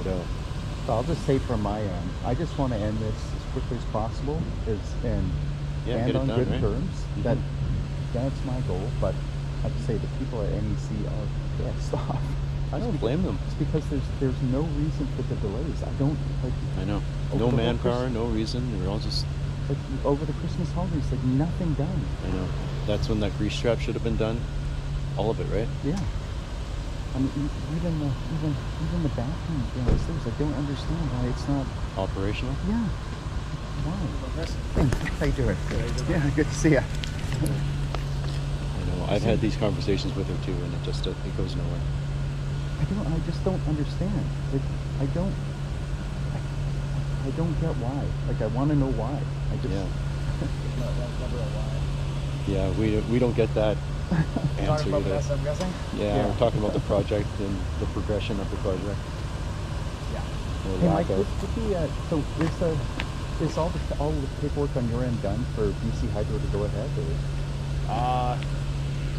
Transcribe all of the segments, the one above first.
no doubt. So I'll just say from my end, I just want to end this as quickly as possible, and Yeah, end get it on done, good right? terms. Mhm. That's my goal. But I have to say the people at NEC are pissed off. I don't blame them. It's because there's no reason for the delays. I don't like. I know. Over No the whole manpower, no reason. They're all just. Like over the Christmas holidays, like nothing done. I know. That's when that grease trap should have been done. All of it, right? Yeah. I mean, even the bathroom downstairs, I don't understand why it's not. Operational. Yeah. Why? Hey, how you doing? Yeah, good to see you. I know. I've had these conversations with her too, and it goes nowhere. I just don't understand. Like, I don't get why. Like, I want to know why. I just. Yeah. Never a lie. Yeah, we don't get that answer Talking about either. this, I'm guessing? Yeah, we're talking about the project and the progression of the project. Yeah. Or Hey, lack Mike, of. so is all the paperwork on your end done for BC Hydro to go ahead? Or?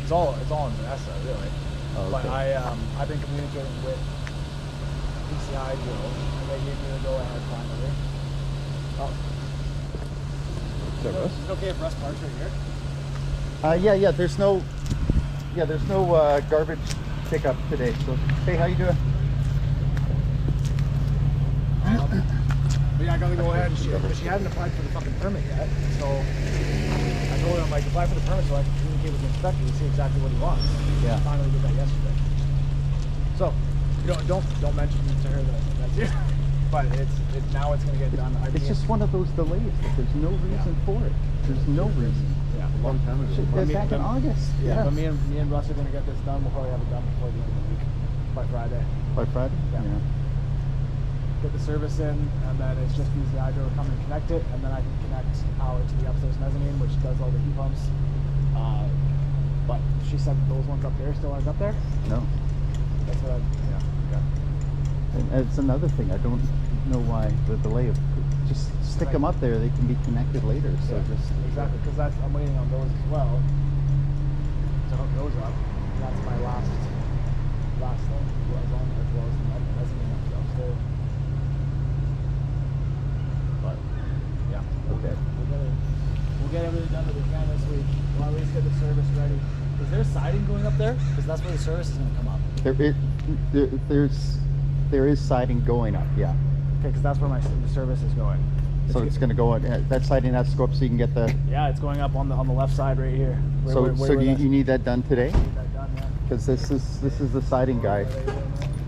It's all in Vanessa, really. Oh, But okay. I've been communicating with PCI Joe, and they gave me the go ahead finally. Oh, Is that Russ? is it okay if Russ parks right here? Yeah. There's no garbage pickup today. So, hey, how you doing? But yeah, I gotta go ahead, because she hadn't applied for the fucking permit yet. So I told her, I'm like, apply for the permit so I can communicate with the inspector to see exactly what he wants. Yeah. I finally did that yesterday. So don't mention to her that that's it. But now it's gonna get done. It's just one of those delays. Like, there's no reason for it. There's no reason. yeah. A long time ago. Back in August. Yeah, but me and Russ are gonna get this done. We'll probably have it done before the end of the week, by Friday. By Friday? Yeah. Get the service in, and then it's just use the hydro to come and connect it, and then I can connect power to the upstairs mezzanine, which does all the heat pumps. But she said those ones up there still aren't up there. No. That's what And it's another thing. I don't know why the delay of just stick them up there. They can be connected later. So just exactly, because I'm waiting on those as well to hook those up. That's my last thing was on, as well as the mezzanine upstairs. But yeah, Okay. we'll get everything done that we can this week. We'll at least get the service ready. Is there siding going up there? Because that's where the service is going to come up. There is siding going up. Yeah. Okay, because that's where the service is going. So it's going to go on. That siding has to go up so you can get the. Yeah, it's going up on the left side right here. So you need that done today? need that done, yeah. Because this is the siding guy.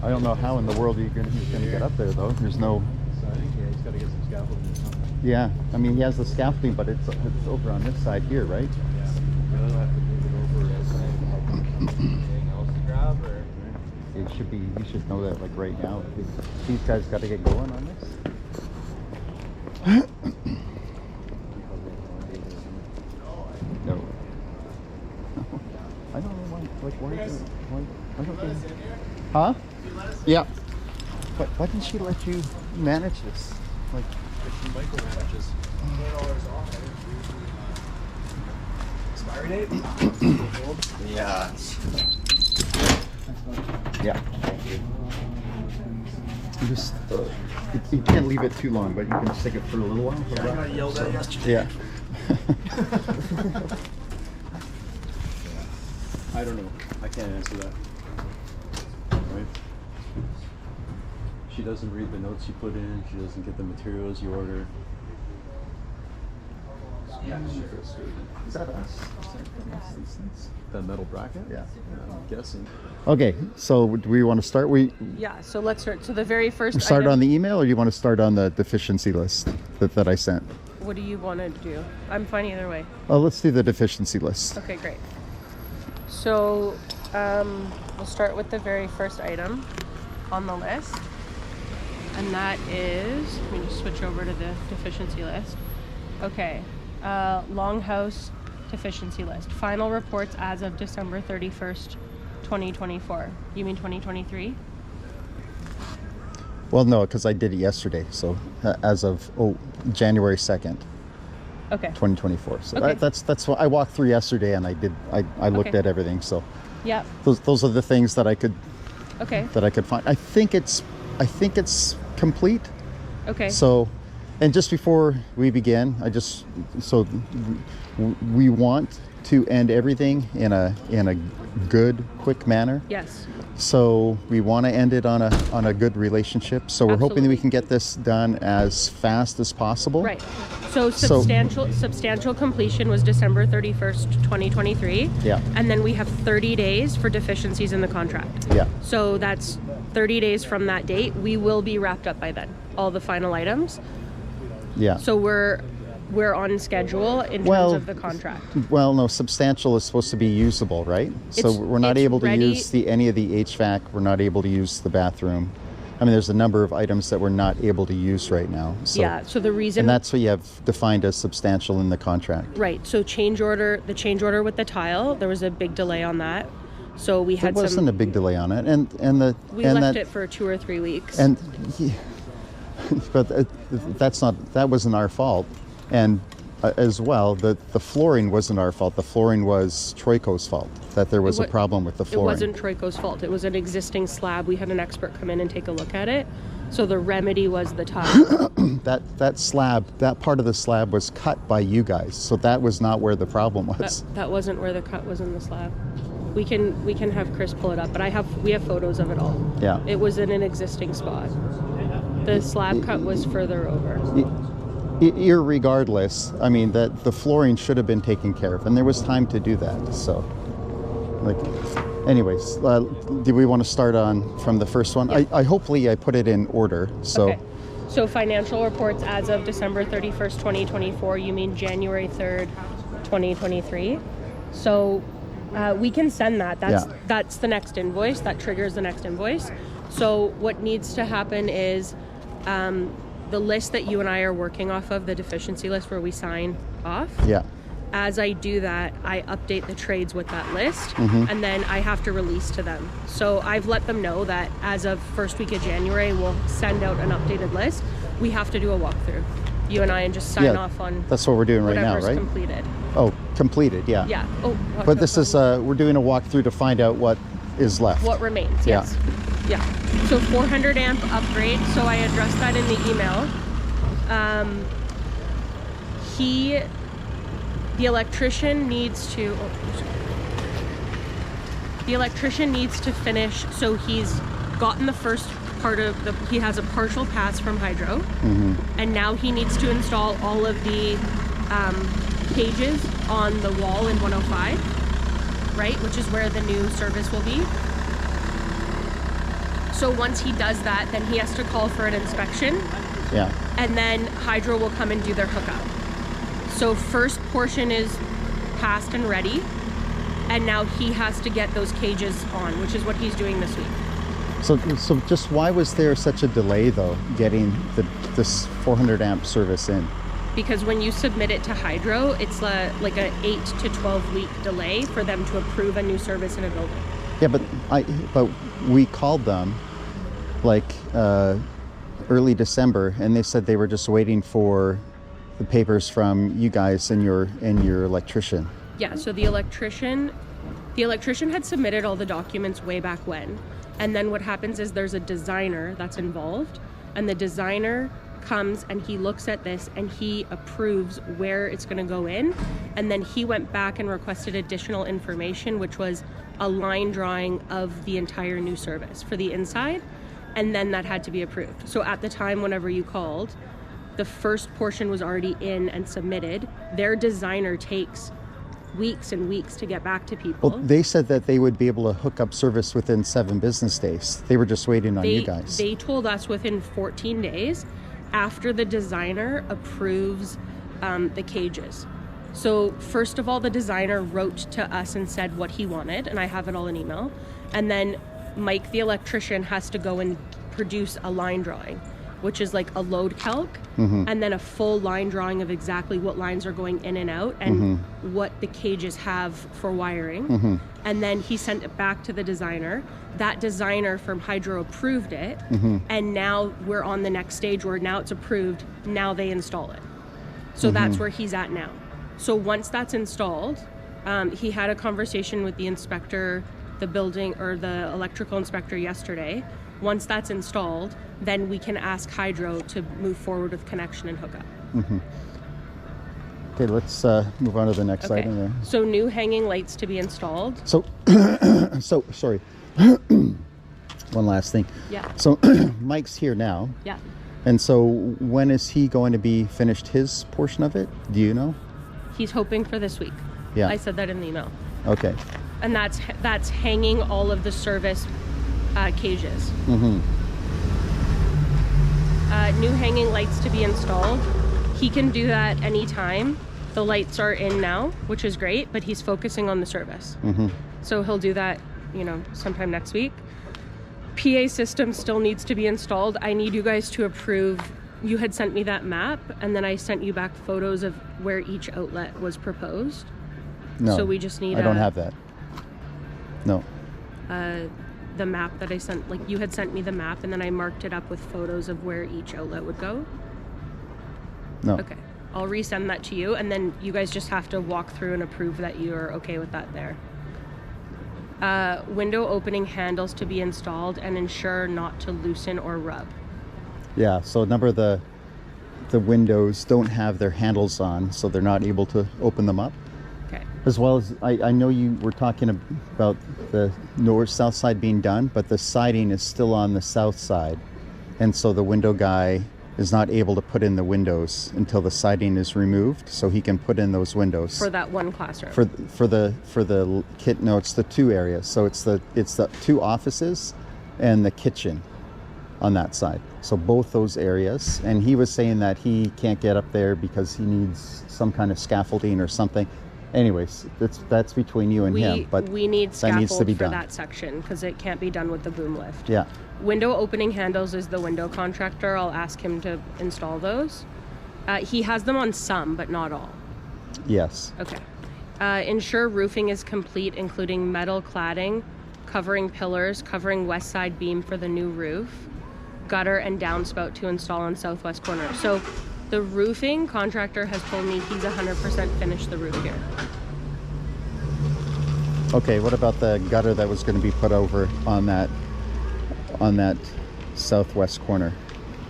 I don't know how in the world he's gonna get up there though. There's no. Siding? Yeah, he's got to get some scaffolding or something. Yeah. I mean, he has the scaffolding, but it's over on this side here, right? Yeah. We'll have to move it over. Anything else to grab or? It should be. You should know that like right now. These guys got to get going on this. No. I don't know why. Like why? I don't think. Huh? Yeah. But why didn't she let you manage this? Like. She micromanages. Expiry date? Yeah. Yeah. You just you can't leave it too long, but you can stick it for a little while. I got yelled at yesterday. Yeah. I don't know. I can't answer that. Right? She doesn't read the notes you put in. She doesn't get the materials you order. Yeah. Is that us? The metal bracket? Yeah. I'm guessing. Okay, so do we want to start? Yeah, so let's start. So the very first Start item, on the email, or do you want to start on the deficiency list that I sent? what do you want to do? I'm fine either way. Oh, let's do the deficiency list. Okay, great. So we'll start with the very first item on the list. And that is, let me just switch over to the deficiency list. Okay, Longhouse deficiency list. Final reports as of December 31st, 2024. You mean 2023? Well, no, because I did it yesterday. So as of January 2nd, Okay. 2024. So Okay. that's what I walked through yesterday, and I looked Okay. at everything. So Yeah. those are the things that I could Okay. find. I think it's I think it's complete. Okay. So, and just before we begin, we want to end everything in a good, quick manner. Yes. So we want to end it on a good relationship. So we're hoping that we Absolutely. can get this done as fast as possible. Right. So substantial completion was December 31st, 2023. Yeah. And then we have 30 days for deficiencies in the contract. Yeah. So that's 30 days from that date. We will be wrapped up by then, all the final items. Yeah. So we're on schedule in terms Well, of the contract. Well, no, substantial is supposed to be usable, right? So we're not it's able to ready- use any of the HVAC. We're not able to use the bathroom. I mean, there's a number of items that we're not able to use right now. So, Yeah. So the reason. and that's what you have defined as substantial in the contract. Right. So the change order with the tile, there was a big delay on that. So we There had wasn't a big delay on it, we left it for 2 or 3 weeks. and but that wasn't our fault, and as well, the flooring wasn't our fault. The flooring was Troico's fault. That there was a problem with the It flooring. wasn't Troico's fault. It was an existing slab. We had an expert come in and take a look at it. So the remedy was the tile. That slab, that part of the slab was cut by you guys, so that was not where the problem was. That wasn't where the cut was in the slab. We can have Chris pull it up, but we have photos of it all. Yeah. It was in an existing spot. The slab cut was further over. Irregardless, I mean that the flooring should have been taken care of, and there was time to do that. So, anyways, do we want to start from the first one? Yeah. I hopefully I put it in order. So. Okay. So financial reports as of December 31st, 2024, you mean January 3rd, 2023. So we can send that. That's the next invoice. That triggers the next invoice. So what needs to happen is the list that you and I are working off of, the deficiency list where we sign off. Yeah. As I do that, I update the trades with that list, Mm-hmm. and then I have to release to them. So I've let them know that as of first week of January, we'll send out an updated list. We have to do a walkthrough, you and I, and just sign off on That's what we're doing right now, whatever's right? completed. Oh, completed. Yeah. Yeah. Oh. But this is we're doing a walkthrough to find out what is left. what remains. Yeah. Yes. Yeah. So 400 amp upgrade. So I addressed that in the email. The electrician needs to. The electrician needs to finish. So he's gotten the first part of he has a partial pass from Hydro, and now he needs to install all of the cages on the wall in 105, right, which is where the new service will be. So once he does that, then he has to call for an inspection, Yeah. and then Hydro will come and do their hookup. So first portion is passed and ready, and now he has to get those cages on, which is what he's doing this week. So just why was there such a delay though, getting this 400 amp service in? Because when you submit it to Hydro, it's like a 8 to 12 week delay for them to approve a new service in a building. Yeah, but we called them like early December, and they said they were just waiting for the papers from you guys and your electrician. Yeah, so the electrician had submitted all the documents way back when. And then what happens is there's a designer that's involved, and the designer comes and he looks at this and he approves where it's going to go in, and then he went back and requested additional information, which was a line drawing of the entire new service for the inside, and then that had to be approved. So at the time whenever you called, the first portion was already in and submitted. Their designer takes weeks and weeks to get back to people. Well, they said that they would be able to hook up service within 7 business days. They were just waiting on you guys. They told us within 14 days after the designer approves the cages. So first of all, the designer wrote to us and said what he wanted, and I have it all in email. And then Mike, the electrician, has to go and produce a line drawing, which is like a load calc, and then a full line drawing of exactly what lines are going in and out and what the cages have for wiring. And then he sent it back to the designer. That designer from Hydro approved it, and now we're on the next stage where now it's approved, now they install it. So that's where he's at now. So once that's installed, he had a conversation with the inspector, the building or the electrical inspector yesterday, Once that's installed, then we can ask Hydro to move forward with connection and hookup. Okay, let's move on to the next Okay. item there. So new hanging lights to be installed. So, sorry. One last thing. Yeah. So Mike's here now, Yeah. and so when is he going to be finished his portion of it? Do you know? He's hoping for this week. Yeah. I said that in the email. Okay. And that's hanging all of the service cages. New hanging lights to be installed. He can do that anytime. The lights are in now, which is great, but he's focusing on the service. So he'll do that, sometime next week. PA system still needs to be installed. I need you guys to approve. You had sent me that map, and then I sent you back photos of where each outlet was proposed. No. So we just need I don't a- have that. No. The map that I sent, like you had sent me the map, and then I marked it up with photos of where each outlet would go. No. Okay, I'll resend that to you, and then you guys just have to walk through and approve that you're okay with that there. Window opening handles to be installed and ensure not to loosen or rub. Yeah. So a number of the windows don't have their handles on, so they're not able to open them up. Okay. As well as I know you were talking about the north-south side being done, but the siding is still on the south side, and so the window guy is not able to put in the windows until the siding is removed, so he can put in those windows For that one classroom. for the kit. No, it's the two areas. So it's the two offices and the kitchen on that side. So both those areas. And he was saying that he can't get up there because he needs some kind of scaffolding or something. Anyways, that's between you and him. But we need that scaffold needs to be for done. that section because it can't be done with the boom lift. Yeah. Window opening handles is the window contractor. I'll ask him to install those. He has them on some, but not all. Yes. Okay. Ensure roofing is complete, including metal cladding, covering pillars, covering west side beam for the new roof, gutter and downspout to install on southwest corner. So the roofing contractor has told me he's 100% finished the roof here. Okay. What about the gutter that was going to be put over on that southwest corner?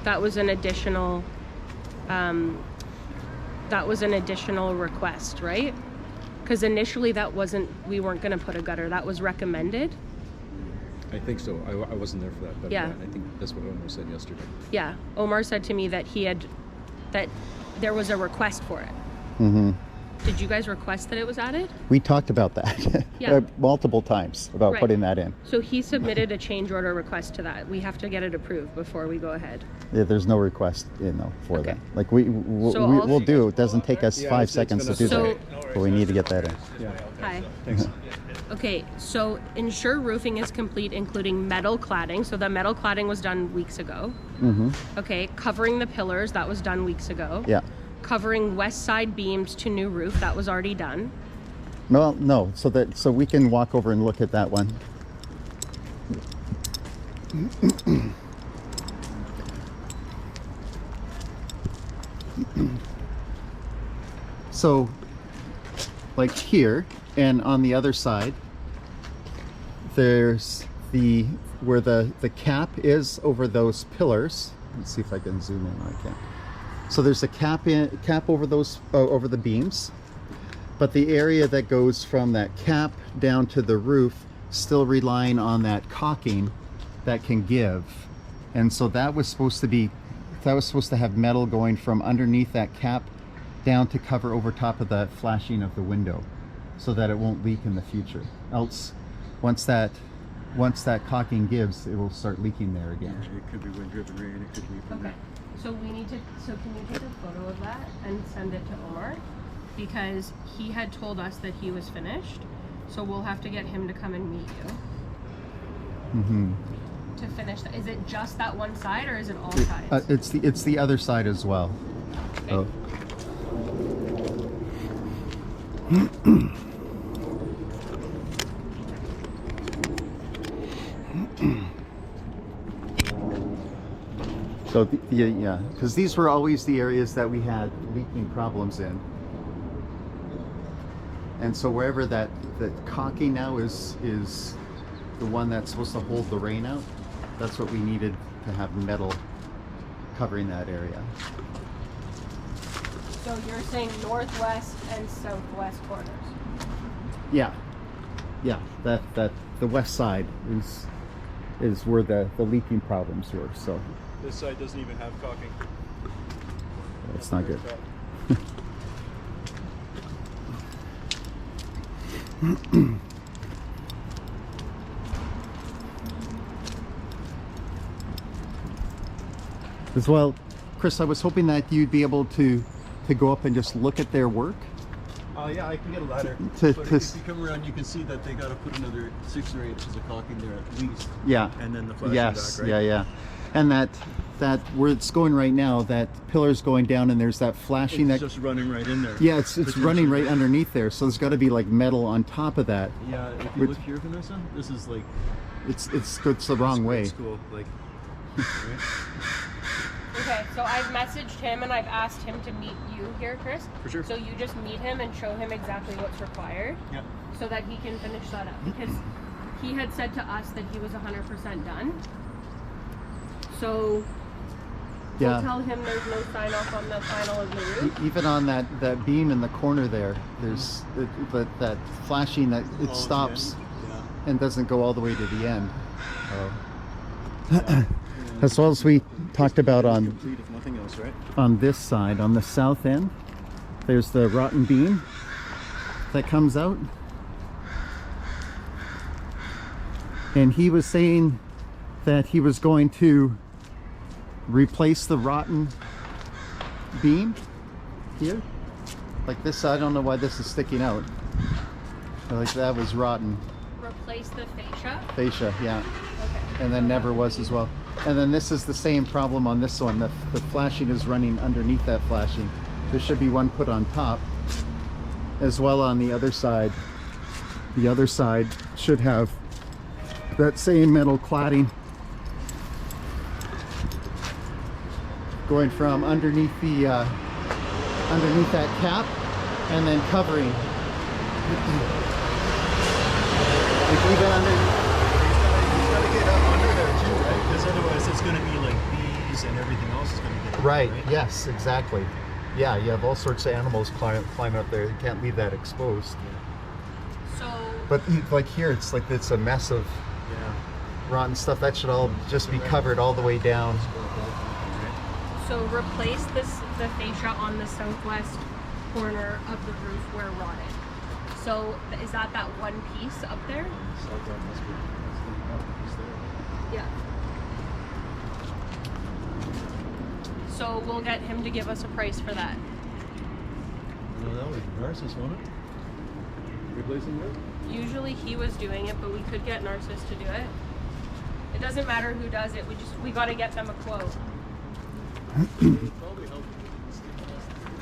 That was an additional request, right? Because initially we weren't going to put a gutter. That was recommended. I think so. I wasn't there for that, but Yeah. I think that's what Omar said yesterday. Yeah, Omar said to me that that there was a request for it. Mm-hmm. Did you guys request that it was added? We talked about that Yeah. multiple times about Right. putting that in. So he submitted a change order request to that. We have to get it approved before we go ahead. Yeah, there's no request in though for Okay. that. Like we'll I'll- do. It doesn't take us Yeah, 5 it's seconds to been do a- So- that, but we need to get that in. Yeah. Hi. Thanks. Okay, so ensure roofing is complete, including metal cladding. So the metal cladding was done weeks ago. Mm-hmm. Okay, covering the pillars, that was done weeks ago. Yeah. Covering west side beams to new roof, that was already done. Well, no. So we can walk over and look at that one. So, like here, and on the other side, there's where the cap is over those pillars. Let's see if I can zoom in. I can. So there's a cap over those over the beams, but the area that goes from that cap down to the roof still relying on that caulking that can give, and so that was supposed to have metal going from underneath that cap down to cover over top of the flashing of the window, so that it won't leak in the future. Else, once that caulking gives, it will start leaking there again. It could be wind-driven rain. It could be from Okay. So can you take a photo of that and send it to Omar? Because he had told us that he was finished. So we'll have to get him to come and meet you. Mm-hmm. To finish that. Is it just that one side or is it all sides? It's the other side as well. Oh. So yeah, because these were always the areas that we had leaking problems in, and so wherever that caulking now is the one that's supposed to hold the rain out. That's what we needed to have metal covering that area. So you're saying northwest and southwest corners. Yeah, that the west side is where the leaking problems were. So This side doesn't even have caulking. that's not good. As well, Chris, I was hoping that you'd be able to go up and just look at their work. Yeah, I can get a ladder. To- But to if you come around, you can see that they got to put another 6 or 8 inches of caulking there at least. Yeah. And then the flashing Yes. back, right? Yeah. And that where it's going right now, that pillar's going down, and there's that flashing It's that. just running right in there. Yeah, it's running right Potentially. underneath there. So there's got to be like metal on top of that. Yeah, if you Which- look here, Vanessa, this is like It's the wrong grade way. School, like. Right? Okay, so I've messaged him and I've asked him to meet you here, Chris. For sure. So you just meet him and show him exactly what's required Yeah. so that he can finish that up. Because he had said to us that he was 100% done. So we'll Yeah. tell him there's no sign off on the final of the roof. Even on that beam in the corner there, there's that flashing that it All at the stops end. and doesn't go all the way to the end. Yeah. As well as we talked about on Complete, if nothing else, right? this side, on the south end, there's the rotten beam that comes out. And he was saying that he was going to replace the rotten beam here. Like this, I don't know why this is sticking out. Like that was rotten Replace the fascia. fascia, yeah. Okay. And then never was as well. And then this is the same problem on this one. The flashing is running underneath that flashing. There should be one put on top as well on the other side. The other side should have that same metal cladding going from underneath the underneath that cap and then covering. Like even under. He's got to get up under there too, right? Because otherwise it's going to be like bees and everything else is going to get up, Right. Yes. Exactly. Yeah. You have all sorts of animals climb up there. You can't leave that exposed. So But like here, it's like it's a mess of Yeah. rotten stuff. That should all just be covered all the way down. So replace the fascia on the southwest corner of the roof where rotted. So is that one piece up there? Yeah. So we'll get him to give us a price for that. No, that was Narcissus, wasn't it? Replacing it? Usually he was doing it, but we could get Narcissus to do it. It doesn't matter who does it. We got to get them a quote.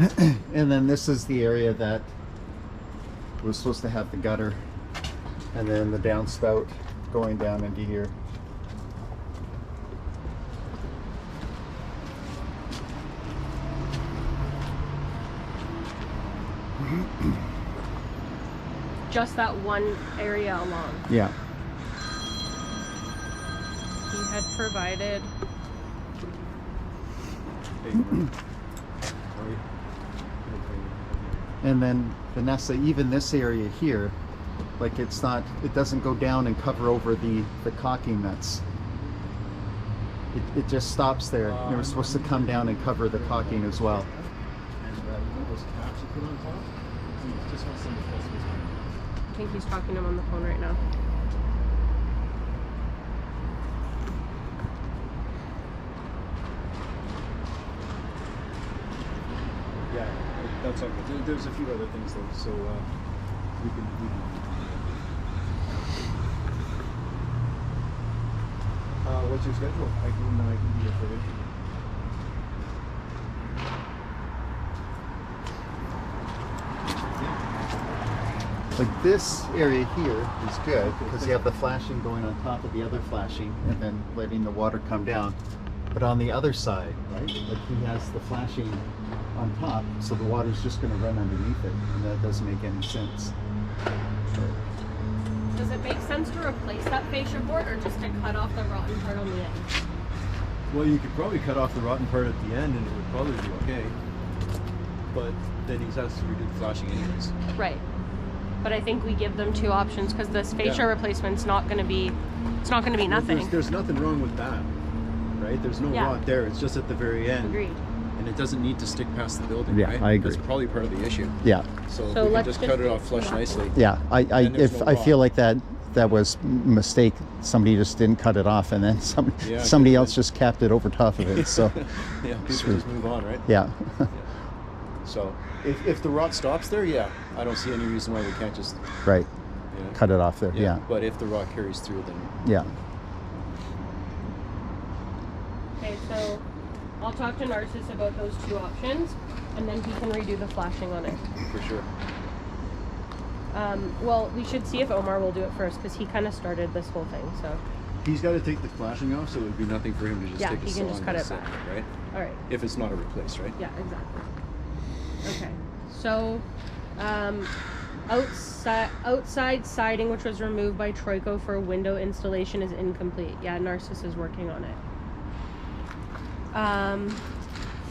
And then this is the area that was supposed to have the gutter, and then the downspout going down into here. Just that one area along. Yeah. He had provided. And then Vanessa, even this area here, like it doesn't go down and cover over the caulking that's. It just stops there. They were supposed to come down and cover the caulking as well. And those caps you put on top, he just wants them to test this one. I think he's talking to him on the phone right now. Yeah, that's all good. There's a few other things though, so we can. What's your schedule? I can be here for it. Like this area here is good because you have the flashing going on top of the other flashing and then letting the water come down. But on the other side, right, like he has the flashing on top, so the water's just going to run underneath it, and that doesn't make any sense. Does it make sense to replace that fascia board or just to cut off the rotten part on the end? Well, you could probably cut off the rotten part at the end and it would probably be okay. But then he has to redo the flashing anyways. Right. But I think we give them two options because this fascia Yeah. replacement's not going to be, it's not going to be nothing. There's nothing wrong with that, right? There's no Yeah. rot there. It's just at the very end. Agreed. And it doesn't need to stick past the building, Yeah, right? I agree. That's probably part of the issue. Yeah, So, So we can let's just just- cut it off flush nicely. yeah. And there's If no I feel rot. like that was mistake. Somebody just didn't cut it off, and then Yeah, somebody good. else just capped it over top of it. So Yeah, people Sweet. just move on, right? yeah, So if the rot stops there, yeah, I don't see any reason why we can't just right. you know, Cut it off there. Yeah, But if the rot carries through, then yeah. Okay, so I'll talk to Narcissus about those two options and then he can redo the flashing on it. for sure. Well, we should see if Omar will do it first because he kind of started this whole thing. So, He's got to take the flashing off, so it would be nothing for him to just Yeah, take a he saw can just and cut it set back. right? all right. If it's not a replace, right? Yeah, exactly. Okay. So, outside siding, which was removed by Troico for window installation, is incomplete. Yeah, Narcissus is working on it.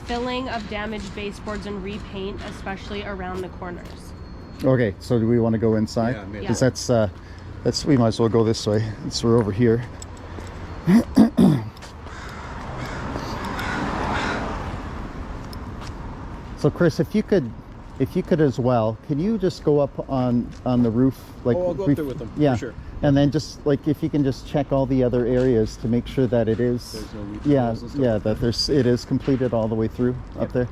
Filling of damaged baseboards and repaint, especially around the corners. Okay, so do we want to go inside? Yeah, maybe. Because that's we might as well go this way. So we're over here. So Chris, if you could as well, can you just go up on the roof? Like Oh, I'll go up there with them, for Yeah, sure. And then just like if you can just check all the other areas to make sure that it is. There's no leak Yeah, holes and stuff. yeah, that it is completed all the way through up there.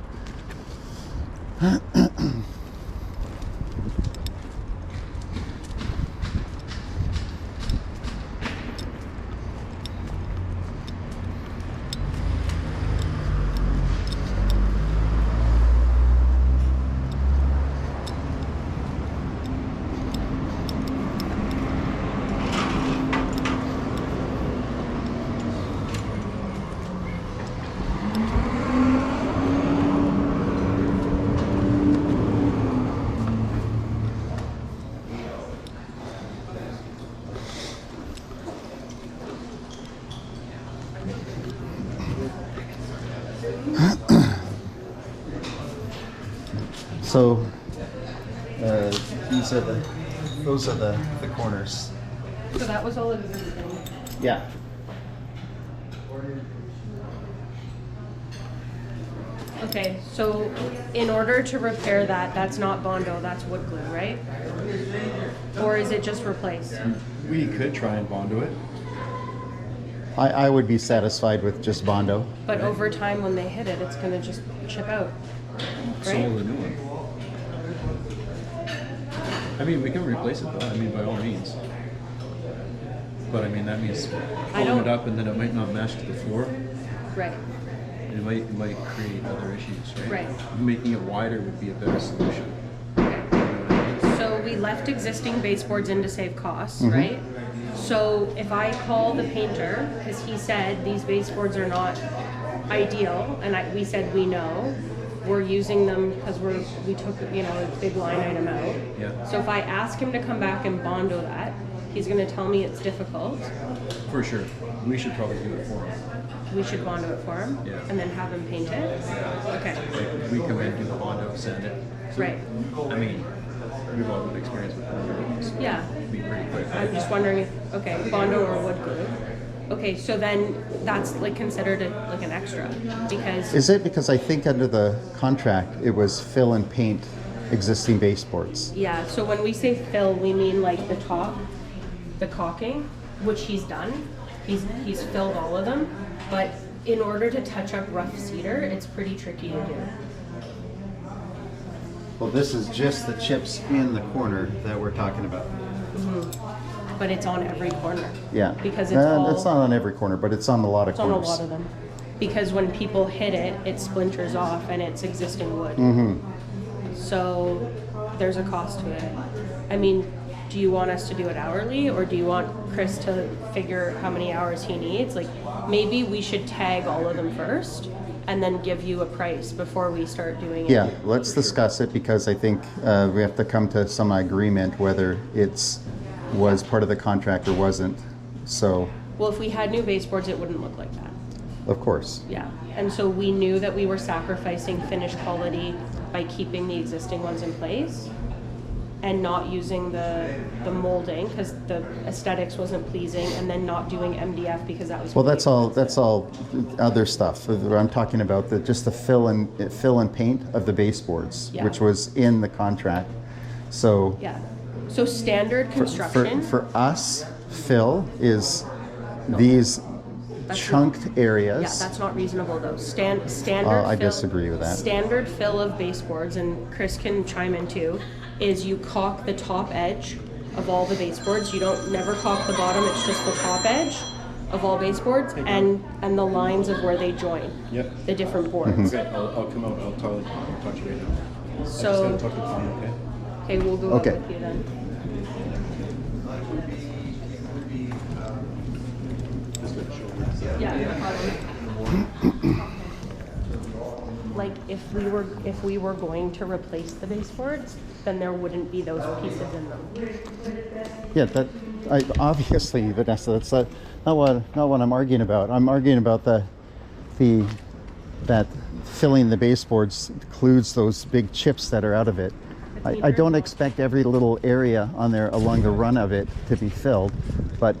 So those are the corners. So that was all existing. Yeah. Okay, so in order to repair that, that's not Bondo, that's wood glue, right? Or is it just replace? We could try and Bondo it. I would be satisfied with just Bondo. But over time, when they hit it, it's gonna just chip out, So right? will the new one. I mean, we can replace it though. I mean, by all means. But I mean, that means pulling don't- it up and then it might not match to the floor. Right. It might create other issues, right? Right. Making it wider would be a better solution. So we left existing baseboards in to save costs, right? So if I call the painter, because he said these baseboards are not ideal, and we said we know, we're using them because we took a big line item out. Yeah. So if I ask him to come back and Bondo that, he's going to tell me it's difficult. For sure. We should probably do it for him. We should Bondo it for him, Yeah. and then have him paint it. Okay. Like, we come in, do the Bondo, send it. So, Right. I mean, we've all got experience with Bondo, so Yeah. it'd be pretty quick. I'm just wondering if, okay, Bondo or wood glue. Okay, so then that's like considered like an extra because Is it because I think under the contract it was fill and paint existing baseboards? yeah. So when we say fill, we mean like the top, the caulking, which he's done. He's filled all of them, but in order to touch up rough cedar, it's pretty tricky to do. Well, this is just the chips in the corner that we're talking about. But it's on every corner. Yeah. Because it's all. It's not on every corner, but it's on a lot of It's on corners. a lot of them. Because when people hit it, it splinters off and it's existing wood. So there's a cost to it. I mean, do you want us to do it hourly or do you want Chris to figure how many hours he needs? Like maybe we should tag all of them first and then give you a price before we start doing it. Yeah, let's discuss it because I think we have to come to some agreement whether it's was part of the contract or wasn't. So, Well, if we had new baseboards, it wouldn't look like that. of course. Yeah, and so we knew that we were sacrificing finish quality by keeping the existing ones in place and not using the molding because the aesthetics wasn't pleasing, and then not doing MDF because that was Well, really that's all. expensive. That's all other stuff. I'm talking about just the fill and paint of the baseboards, Yeah. which was in the contract. So Yeah. So standard for, construction. for us, fill is these That's chunked yeah, areas. that's not reasonable though. Standard. I fill- disagree with that. Standard fill of baseboards, and Chris can chime in too, is you caulk the top edge of all the baseboards. You don't never caulk the bottom. It's just the top edge of all baseboards and the lines of where they join. Yep. The different boards. Okay, I'll come out. I'll talk to you right now. So- I just gotta talk to Tom, okay? Okay, we'll go Okay. up with you then. Just gonna show you. Yeah, no problem. Like if we were going to replace the baseboards, then there wouldn't be those pieces in them. Yeah, obviously, Vanessa, that's not what I'm arguing about. I'm arguing about that filling the baseboards includes those big chips that are out of it. I don't expect every little area on there along the run of it to be filled, but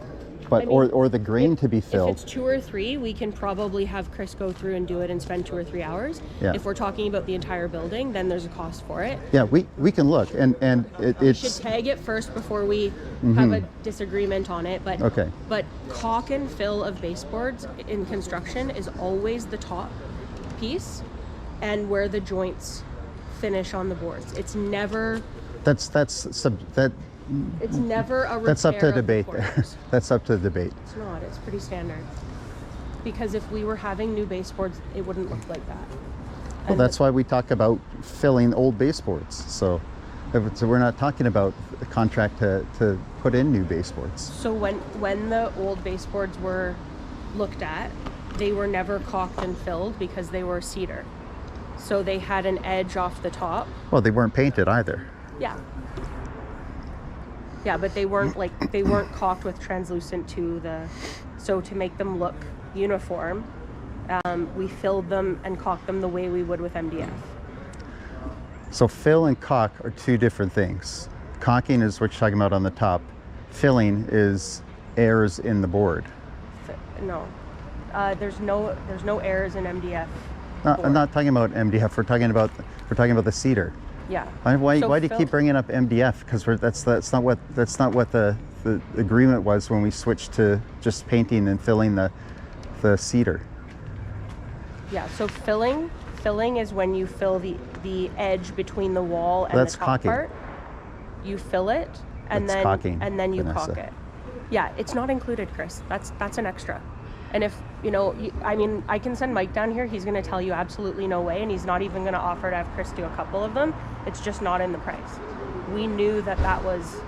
I mean, or the grain to be If filled. it's 2 or 3, we can probably have Chris go through and do it and spend 2 or 3 hours. Yeah. If we're talking about the entire building, then there's a cost for it. Yeah, we can look and We should it's tag it first before we have a disagreement on it. But Okay. But caulk and fill of baseboards in construction is always the top piece and where the joints finish on the boards. It's never that's never a repair that's up to of the debate there. corners. That's up to debate. It's not. It's pretty standard. Because if we were having new baseboards, it wouldn't look like that. Well, that's why we talk about filling old baseboards. So we're not talking about a contract to put in new baseboards. So when the old baseboards were looked at, they were never caulked and filled because they were cedar. So they had an edge off the top. Well, they weren't painted either. Yeah. Yeah, but they weren't caulked with translucent so to make them look uniform, we filled them and caulked them the way we would with MDF. So fill and caulk are two different things. Caulking is what you're talking about on the top. Filling is airs in the board. No, there's no errors in MDF. No, board. I'm not talking about MDF. We're talking about the cedar. Yeah. Why So do you fill- keep bringing up MDF? Because that's not what the agreement was when we switched to just painting and filling the cedar. Yeah. So filling is when you fill the edge between the wall and That's the top caulking. part. You fill it and That's caulking, then you Vanessa. caulk it. Yeah, it's not included, Chris. That's an extra. And if I can send Mike down here. He's going to tell you absolutely no way, and he's not even going to offer to have Chris do a couple of them. It's just not in the price. We knew that was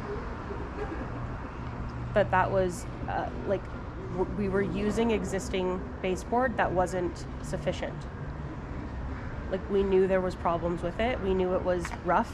we were using existing baseboard that wasn't sufficient. Like we knew there was problems with it. We knew it was rough.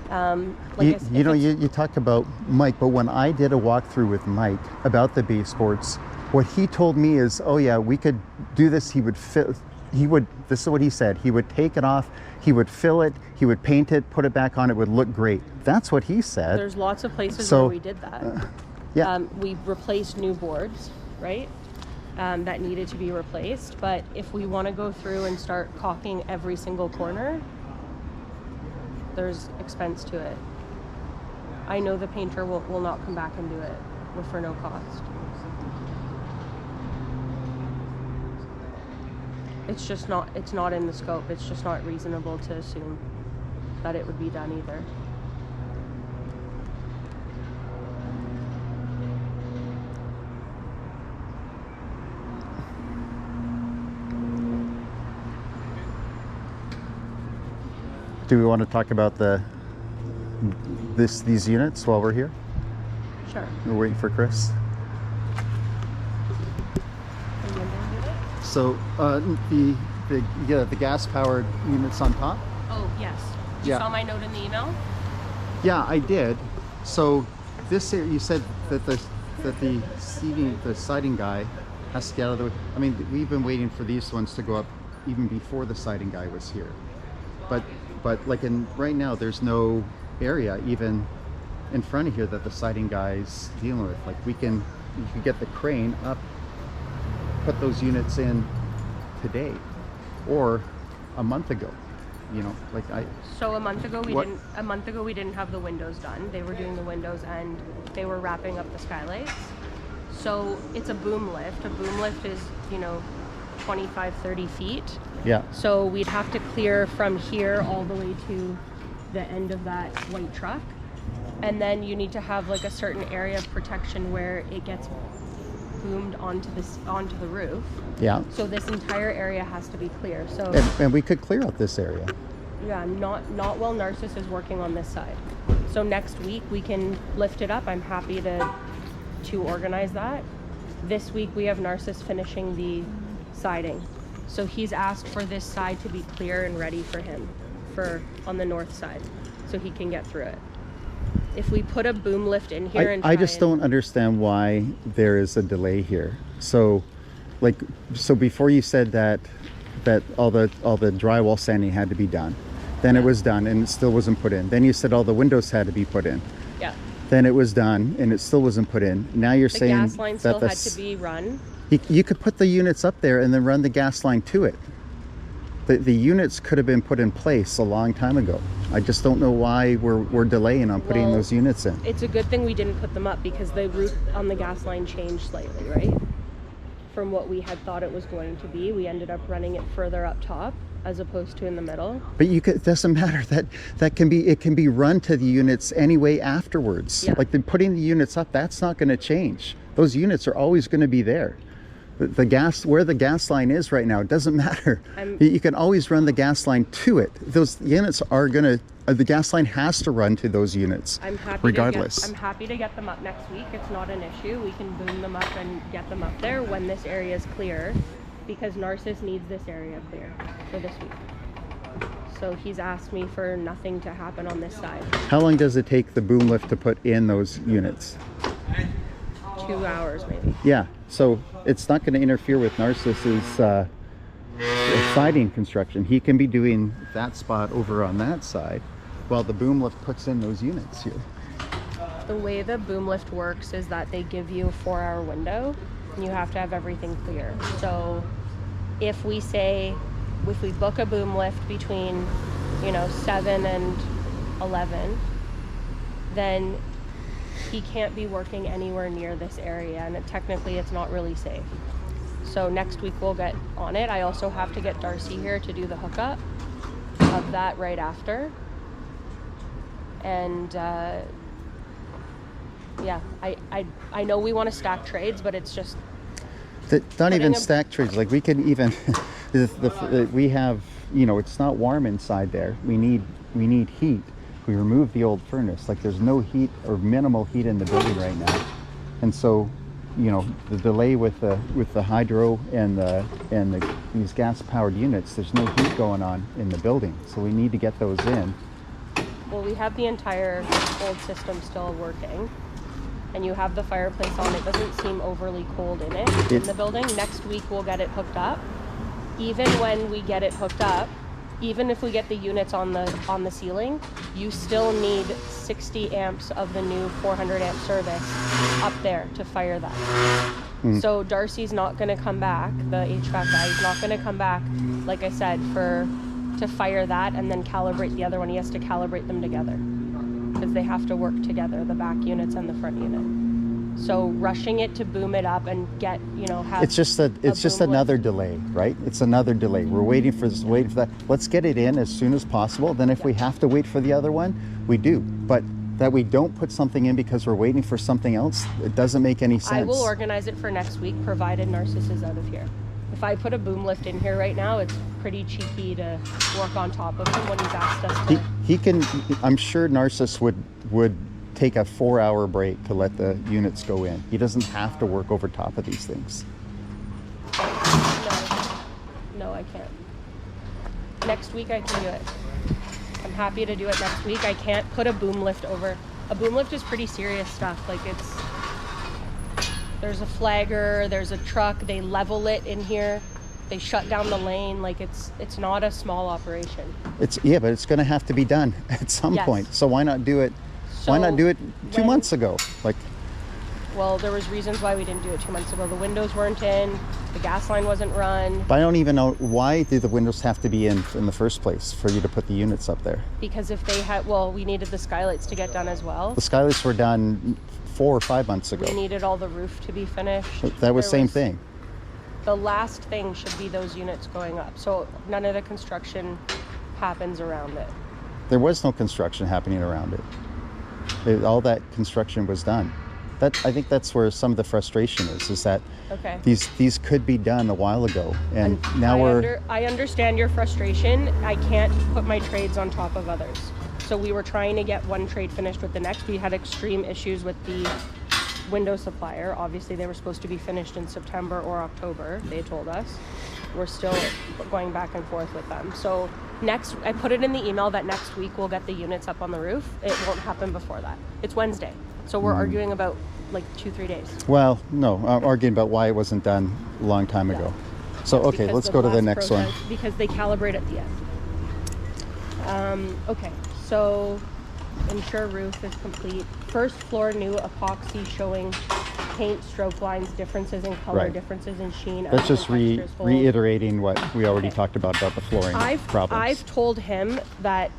You talked about Mike, but when I did a walkthrough with Mike about the baseboards, what he told me is, oh yeah, we could do this. This is what he said. He would take it off, he would fill it, he would paint it, put it back on, it would look great. That's what he said. There's lots of places So, where we did that. Yeah. We replaced new boards, right? That needed to be replaced. But if we want to go through and start caulking every single corner, there's expense to it. I know the painter will not come back and do it for no cost. It's not in the scope. It's just not reasonable to assume that it would be done either. Do we want to talk about these units while we're here? Sure. We're waiting for Chris. So the gas powered units on top. Oh, yes. You Yeah. saw my note in the email? Yeah, I did. So this area, you said that the siding guy has to get out of the way. I mean, we've been waiting for these ones to go up even before the siding guy was here. But like right now, there's no area even in front of here that the siding guy's dealing with. Like you can get the crane up, put those units in today, or a month ago. You know, like So a month ago What- we didn't have the windows done. They were doing the windows and they were wrapping up the skylights. So it's a boom lift. A boom lift is, 25, 30 feet. yeah. So we'd have to clear from here all the way to the end of that white truck. And then you need to have like a certain area of protection where it gets boomed onto the roof. Yeah. So this entire area has to be clear. So And we could clear out this area. yeah, not while Narcissus is working on this side. So next week we can lift it up. I'm happy to organize that. This week we have Narcissus finishing the siding. So he's asked for this side to be clear and ready for him on the north side so he can get through it. If we put a boom lift in here I just don't understand why there is a delay here. So before you said that all the drywall sanding had to be done, then it was done and it still wasn't put in. Then you said all the windows had to be put in. Yeah. Then it was done and it still wasn't put in. Now you're The saying gas line that still had to be run. you could put the units up there and then run the gas line to it. The units could have been put in place a long time ago. I just don't know why we're delaying on putting Well, those units in. It's a good thing we didn't put them up because the route on the gas line changed slightly, right? From what we had thought it was going to be. We ended up running it further up top as opposed to in the middle. But it doesn't matter. It can be run to the units anyway afterwards. Yeah. Like putting the units up, that's not going to change. Those units are always going to be there. Where the gas line is right now, it doesn't matter. You can always run the gas line to it. Those units are gonna. The gas line has to run to those units, regardless. I'm happy to get them up next week. It's not an issue. We can boom them up and get them up there when this area is clear, because Narcissus needs this area clear for this week. So he's asked me for nothing to happen on this side. How long does it take the boom lift to put in those units? 2 hours maybe. Yeah, so it's not going to interfere with Narcissus's siding construction. He can be doing that spot over on that side while the boom lift puts in those units here. The way the boom lift works is that they give you a 4-hour window and you have to have everything clear. So if we book a boom lift between 7 and 11, then he can't be working anywhere near this area, and technically it's not really safe. So next week we'll get on it. I also have to get Darcy here to do the hookup of that right after. And yeah, I know we want to stack trades, but it's just Not even stack trades. Like we can even we have, it's not warm inside there. We need heat. We removed the old furnace. Like there's no heat or minimal heat in the building right now, and so the delay with the hydro and these gas powered units, there's no heat going on in the building, so we need to get those in. Well, we have the entire old system still working, and you have the fireplace on. It doesn't seem overly cold in the building. Next week we'll get it hooked up. Even when we get it hooked up, even if we get the units on the ceiling, you still need 60 amps of the new 400 amp service up there to fire that. So Darcy's not going to come back, the HVAC guy is not going to come back, like I said, to fire that and then calibrate the other one. He has to calibrate them together because they have to work together, the back units and the front unit. So rushing it to boom it up and get, have It's just another delay, right? It's another delay. We're waiting for that. Let's get it in as soon as possible. Then if we have to wait for the other one, we do. But that we don't put something in because we're waiting for something else, it doesn't make any sense. I will organize it for next week, provided Narcissus is out of here. If I put a boom lift in here right now, it's pretty cheeky to work on top of him when he's asked us to. He can, I'm sure Narcissus would take a 4-hour break to let the units go in. He doesn't have to work over top of these things. No, I can't. Next week I can do it. I'm happy to do it next week. I can't put a boom lift over a boom lift is pretty serious stuff. Like there's a flagger, there's a truck, they level it in here, they shut down the lane. Like it's not a small operation. But it's going to have to be done at some Yes. point. So why not do it? Why not So do it 2 when- months ago? Like, Well, there was reasons why we didn't do it 2 months ago. The windows weren't in, the gas line wasn't run, but I don't even know why do the windows have to be in the first place for you to put the units up there. because if they had, well, we needed the skylights to get done as well. The skylights were done 4 or 5 months ago. We needed all the roof to be finished. That was There same thing. The last thing should be those units going up. So none of the construction happens around it. There was no construction happening around it. All that construction was done. I think that's where some of the frustration is that Okay. these could be done a while ago, and now I understand your frustration. I can't put my trades on top of others. So we were trying to get one trade finished with the next. We had extreme issues with the window supplier. Obviously, they were supposed to be finished in September or October, they told us. We're still going back and forth with them. So I put it in the email that next week we'll get the units up on the roof. It won't happen before that. It's Wednesday. So we're arguing about like 2-3 days. Well, no, I'm arguing about why it wasn't done a long time ago. So okay, Because let's go to the blast next one. process- Because they calibrate at the end. Okay, so ensure roof is complete. First floor new epoxy showing paint stroke lines, differences in color, Right. differences in sheen. That's just textures, hold. reiterating what we already Okay. talked about the flooring problems. I've told him that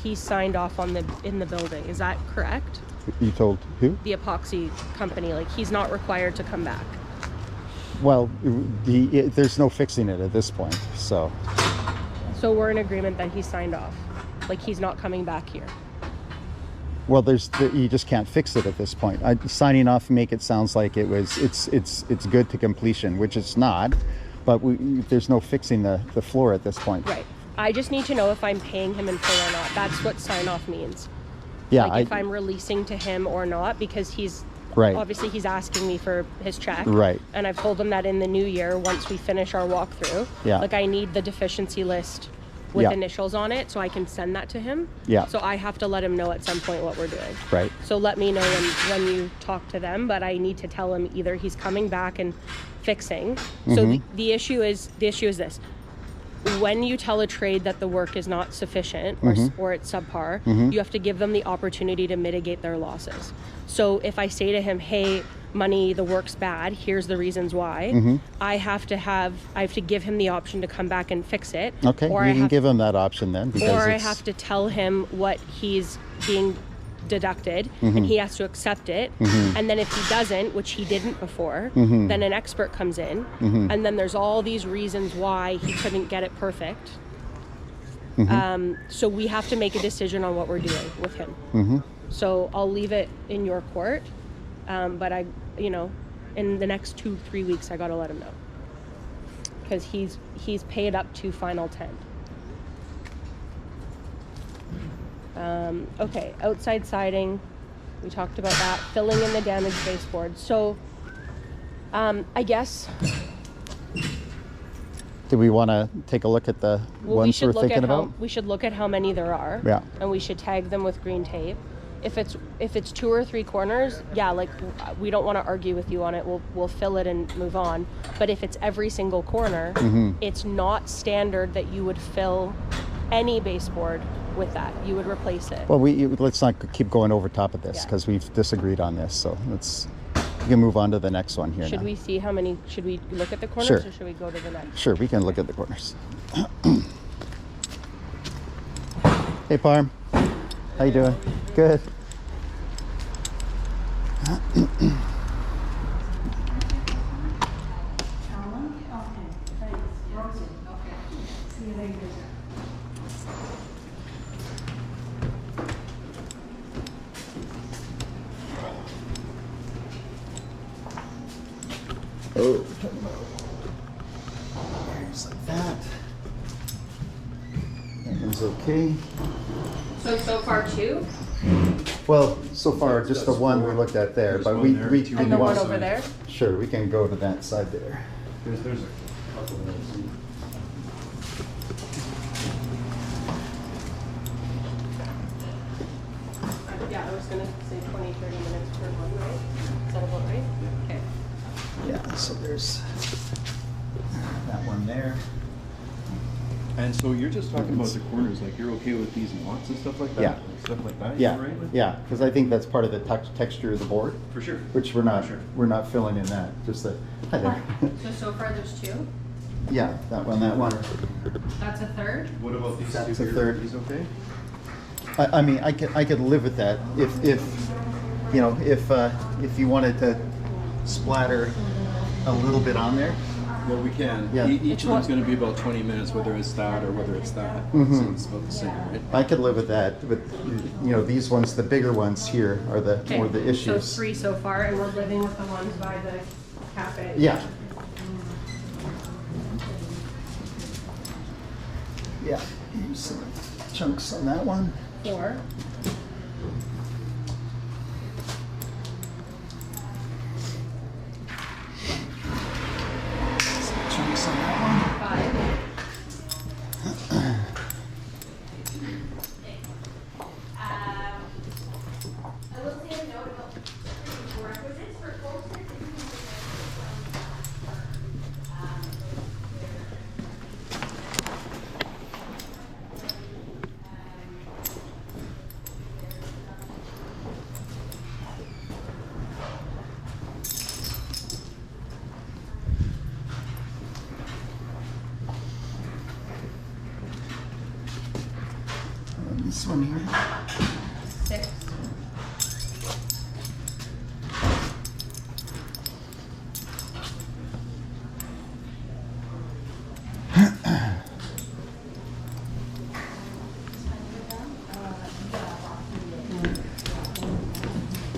he signed off on in the building. Is that correct? You told who? The epoxy company, like he's not required to come back. Well, there's no fixing it at this point. So So we're in agreement that he signed off. Like he's not coming back here. well, you just can't fix it at this point. Signing off make it sounds like it's good to completion, which it's not. But there's no fixing the floor at this point. Right. I just need to know if I'm paying him in full or not. That's what sign off means. Yeah, Like if I'm releasing to him or not, because he's Right. obviously he's asking me for his check. Right. And I've told him that in the new year, once we finish our walkthrough, Yeah. like I need the deficiency list with Yeah. initials on it so I can send that to him. Yeah. So I have to let him know at some point what we're doing. Right. So let me know when you talk to them, but I need to tell him either he's coming back and fixing. So Mm-hmm. the issue is this. When you tell a trade that the work is not sufficient Mm-hmm. or it's subpar, you have to give them the opportunity to mitigate their losses. So if I say to him, hey, money, the work's bad, here's the reasons why, Mm-hmm. I have to give him the option to come back and fix it. Okay, Or you I can have give them that option then, because or I it's, have to tell him what he's being deducted Mm-hmm. and he has to accept it. And then if he doesn't, which he didn't before, then an expert comes in Mm-hmm. and then there's all these reasons why he couldn't get it perfect. Mm-hmm. So we have to make a decision on what we're doing with him. Mm-hmm. So I'll leave it in your court. But in the next 2-3 weeks, I got to let him know. Because he's paid up to final 10. Okay, outside siding, we talked about that. Filling in the damaged baseboard. So, I guess do we want to take a look at the ones we're thinking about? We should look at how many there are. Yeah. And we should tag them with green tape. If it's 2 or 3 corners, yeah, like we don't want to argue with you on it. We'll fill it and move on. But if it's every single corner, it's not standard that you would fill any baseboard with that. You would replace it. Well, let's not keep going over top of this Yeah. because we've disagreed on this. So we can move on to the next one here Should now. we see how many? Should we look at the corners Sure. or should we go to the next? Sure, we can look at the corners. Hey, Parm. How you doing? Good. Oh, just like that. That one's okay. So far 2, Well, so far just the one we looked at there, There's but one we there, we two we and the one want- over there. Sure, we can go to that side there. There's a couple of those. Yeah, there was gonna say 20, 30 minutes per one, right? Is that about right? Okay. Yeah, so there's that one there. And so you're just talking about the corners, like you're okay with these knots and stuff like that? Yeah. Stuff like that, Yeah, you're all right with? yeah, because I think that's part of the texture of the board, For sure. which we're not, Sure. we're not filling in that, just the, hi there. So far there's two. Yeah, that one. That's a third. What about these That's two a here? third. Are these okay? I mean, I could live with that if you know, if you wanted to splatter a little bit on there. Well, we can. Yeah. Each of them's what- gonna be about 20 minutes, whether it's that or whether it's that. So Mhm. it's about the same, right? I could live with that, but you know, these ones, the bigger ones here, are the Okay. more the So issues. 3 so far, and we're living with the ones by the cafe. Yeah. Yeah. Here's some chunks on that one. 4. Some chunks on that 5. I will say a note about requisites for posters. one. This one here. 6.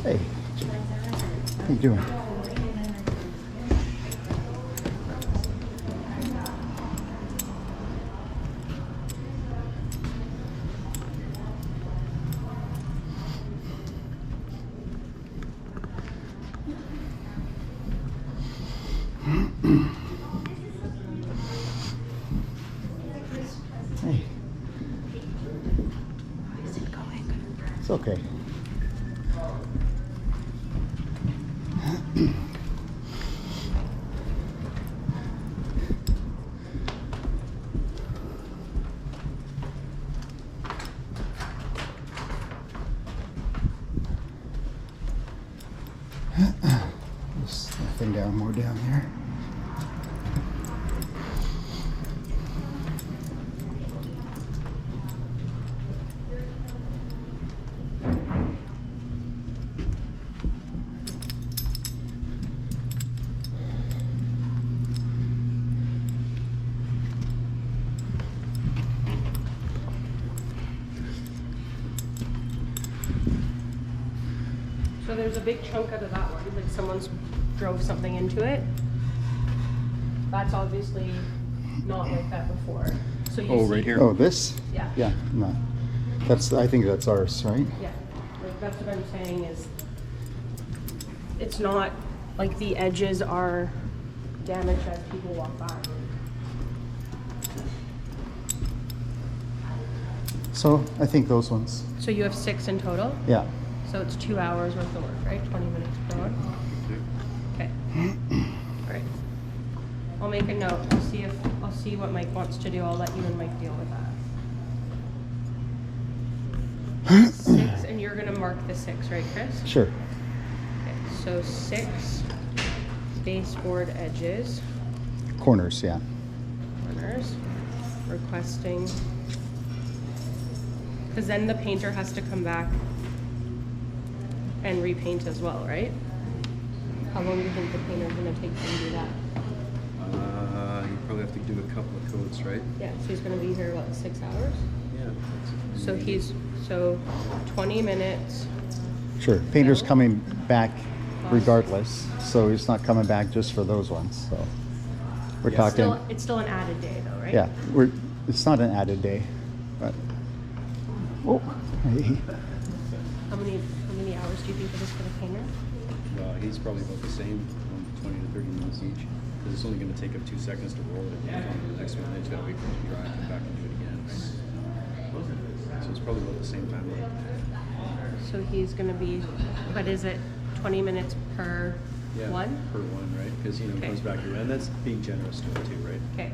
Hey, how you doing? Hey. It's okay. There's nothing more down there. So there's a big chunk out of that one, like someone's drove something into it. That's obviously not like that before. So you Oh, see, right here. Oh, this? Yeah. Yeah, no. That's, I think that's ours, right? Yeah, like that's what I'm saying is, it's not like the edges are damaged as people walk by. So I think those ones. So you have 6 in total? Yeah. So it's 2 hours worth of work, right? 20 minutes per one? Okay. All right. I'll make a note. I'll see what Mike wants to do. I'll let you and Mike deal with that. 6, and you're gonna mark the 6, right, Chris? Sure. Okay, so 6 baseboard edges, Corners, yeah. corners, requesting, because then the painter has to come back and repaint as well, right? How long do you think the painter's gonna take to do that? You probably have to do a couple of coats, right? Yeah, so he's gonna be here, what, 6 hours? Yeah. So 20 minutes. Sure. Painter's coming back regardless, so he's not coming back just for those ones, so. We're talking, It's still an added day though, right? yeah, it's not an added day, but. Oh, hey. How many hours do you think it is for the painter? He's probably about the same, 20 to 30 minutes each. Because it's only going to take him 2 seconds to roll it. He's on to the next one, then he's got to wait for it to dry, come back and do it again. Right? So it's probably about the same time. So he's gonna be, what is it, 20 minutes per one? Per one, right? Because, Okay. comes back around. That's being generous to him too, right? Okay.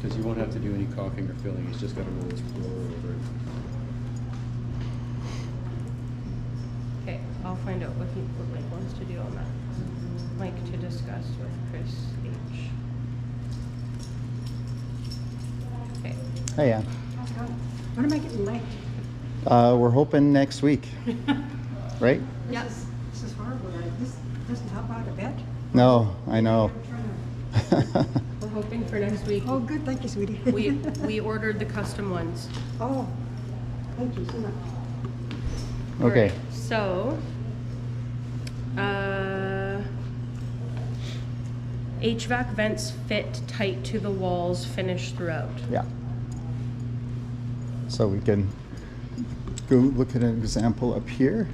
Because you won't have to do any caulking or filling. He's just got to roll his roller over it. Okay, I'll find out what Mike wants to do on that. Mike to discuss with Chris H. Okay. Hey, yeah. When am I getting late? We're hoping next week, right? Yes. This is horrible. This doesn't help out a bit. No, I know. We're hoping for next week. Oh, good. Thank you, sweetie. We ordered the custom ones. Oh, thank you so much. Okay. Alright, so, HVAC vents fit tight to the walls, finished throughout. Yeah. So we can go look at an example up here.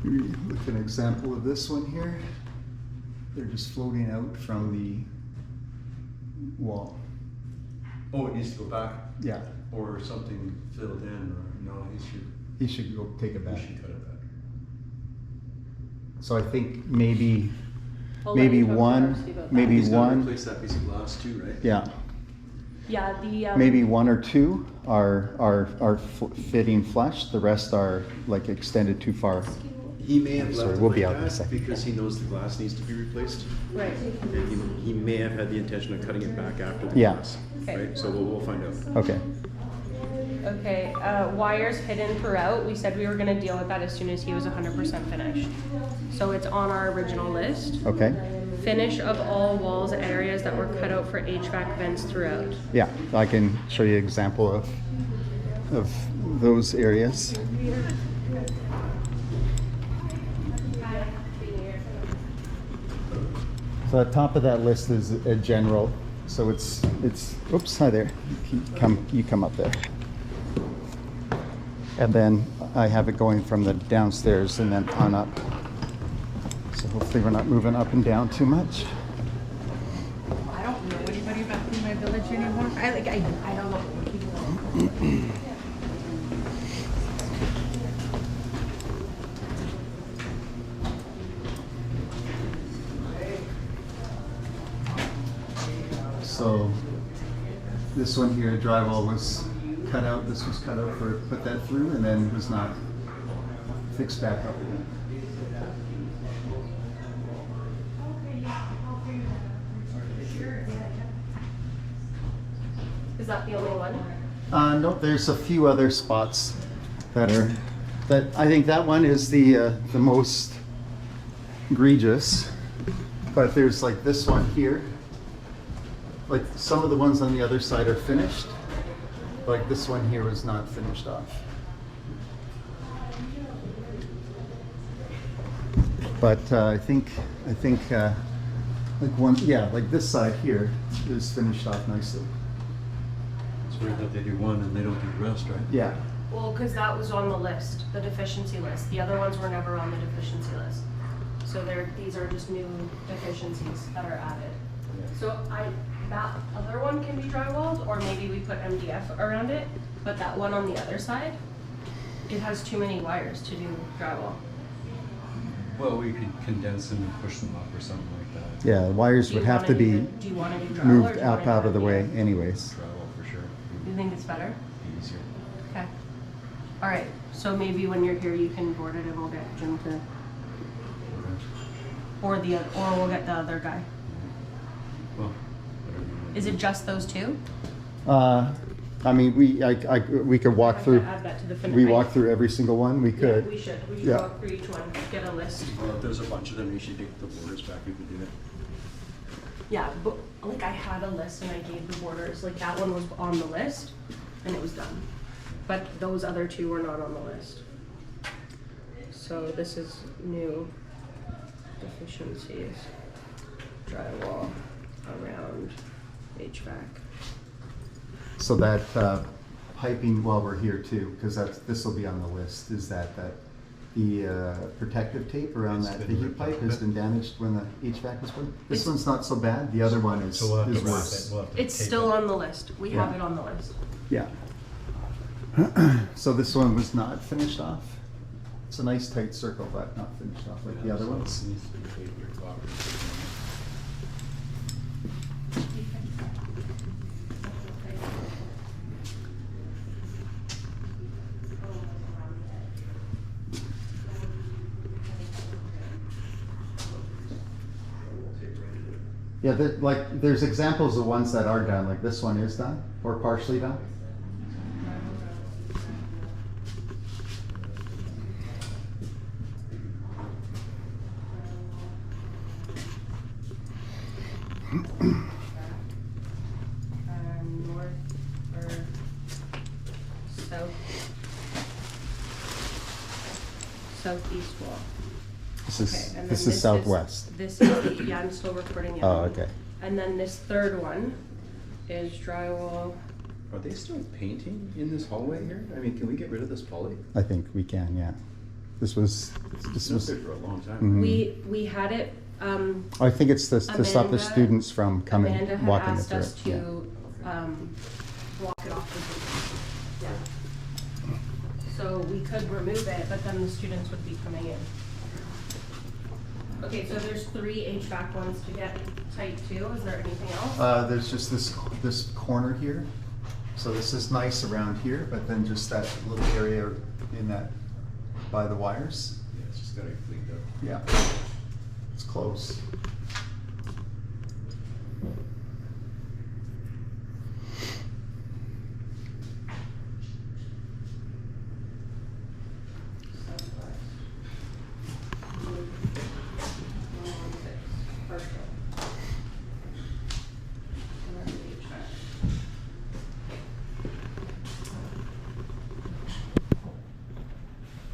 Look at an example of this one here. They're just floating out from the wall. Oh, it needs to go back, Yeah, or something filled in, or no, he should go take it back. he should cut it back. So I think maybe I'll let you talk to one, Darcy about that. maybe He's got to one, replace that piece of glass too, right? yeah. Yeah, the, Maybe one or two are fitting flush. The rest are like extended too far. He may have Sorry, left it we'll like be out in a that second. because he knows the glass needs to be replaced. right, And he may have had the intention of cutting it back after the Yeah. glass. Okay. Right? So we'll find out. Okay. okay, wires hidden throughout, we said we were gonna deal with that as soon as he was 100% finished. So it's on our original list. Okay. Finish of all walls areas that were cut out for HVAC vents throughout. Yeah, I can show you an example of those areas. So the top of that list is a general. So it's oops, hi there. You come up there. And then I have it going from the downstairs and then on up. So hopefully we're not moving up and down too much. I don't know anybody about in my village anymore. I don't know what people are. So this one here, drywall was cut out. This was cut out for put that through, and then was not fixed back up again. Is that the only one? No, there's a few other spots that I think that one is the most egregious. But there's like this one here. Like some of the ones on the other side are finished. Like this one here was not finished off. But I think like one, yeah, like this side here is finished off nicely. It's weird that they do one and they don't do the rest, right? Yeah. Well, because that was on the list, the deficiency list. The other ones were never on the deficiency list. So these are just new deficiencies that are added. So that other one can be drywalled, or maybe we put MDF around it, but that one on the other side, it has too many wires to do drywall. Well, we could condense them and push them up or something like that. Yeah, wires Do you would have wanna to be do you want to do drywall or moved do you up wanna out do of the way MDF? anyways. Drywall for sure. You think it's better? Be easier. Okay. All right, so maybe when you're here, you can board it and we'll get Jim to, or we'll get the other guy. Well, whatever you want. Is it just those two? I mean, we could walk Have through. to add that to the fin- We walk through every single one. We Yeah, could. we should. We should Yeah. walk through each one, get a list. Well, if there's a bunch of them, you should take the borders back. We could do it. Yeah, but like I had a list and I gave the borders, like that one was on the list and it was done. But those other two were not on the list. So this is new deficiencies, drywall around HVAC. So that piping while we're here too, because this will be on the list. Is that protective tape around It's that been the heat ripped pipe up, has yeah. been damaged when the HVAC was put in. This It's- one's not so bad. The other one is, So we'll have is to wrap worse. it. We'll have to It's tape still it. on the list. We Yeah. have it on the list. Yeah. So this one was not finished off. It's a nice tight circle, but not finished off like the other ones. Needs to be taped here, Bob. Yeah, like there's examples of ones that are done, like this one is done or partially done. North or south, southeast wall. This Okay, is and this then is southwest. This is the, yeah, I'm still recording it. Oh, okay. And then this third one is drywall. Are they still painting in this hallway here? I mean, can we get rid of this poly? I think we can, yeah. This was It's been up there for a long time. Mhm. We had it, I think it's to stop the Amanda- students from coming, Amanda had walking it asked through us it. Yeah. to, block it off. Yeah. So we could remove it, but then the students would be coming in. Okay, so there's 3 HVAC ones to get tight too. Is there anything else? There's just this corner here. So this is nice around here, but then just that little area in that, by the wires. Yeah, it's just gotta get cleaned up. Yeah. It's close.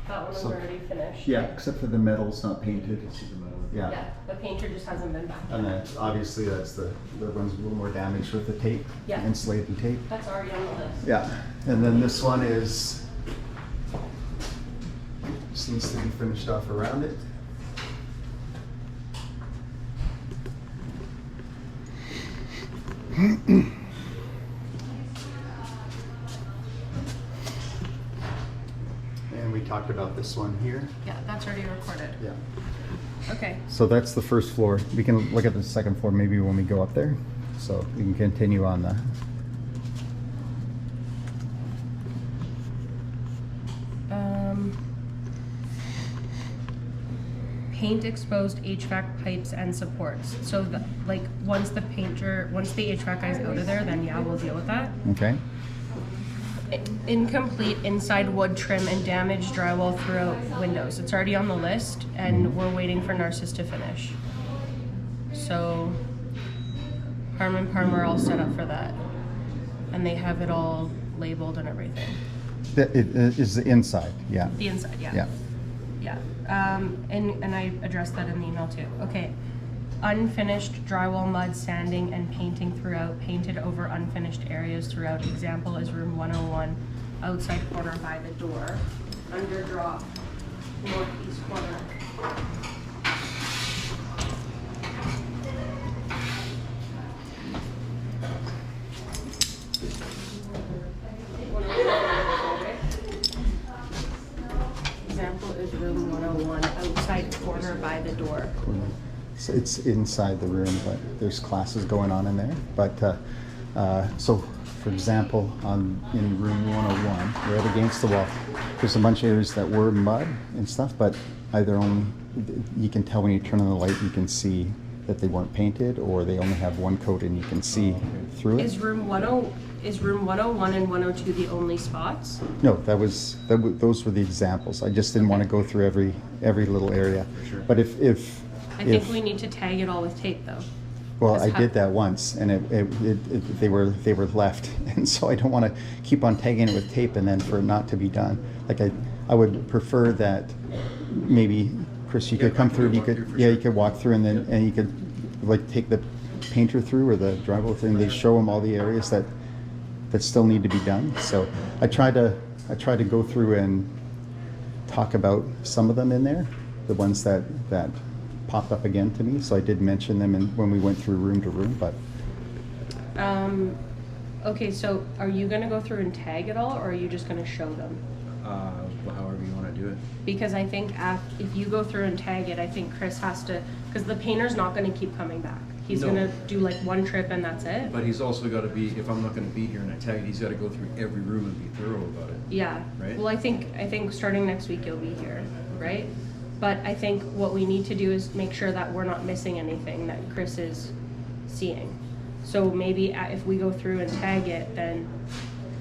That one was So- already finished. Yeah, except for the metal's not painted. Yeah, Yeah. the painter just hasn't been back And yet. then obviously that's the one's a little more damaged with the tape, Yeah. insulated tape. That's already on the list. Yeah, and then this one is, just needs to be finished off around it. And we talked about this one here. Yeah, that's already recorded. Yeah. Okay. So that's the first floor. We can look at the second floor maybe when we go up there. So we can continue on the, Paint exposed HVAC pipes and supports. So like once the HVAC guy's out of there, then yeah, we'll deal with that. okay? Incomplete inside wood trim and damaged drywall throughout windows. It's already on the list and we're waiting for Narcissus to finish. So Harmon Palmer are all set up for that. And they have it all labeled and everything. It is the inside, yeah. The inside, yeah. Yeah. Yeah, and I addressed that in the email too. Okay, unfinished drywall, mud, sanding, and painting throughout, painted over unfinished areas throughout. Example is room 101, outside corner by the door, under drop, northeast corner. Example is room 101, outside corner by the door. So it's inside the room, but there's classes going on in there. But so, for example, in room 101, right against the wall, there's a bunch of areas that were mud and stuff, but either only you can tell when you turn on the light, you can see that they weren't painted, or they only have one coat and you can see through it. Is room 101 and 102 the only spots? No, those were the examples. I just didn't want to go through every little area. Sure. But if I think we need to tag it all with tape though. well, Just I did that once, and they were left, and so I don't want to keep on tagging it with tape and then for it not to be done. Like I would prefer that maybe Chris, you could come through. And you could you could walk through, and you could like take the painter through or the drywall thing. They show them all the areas that still need to be done. So I try to go through and talk about some of them in there, the ones that popped up again to me. So I did mention them when we went through room to room, but Okay, so are you gonna go through and tag it all, or are you just gonna show them? Well, however you want to do it. Because I think if you go through and tag it, I think Chris has to, because the painter's not gonna keep coming back. He's No. gonna do like one trip and that's it. But he's also got to be, if I'm not going to be here and I tag it, he's got to go through every room and be thorough about it. Yeah. Right. Well, I think starting next week you'll be here, right? But I think what we need to do is make sure that we're not missing anything that Chris is seeing. So maybe if we go through and tag it, then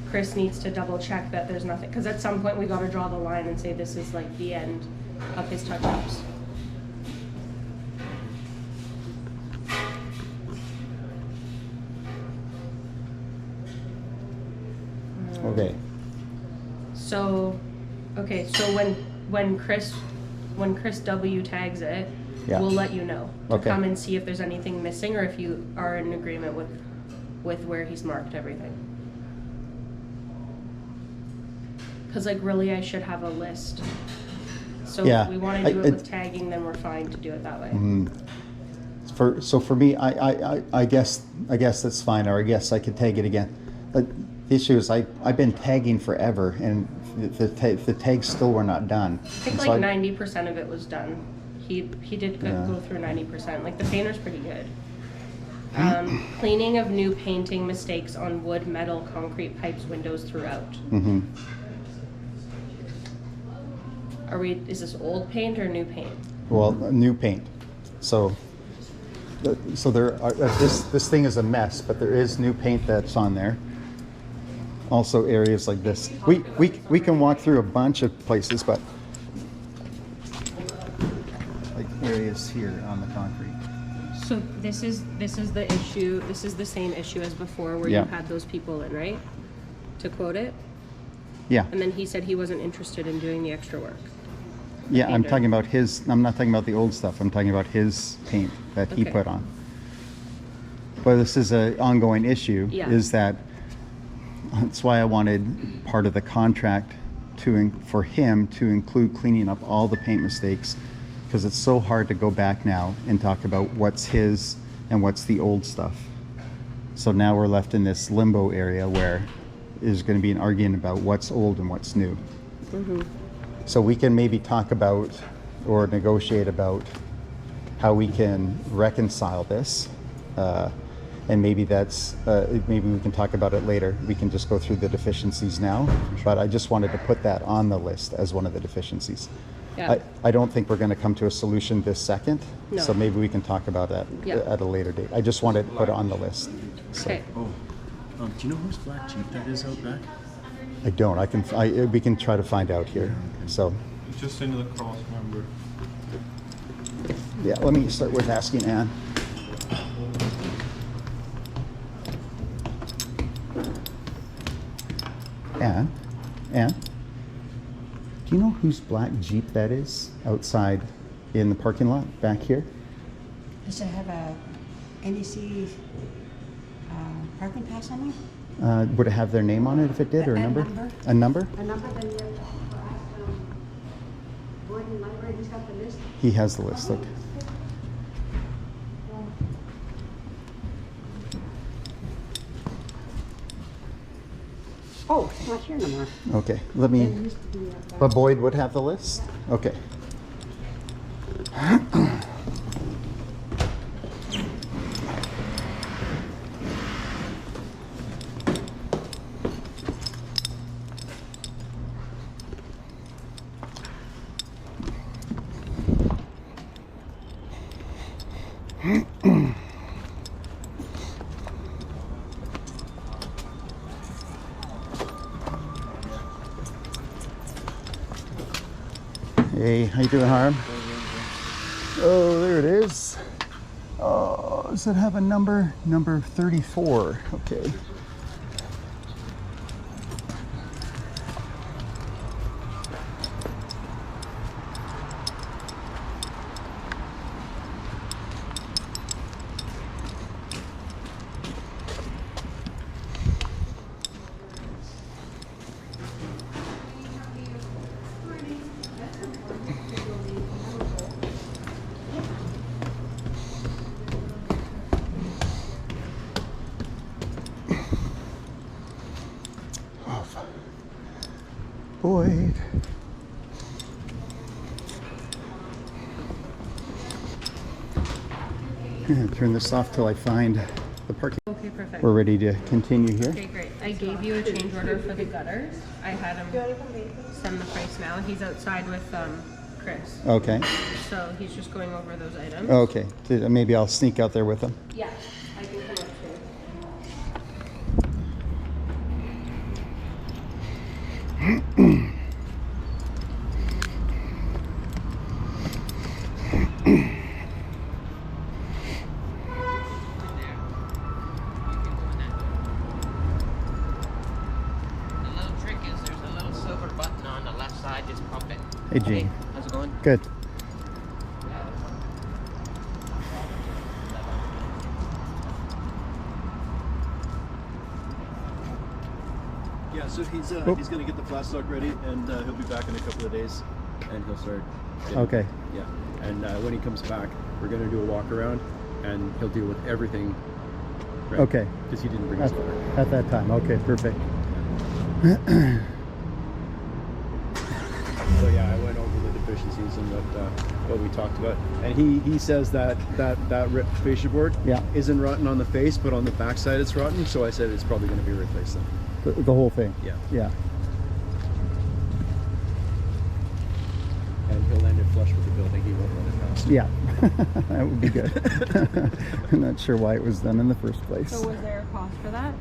Chris needs to double check that there's nothing, because at some point we got to draw the line and say this is like the end of his touch-ups. okay. So, okay, so when Chris W tags it, Yeah. we'll let you know to Okay. come and see if there's anything missing or if you are in agreement with where he's marked everything. Because like really, I should have a list. So Yeah, if we want to do I- it with tagging, then we're fine to do it that way. For me, I guess that's fine, or I guess I could tag it again. But the issue is I've been tagging forever, and the tags still were not done. I think And so like 90% of it was done. He did Yeah. go through 90%. Like the painter's pretty good. Cleaning of new painting mistakes on wood, metal, concrete pipes, windows throughout. Mhm. Is this old paint or new paint? Well, new paint. So there are, this thing is a mess, but there is new paint that's on there. Also areas like this. We can walk through a bunch of places, but like areas here on the concrete. So this is the issue. This is the same issue as before, where Yeah. you had those people in, right? To quote it, Yeah, and then he said he wasn't interested in doing the extra work. yeah. I'm painter. talking about his. I'm not talking about the old stuff. I'm talking about his paint that he Okay. put on. But this is an ongoing issue. Yeah. Is that that's why I wanted part of the contract for him to include cleaning up all the paint mistakes, because it's so hard to go back now and talk about what's his and what's the old stuff. So now we're left in this limbo area where there's going to be an argument about what's old and what's new. So we can maybe talk about or negotiate about how we can reconcile this. And maybe maybe we can talk about it later. We can just go through the deficiencies now, but I just wanted to put that on the list as one of the deficiencies. Yeah. I don't think we're going to come to a solution this second, No. so maybe we can talk about that Yeah. at a later date. I just wanted to put it on the list. So Okay. Oh, do you know whose black Jeep that is out back? I don't. We can try to find out here. So Just into the cross member. yeah, let me start with asking Anne. Anne, do you know whose black Jeep that is outside in the parking lot back here? Does it have a NEC parking pass on Would it have their name on it if it did, or a A number? number. A number? A number, then you have to ask Gordon Library, he's got the list. He has the list. Okay. Oh, it's not here no more. Okay. Let There me. used to be a- But Boyd would have the list. Okay. Hey, how you doing, Harm? Oh, there it is. Oh, does it have a number? Number 34. Okay. Boyd. Turn this off till I find the parking. Okay, perfect. We're ready to continue here. Okay, great. I gave you a change order for the gutters. I had him send the price now. He's outside with Chris. Okay. So he's just going over those items. Okay. Maybe I'll sneak out there with him. Yeah, I can come up too. The little trick is there's a little silver button on the left side. Just pump it. Hey, Gene. How's it going? Good. Yeah, so he's going to get the flat stock ready, and he'll be back in a couple of days, and he'll start. Okay. Yeah, and when he comes back, we're going to do a walk around, and he'll deal with everything. Right? Okay. Because he didn't bring his ladder. At that time. Okay, perfect. So yeah, I went over the deficiencies and what we talked about, and he says that fascia board isn't rotten on the face, but on the back side it's rotten. So I said it's probably going to be replaced then. The whole thing. Yeah. Yeah. And he'll end it flush with the building. He won't run it past. Yeah. That would be good. I'm not sure why it was done in the first place. So was there a cost for that?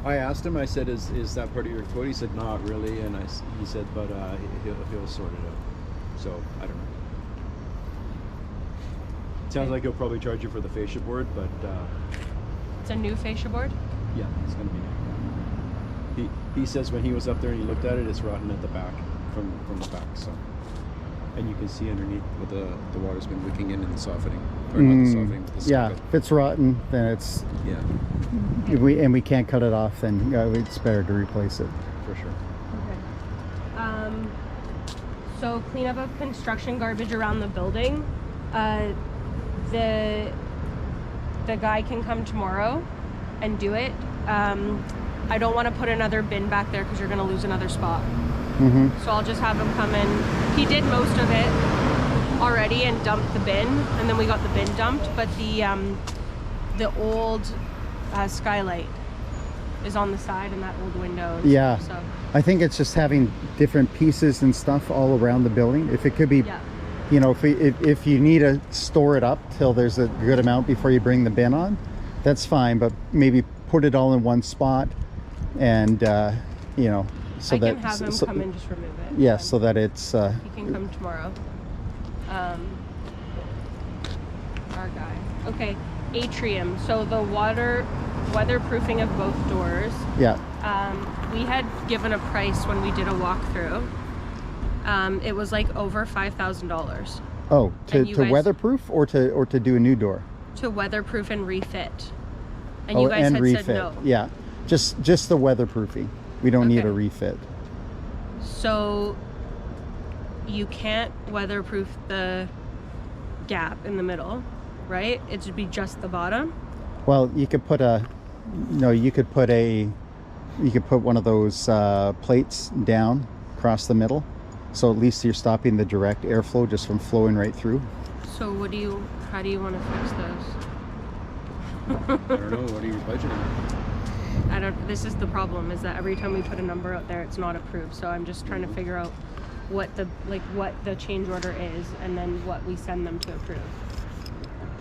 I asked him. I said, "Is that part of your quote?" He said, "Not really." And he said, "But he'll sort it out." So I don't know. Sounds like he'll probably charge you for the fascia board, but It's a new fascia board? yeah, it's gonna be. He says when he was up there and he looked at it, it's rotten at the back, from the back. So, and you can see underneath where the water's been wicking in the softening, or not the softening, but the Yeah, socket. if it's rotten, then it's Yeah, if we can't cut it off, then it's better to replace it. for sure. Okay. So clean up of construction garbage around the building. The guy can come tomorrow and do it. I don't want to put another bin back there because you're going to lose another spot. So I'll just have him come in. He did most of it already and dumped the bin, and then we got the bin dumped. But the old skylight is on the side and that old window. Yeah. So I think it's just having different pieces and stuff all around the building. If it could be, yeah. you know, if you need to store it up till there's a good amount before you bring the bin on, that's fine. But maybe put it all in one spot, and you know, so I that can have him come and just remove it. Yes, so that it's. He can come tomorrow. Our guy. Okay, atrium. So the weatherproofing of both doors. Yeah. We had given a price when we did a walkthrough. It was like over $5,000 Oh, to And you guys- weatherproof or to do a new door. to weatherproof and refit. And Oh, you guys and had refit. said no. Yeah, just the weatherproofing. We don't need a Okay. refit. So you can't weatherproof the gap in the middle, right? It should be just the bottom. Well, you could put you could put one of those plates down across the middle, so at least you're stopping the direct airflow just from flowing right through. So how do you want to fix those? I don't know. What are you budgeting? This is the problem, is that every time we put a number out there, it's not approved. So I'm just trying to figure out what the change order is, and then what we send them to approve.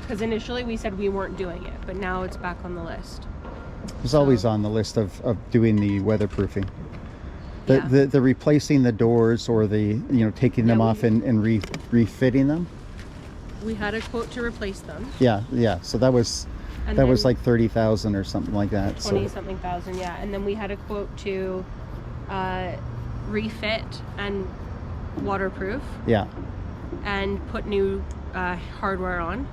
Because initially we said we weren't doing it, but now it's back on the list. It's always on the list of doing the weatherproofing. The replacing the doors or taking them off and refitting them. We had a quote to replace them. Yeah. So that was And that was then like 30,000 or something like that. 20 So something thousand, yeah. And then we had a quote to refit and waterproof yeah. and put new hardware on,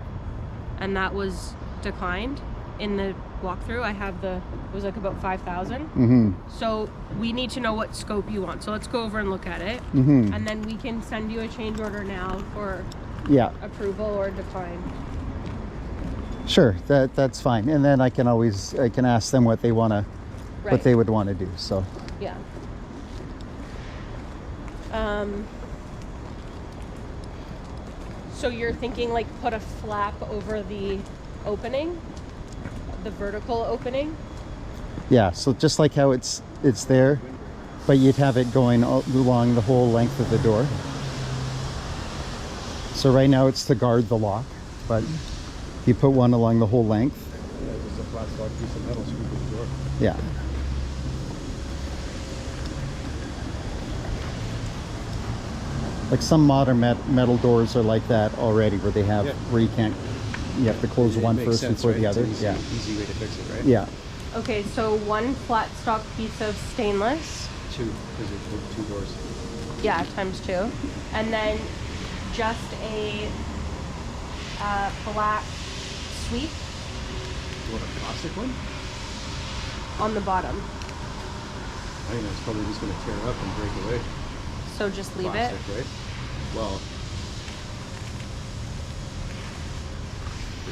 and that was declined in the walkthrough. I have it was like about 5,000. Mm-hmm. So we need to know what scope you want. So let's go over and look at it, Mm-hmm. and then we can send you a change order now for Yeah. approval or decline. Sure. That's fine. And then I can ask them what they would want to do. So Yeah. So you're thinking like put a flap over the opening, the vertical opening? Yeah, so just like how it's there, but you'd have it going along the whole length of the door. So right now it's to guard the lock, but you put one along the whole length. Yeah, just a flat stock piece of metal screwed to the door. Yeah. Like some modern metal doors are like that already, where they have Yeah. where you have to close It one makes first sense, before right? the It's other. an easy, Yeah. easy way to fix it, right? Yeah. Okay, so one flat stock piece of stainless. Two, because there's two doors. Yeah, times 2. And then just a black sweep You want a plastic one? on the bottom. I think that's probably just going to tear up and break away. So just leave Plastic, it. right? Well,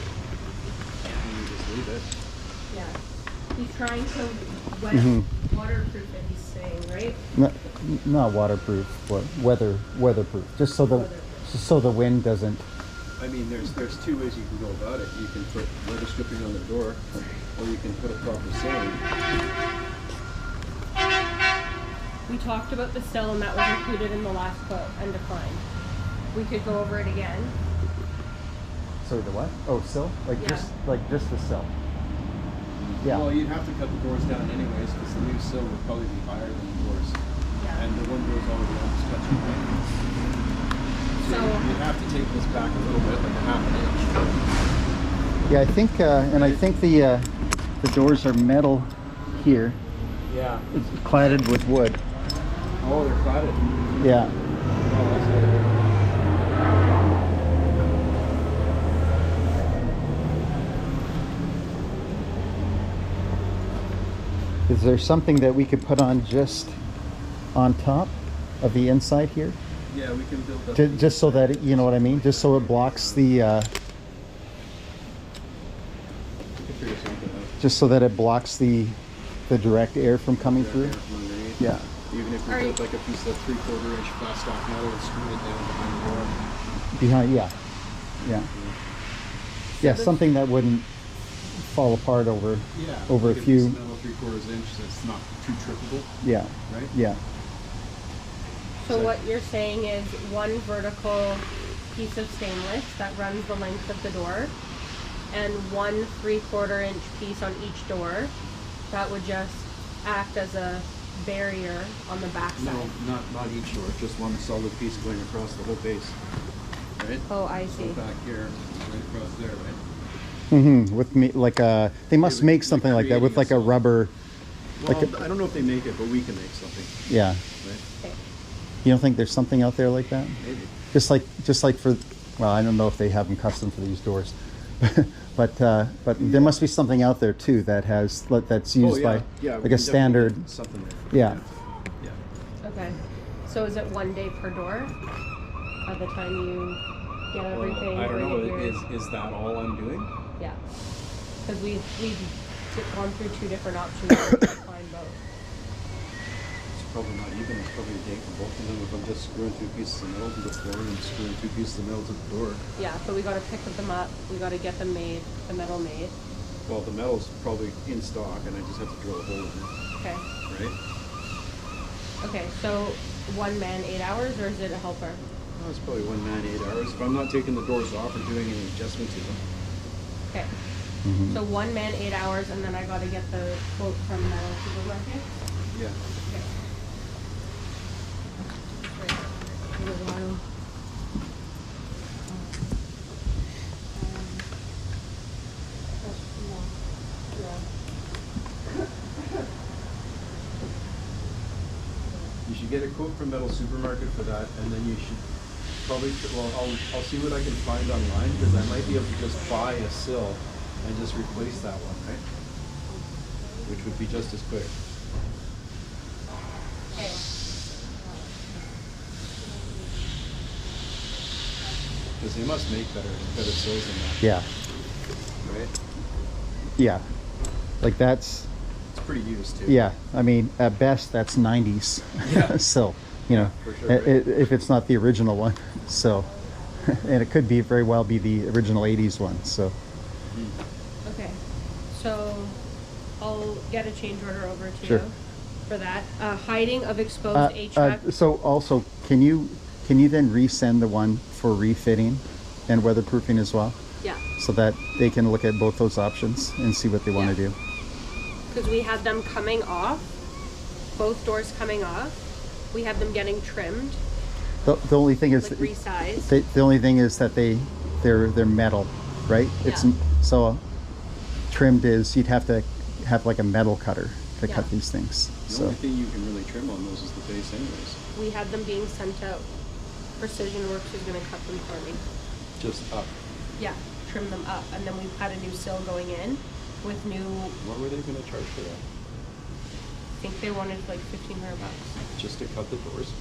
you just leave it. Yeah. He's trying to waterproof it, he's saying, right? Not waterproof, but weatherproof. Just so the wind doesn't. I mean, there's two ways you can go about it. You can put weather stripping on the door, or you can put a proper sill. We talked about the sill and that was included in the last quote and declined. We could go over it again. Sorry, the what? Oh, sill? Like Yeah. just the sill. Yeah. Well, you'd have to cut the doors down anyways, because the new sill would probably be higher than the doors. Yeah. And the one door's already almost touching it. So You'd have to take this back a little bit, like a half an inch. Yeah, I think, and I think the doors are metal here. Yeah. It's cladded with wood. Oh, they're cladded. Yeah. Oh, that's good. Is there something that we could put on just on top of the inside here? Yeah, we can build up. Just so that, you know what I mean? Just so it blocks the, We can figure something out. just so that it blocks the direct air from coming through. From underneath. Yeah. Even if we Are built you- like a piece of 3/4 inch flat stock metal and screwed it down behind the door. Behind, yeah. Yeah. Yeah, the- something that wouldn't fall apart over, Yeah. over a like few, piece of metal 3/4 inch that's not too trippable, yeah, right? yeah. So what you're saying is one vertical piece of stainless that runs the length of the door and 1 3/4 inch piece on each door that would just act as a barrier on the back No, side. not each door, just one solid piece going across the whole base, right? Oh, I So see. back here, right across there, right? With me, like a, they must would make be something like that with creating like a a rubber, Well, Like I don't know if they make it, but we can make something, yeah. right? Okay. You don't think there's something out there like that? Maybe. Just like for, well, I don't know if they have them custom for these doors, but there must be something out there too that has that's used by we like can a standard. definitely get something there. Yeah. Yeah. Okay. So is it 1 day per door? By the time you get everything? I don't know. bring it here? Is that all I'm doing? Yeah. Because we've gone through 2 different options to find both. It's probably not even. It's probably a day for both of them. If I'm just screwing 2 pieces of metal to the floor and screwing 2 pieces of metal to the door. Yeah, but we got to pick them up. We got to get them made, the metal made. Well, the metal's probably in stock, and I just have to drill a hole in Okay. it, right? Okay, so 1 man 8 hours, or is it a helper? Well, it's probably 1 man 8 hours. If I'm not taking the doors off or doing any adjustment to them. Okay. Mhm. So 1 man 8 hours, and then I got to get the quote from Metal Supermarket. Yeah. Okay. A little while. You should get a quote from Metal Supermarket for that, and then you should probably, well, I'll see what I can find online, because I might be able to just buy a sill and just replace that one, right? Which would be just as quick. Okay. Because they must make better sills than that, Yeah. right? Yeah. Like that's, It's pretty used too. yeah. I mean, at best that's 90s. Yeah. So, You know, For sure, right? if it's not the original one. So, and it could be very well be the original 80s one. So, Okay, so I'll get a change order over to Sure. you for that. Hiding of exposed HVAC. so also, can you then resend the one for refitting and weatherproofing as well, Yeah, so that they can look at both those options and see what they want to Yeah. do? because we had them coming off, both doors coming off. We had them getting trimmed, The only thing is like resized. the only thing is that they're metal, right? It's Yeah. so trimmed is you'd have to have like a metal cutter to Yeah. cut these things. The So only thing you can really trim on those is the base anyways. We had them being sent out. Precision Works is gonna cut them for me. Just up. Yeah, trim them up, and then we've had a new sill going in with new. What were they gonna charge for that? I think they wanted like $1,500. Just to cut the doors?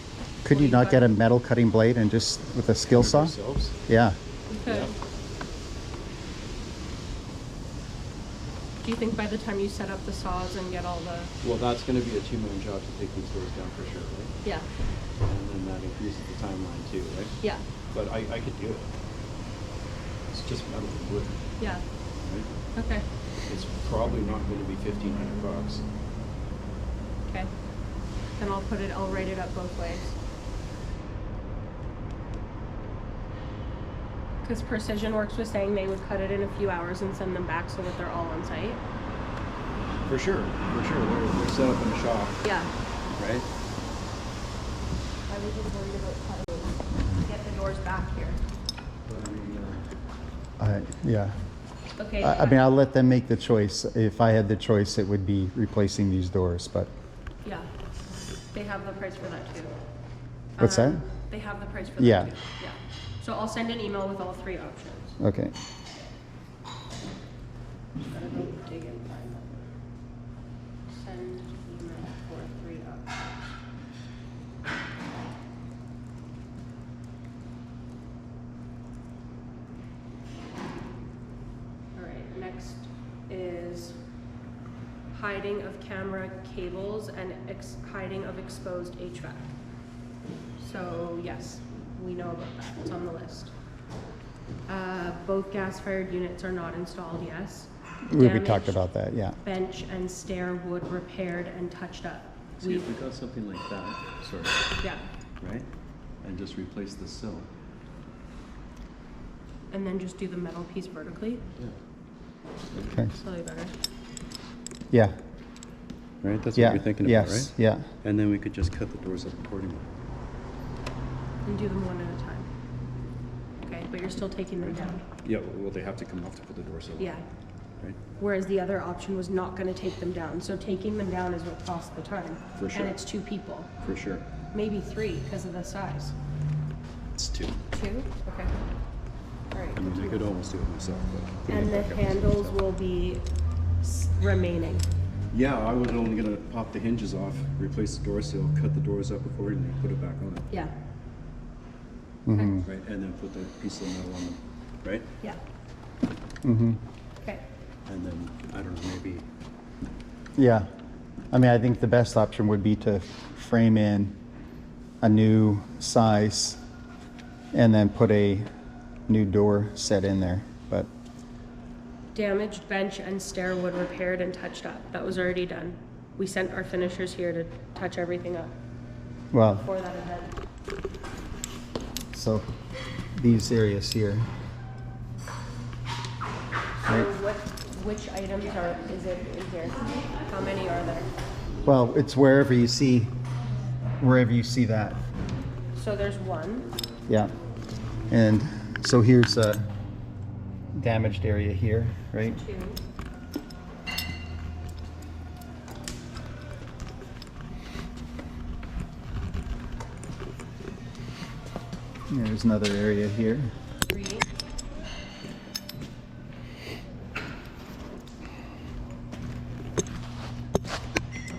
could you Well, you not get a got- metal cutting blade and just with a skill saw? Yourselves? Yeah. We could. Yeah. Do you think by the time you set up the saws and get all the Well, that's gonna be a 2-man job to take these doors down for sure, right? yeah And then that increases the timeline too, right? yeah But I could do it. It's just metal and wood, yeah right? okay It's probably not gonna be $1,500. okay then I'll write it up both ways because Precision Works was saying they would cut it in a few hours and send them back so that they're all on site. For sure, for sure. They're set up in a shop, Yeah, right? I was just worried about cutting to get the doors back here. But I mean, Yeah. Okay. I mean, I'll let them make the choice. If I had the choice, it would be replacing these doors. But yeah, they have the price for that too. What's that? They have the price for Yeah. that too. Yeah. So I'll send an email with all 3 options. okay. Gotta go dig and find them. Send email for 3 options. Alright, next is hiding of camera cables and hiding of exposed HVAC. So yes, we know about that, it's on the list. Both gas-fired units are not installed, yes. We talked Damaged about that. Yeah. bench and stair wood repaired and touched up. See, if we got something like that, sorry, Yeah, right? And just replace the sill. and then just do the metal piece vertically, Okay. slightly better. Yeah. right? That's Yeah. what you're thinking yes. about, right? Yeah. And then we could just cut the doors up accordingly. And do them one at a time. Okay, but you're still taking them down. Yeah, well, they have to come off to put the doors up. Yeah. Right? Whereas the other option was not gonna take them down, so taking them down is what costs the time. For sure. And it's 2 people, For sure. maybe 3 because of the size. It's 2. 2? Okay. All right. I mean, I could almost do it myself, but. And the handles will be remaining. Yeah, I was only gonna pop the hinges off, replace the door sill, cut the doors up accordingly, put it back on it, Yeah. Mm-hmm. right? And then put the piece of metal on them, right? Yeah. Mm-hmm. Okay. And then, I don't know, maybe, Yeah. I mean, I think the best option would be to frame in a new size and then put a new door set in there. But Damaged bench and stair wood repaired and touched up. That was already done. We sent our finishers here to touch everything up well, for that event. so these areas here. So which items is it in here? How many are there? Well, it's wherever you see that. So there's 1, Yeah. And so here's a damaged area here, right? 2, There's another area here. 3,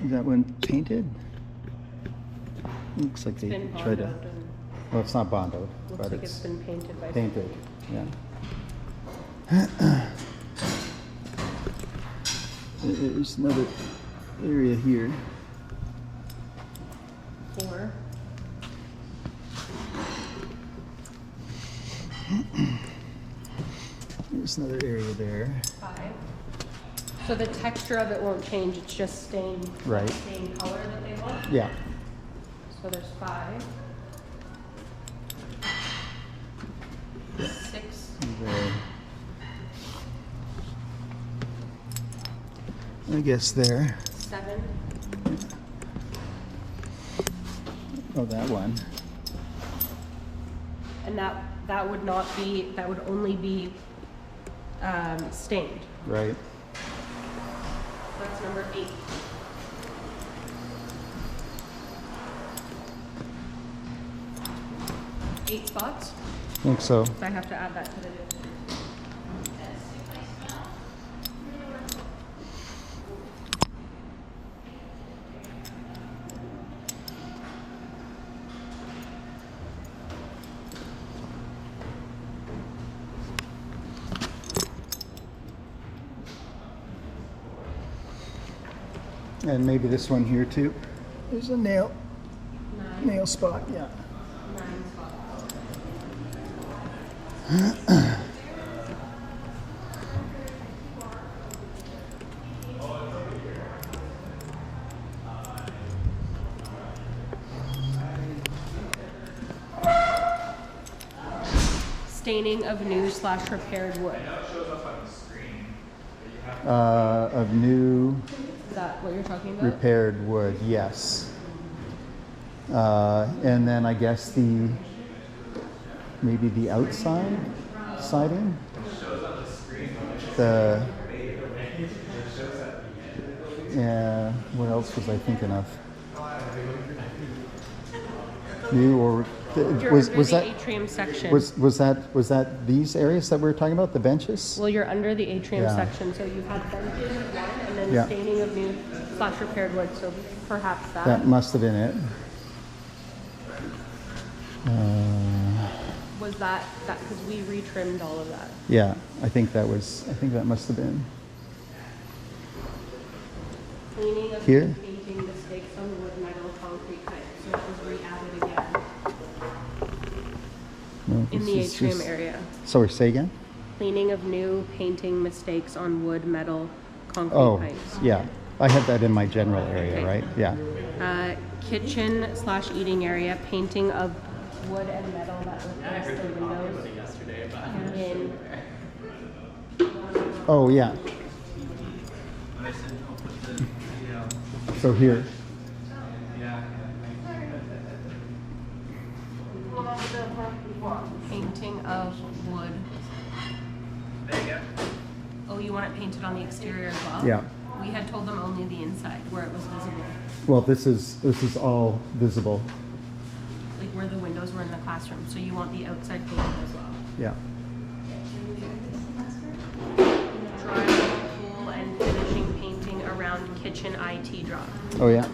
Is that one painted? Looks like it's they been tried to. bondoed and Well, it's not bondoed, looks but like it's it's been painted by painted. Yeah. There's another area here. 4. there's another area there. 5. So the texture of it won't change, it's just stained, Right. same color that they want. Yeah. So there's 5. 6. There. I guess there. 7. Oh, that one. And that would not be, that would only be stained. Right. That's number 8. Eight spots. I think so. So I have to add that to the. And maybe this one here too. There's a nail spot, yeah. 9 spots. Staining of new/repaired wood. Of new Is that what you're talking about? repaired wood, yes. And then I guess maybe the outside siding? Yeah, what else was I thinking of? New or You're was under the that atrium section. was that these areas that we were talking about, the benches? Well, you're under the atrium Yeah. section, so you have benches of one, and then Yeah. staining of new/repaired wood. So perhaps that. That must have been it. Was that because we retrimmed all of that. Yeah, I think that must have been Cleaning of Here? painting mistakes on wood, metal, concrete pipe. So it was re-added again no, in this the is atrium just- area. Sorry, say again. Cleaning of new painting mistakes on wood, metal, concrete Oh, pipes. yeah. I had that in my general area, Okay. right? Yeah. Kitchen/eating area, painting of wood and metal that replaced the windows. In Oh, yeah. So here. painting of wood. Oh, you want it painted on the exterior as well? Yeah. We had told them only the inside where it was visible, Well, this is all visible. like where the windows were in the classroom. So you want the outside painted as well. Yeah. Drying, pool, and finishing painting around kitchen IT drop. Oh, yeah.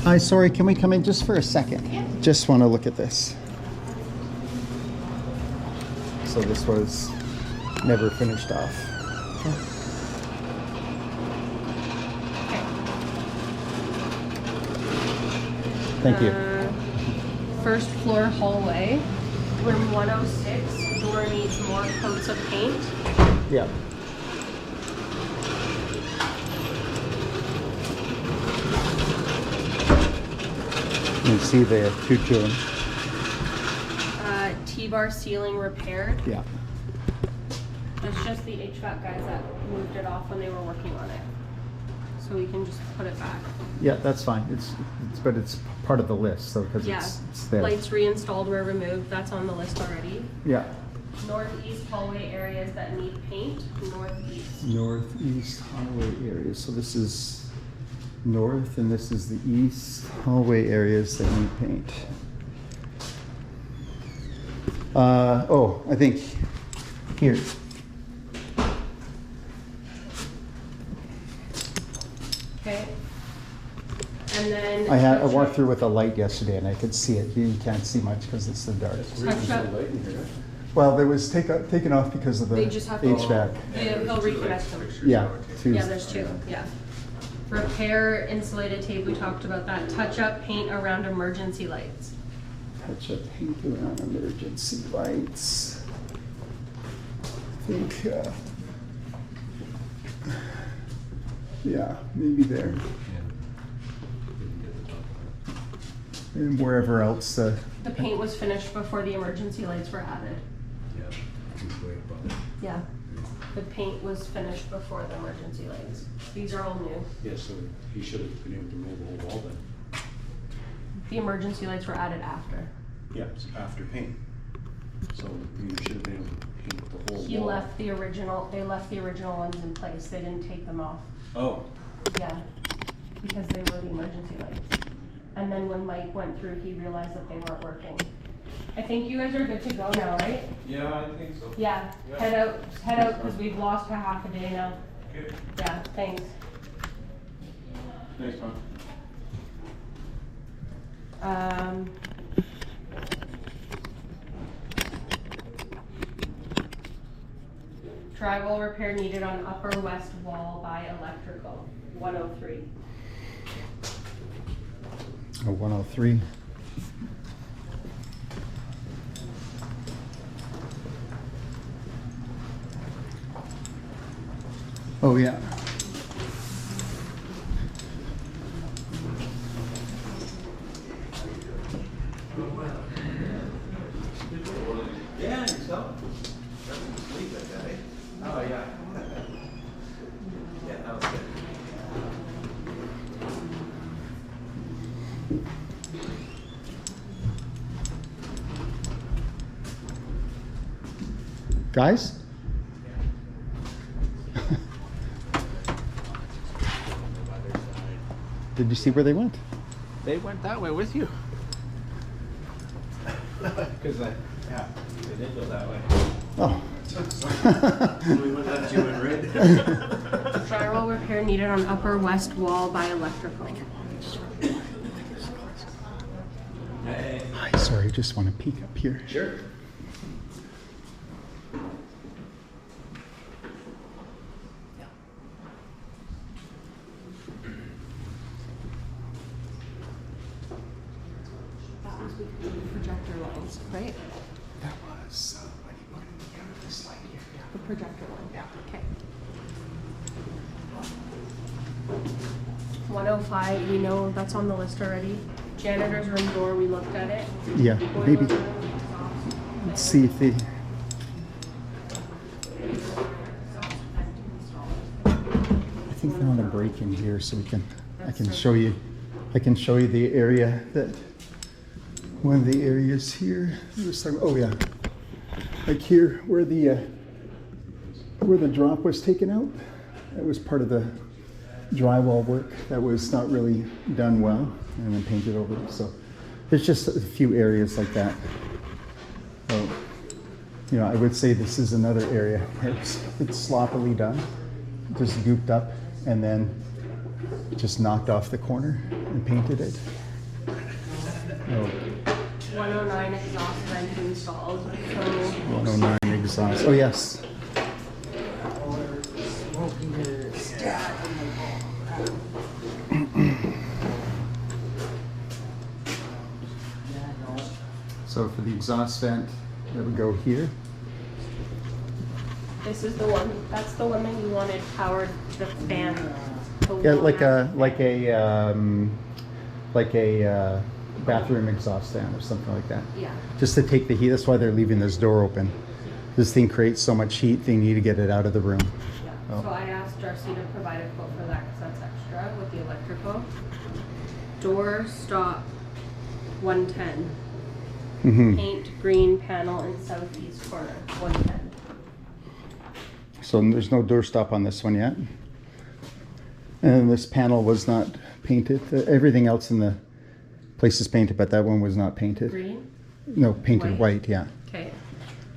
Hi, sorry, can we come in just for a second? Yeah. Just want to look at this. So this was never finished off. Thank you. First floor hallway, room 106. Door needs more coats of paint. Yeah. You can see the two children. T-bar ceiling repaired. Yeah. It's just the HVAC guys that moved it off when they were working on it. So we can just put it back. Yeah, that's fine. But it's part of the list, so because Yeah. it's there. Lights reinstalled were removed. That's on the list already. Yeah. Northeast hallway areas that need paint. Northeast. Northeast hallway areas. So this is north, and this is the east hallway areas that need paint. I think here. Okay. And then I walked through with a light yesterday, and I could see it. Here you can't see much because it's so dark. touch up. Well, there was taken off because of the They just have to. HVAC. They'll reconnect them. Yeah, two. Yeah, there's 2. Yeah. Repair insulated tape, we talked about that. Touch up paint around emergency lights. Touch up paint around emergency lights. I think, yeah, maybe there. And wherever else. The paint was finished before the emergency lights were added. Yeah, he's way above it. Yeah. The paint was finished before the emergency lights. These are all new. Yeah, so he should have been able to roll the whole wall then. The emergency lights were added after. Yeah, it's after paint. So you should have been able to paint the whole He wall. left the original, they left the original ones in place. They didn't take them off. Oh, Yeah, because they were the emergency lights. And then when Mike went through, he realized that they weren't working. I think you guys are good to go now, right? Yeah, I think so. Yeah, head out, because we've lost a half a day now. Okay. Yeah, thanks. thanks, Tom. Drywall repair needed on upper west wall by electrical, 103. Oh, 103. Oh, yeah. Yeah, so. Sleep that guy. Oh, yeah. Yeah, that was good. Guys? Did you see where they went? They went that way with you. Because yeah, they did go that way. Oh. We went up to you in red. Drywall repair needed on upper west wall by electrical. Hi, sorry, just want to peek up here. Sure. That was because of the projector lines, right? That was when you put it together, the slide here. The projector line. Yeah. Okay. 105, we know that's on the list already. Janitor's room door, we looked at it. Yeah, Boiler maybe. room, Let's see if they. I think they're on a break in here, so we can. I can show you. I can show you the area that. One of the areas here. Oh yeah, like here where the drop was taken out. That was part of the drywall work that was not really done well, and then painted over. So there's just a few areas like that. So, you know, I would say this is another area where it's sloppily done, just gooped up, and then just knocked off the corner and painted it. Oh, 109 exhaust vent installed. So 109 exhaust. Oh yes. So for the exhaust vent, that would go here. this is the one, that's the one that you wanted powered, the fan. The Yeah, wall like a bathroom exhaust fan or something like that. Yeah. Just to take the heat. That's why they're leaving this door open. This thing creates so much heat. They need to get it out of the room. Yeah. Oh. So I asked Darcy to provide a quote for that because that's extra with the electrical. Door stop 110. Mm-hmm. Paint green panel in southeast corner 110. So there's no door stop on this one yet. And this panel was not painted. Everything else in the place is painted, but that one was not painted. Green? No, painted white, yeah. Okay.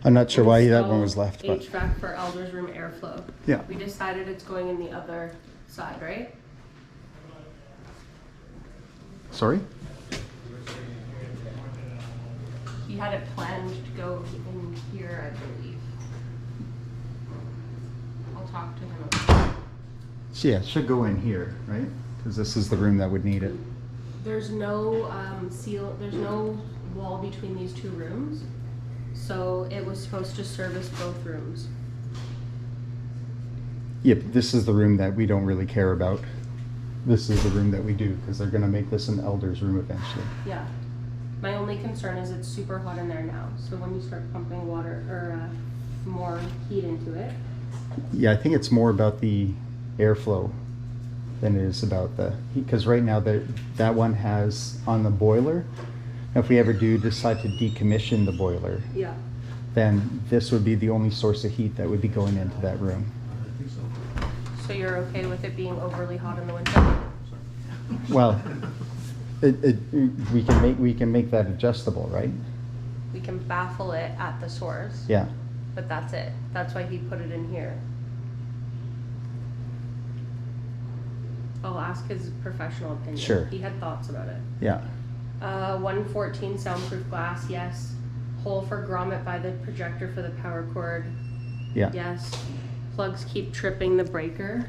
I'm not sure why that one was left, but HVAC for Elder's room airflow. yeah. We decided it's going in the other side, right? Sorry? He had it planned to go in here, I believe. I'll talk to him about So yeah, it should go in here, right? Because this is the room that would need it. There's no there's no wall between these two rooms. So it was supposed to service both rooms. Yep, this is the room that we don't really care about. This is the room that we do, because they're gonna make this an elder's room eventually. Yeah. My only concern is it's super hot in there now. So when you start pumping water or more heat into it, Yeah, I think it's more about the airflow than it is about the heat, because right now that one has on the boiler. If we ever do decide to decommission the boiler, yeah. then this would be the only source of heat that would be going into that room. I think so. So you're okay with it being overly hot in the winter? Well, we can make that adjustable, right? We can baffle it at the source, Yeah. but that's it. That's why he put it in here. I'll ask his professional opinion. Sure. He had thoughts about it. Yeah. 114 soundproof glass, yes. Hole for grommet by the projector for the power cord, Yeah. yes. Plugs keep tripping the breaker.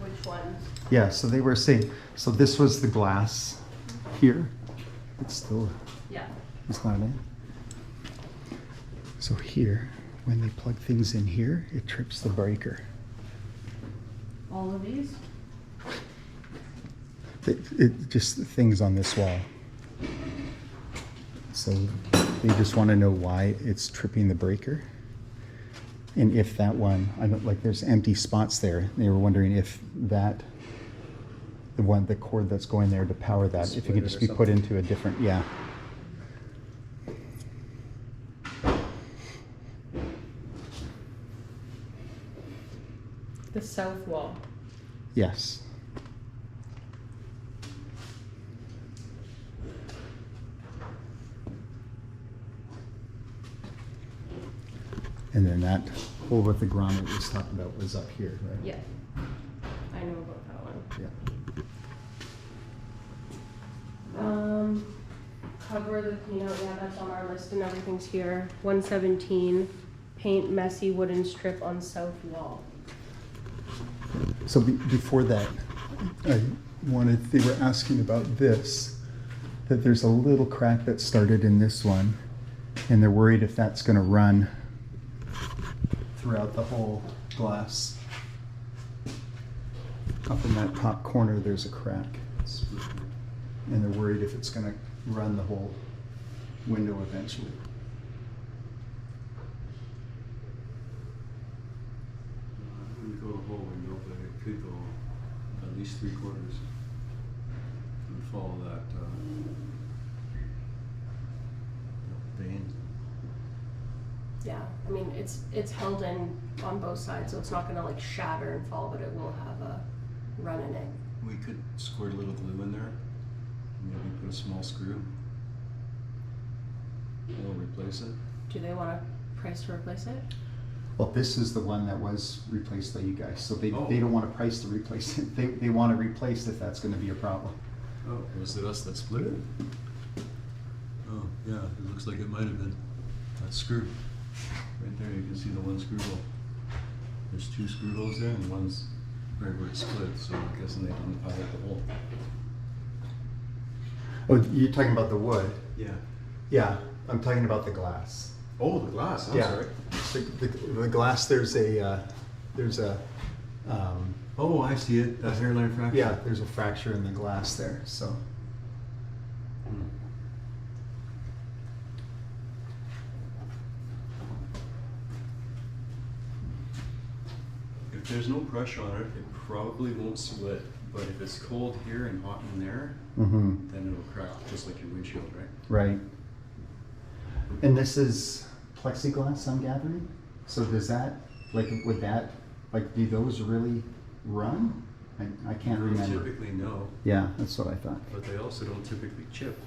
Which ones? Yeah, so they were saying, so this was the glass here. It's still, Yeah. it's not in. So here, when they plug things in here, it trips the breaker. All of these? It just things on this wall. So they just want to know why it's tripping the breaker. And if that one, I don't like, there's empty spots there. They were wondering if that, the cord that's going there to power that, if it could just be put into a different, yeah. The south wall. Yes. And then that hole with the grommet was talked about was up here, right? Yeah. I know about that one. Yeah. Cover the cleanout, yeah, that's on our list and everything's here. 117, paint messy wooden strip on south wall. So before that, they were asking about this, that there's a little crack that started in this one, and they're worried if that's gonna run throughout the whole glass. Up in that top corner, there's a crack. And they're worried if it's gonna run the whole window eventually. I wouldn't go the whole window, but it could go at least 3/4 and follow that vein. Yeah, I mean, it's held in on both sides, so it's not gonna like shatter and fall, but it will have a run in it. We could squirt a little glue in there, maybe put a small screw. We'll replace it. Do they want a price to replace it? Well, this is the one that was replaced by you guys, so they Oh. don't want a price to replace it. They want to replace if that's gonna be a problem. Oh, was it us that split it? Oh, yeah, it looks like it might have been. That screw. Right there, you can see the one screw hole. There's 2 screw holes there and one's right where it split, so I'm guessing they didn't pilot the hole. Oh, you're talking about the wood? Yeah. Yeah, I'm talking about the glass. Oh, the glass, I'm Yeah. sorry. The glass, there's a, Oh, I see it, that hairline fracture. yeah, there's a fracture in the glass there, so. If there's no pressure on it, it probably won't split, but if it's cold here and hot in there, Mm-hmm. then it'll crack just like your windshield, right? Right. And this is plexiglass, I'm gathering? So does that, would that, do those really run? I can't They remember. typically no, Yeah, that's what I thought. but they also don't typically chip.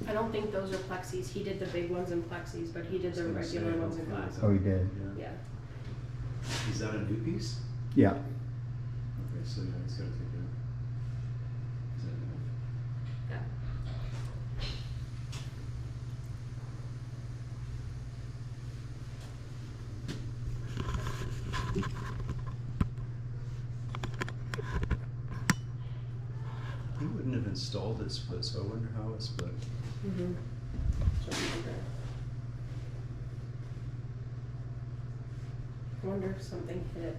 I don't think those are plexis. He did the big ones in plexis, but he did the I was gonna regular say, I ones in don't feel glass. like Oh, you did? Yeah. Yeah. Is that a new piece? Yeah. Okay, so yeah, it's gotta take it out. Is that enough? Yeah. He wouldn't have installed it split, so I wonder how it split. Mm-hmm. I wonder if something hit it.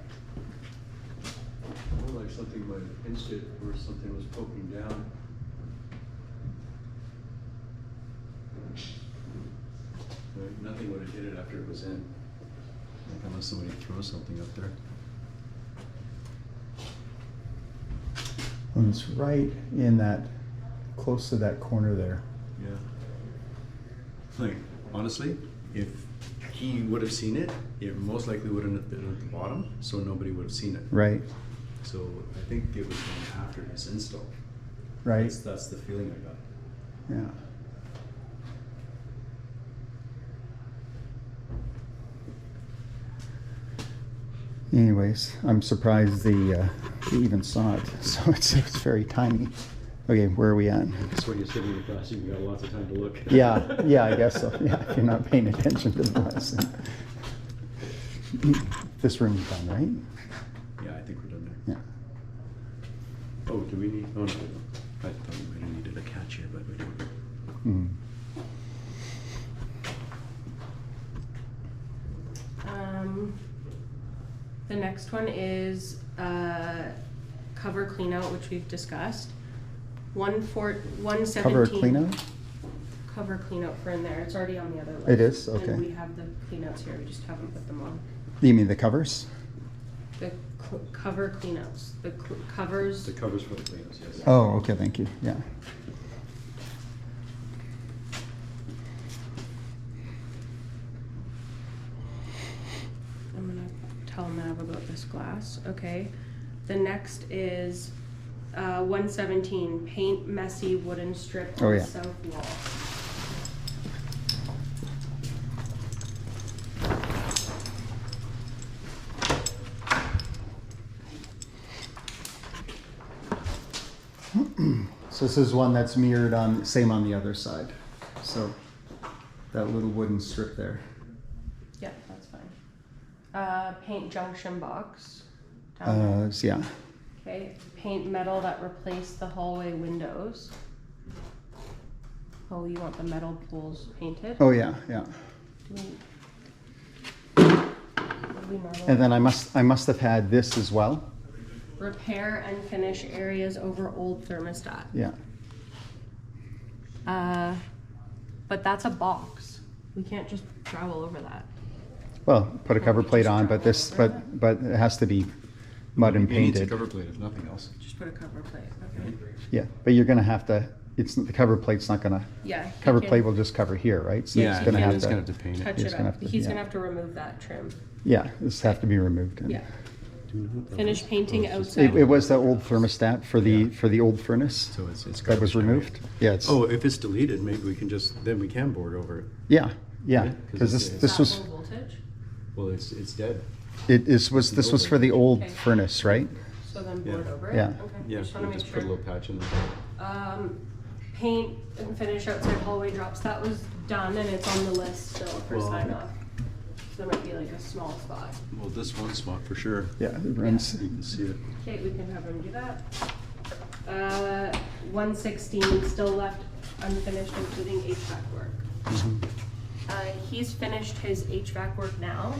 More like something might have pinched it or something was poking down. Right, nothing would have hit it after it was in. Like unless somebody throws something up there. And it's right in that, close to that corner there. Yeah. Like, honestly, if he would have seen it, it most likely would have been at the bottom, so nobody would have seen it. Right, So I think it was done after his install. right, That's the feeling I got. yeah. Anyways, I'm surprised they even saw it. So it's very tiny. Okay, where are we at? That's when you're sitting in the class, you've got lots of time to look. Yeah, yeah, I guess so. Yeah, if you're not paying attention to the lesson. This room's done, right? Yeah, I think we're done there. Yeah. Oh, do we need, oh no, we don't. I thought we might have needed a catch here, but we don't. Mhm. The next one is cover cleanout, which we've discussed. 117. Cover a cleanout? Cover cleanout for in there. It's already on the other list. It is? Okay. And we have the cleanouts here. We just haven't put them on. You mean the covers? The cover cleanouts. The covers. The covers for the cleaners, yes. Oh, okay, thank you. Yeah. I'm gonna tell Mav about this glass. Okay. The next is 117. Paint messy wooden strip on Oh, yeah. south wall. So this is one that's mirrored on, same on the other side. So that little wooden strip there. Yeah, that's fine. Paint junction box. Down there. Yeah. Okay, paint metal that replaced the hallway windows. Oh, you want the metal pools painted? Oh, yeah, yeah. Do we normally? And then I must have had this as well. Repair and finish areas over old thermostat. Yeah. But that's a box. We can't just travel over that. Well, put a cover we plate just on, but travel this, over but it has to be mud and It needs a painted. cover plate, if nothing else. Just put a cover plate, okay? Yeah, but you're gonna have to, the cover plate's not gonna, Yeah. he cover can plate will just cover here, right? So Yeah, it's gonna he have he's gonna have to, to paint it. Touch He's it gonna up. have to- He's yeah. gonna have to remove that trim. yeah, this have to be removed. Yeah. Do you know what that Finish was? painting Oh, it's just- outside. It was the old thermostat for the old furnace So it's that was garbage, right? removed. Yeah, it's, Oh, if it's deleted, maybe we can just, then we can board over it. yeah, yeah, Yeah, 'cause because it's- this Is was, that low voltage? Well, it's dead. this was for the old Okay. furnace, right? So then board Yeah. over it? Yeah. Okay. Yeah, Just wanna we'll make just put a sure. little patch in there. Paint and finish outside hallway drops, that was done and it's on the list still for Well, sign off. So there might be like a small spot. Well, this one spot for sure. Yeah, it runs. You can see it. Okay, we can have him do that. 116 still left unfinished, including HVAC work. He's finished his HVAC work now,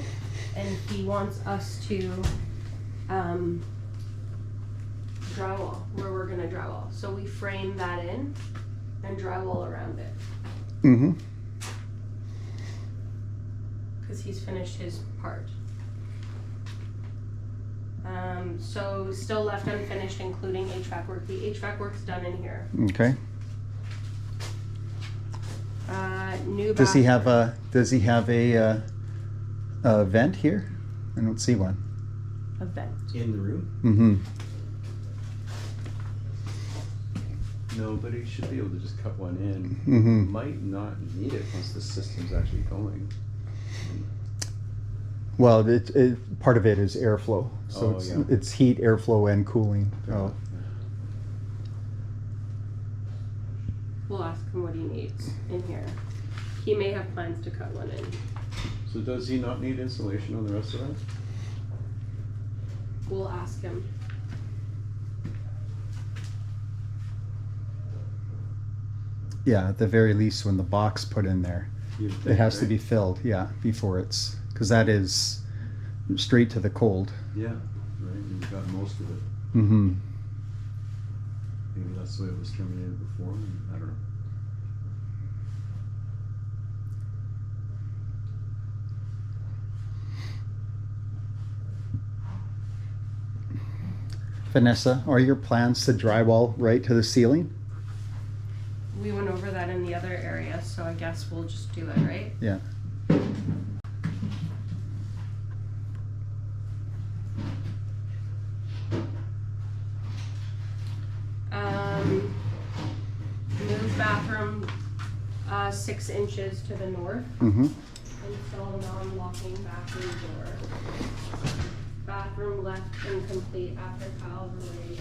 and he wants us to drywall where we're gonna drywall. So we frame that in and drywall around it Mm-hmm. because he's finished his part. So still left unfinished, including HVAC work. The HVAC work's done in here. Okay. New Does he bathroom. have a vent here? I don't see one. A vent. In the room? Mm-hmm. No, but he should be able to just cut one in. Mhm. Might not need it once the system's actually going. Well, part of it is airflow, so Oh, yeah. it's heat, airflow, and cooling. Oh, We'll ask him what he needs in here. He may have plans to cut one in. So does he not need insulation on the rest of that? We'll ask him. Yeah, at the very least, when the box put in there, You'd it think, has to right? be filled, yeah, before it's, because that is straight to the cold. Yeah, right. And you've got most of it. Mm-hmm. Maybe that's the way it was terminated before. I don't know. Vanessa, are your plans to drywall right to the ceiling? We went over that in the other area, so I guess we'll just do it, right? Yeah. Move bathroom 6 inches to the north. Mm-hmm. Install non-locking bathroom door. Bathroom left incomplete after tile related.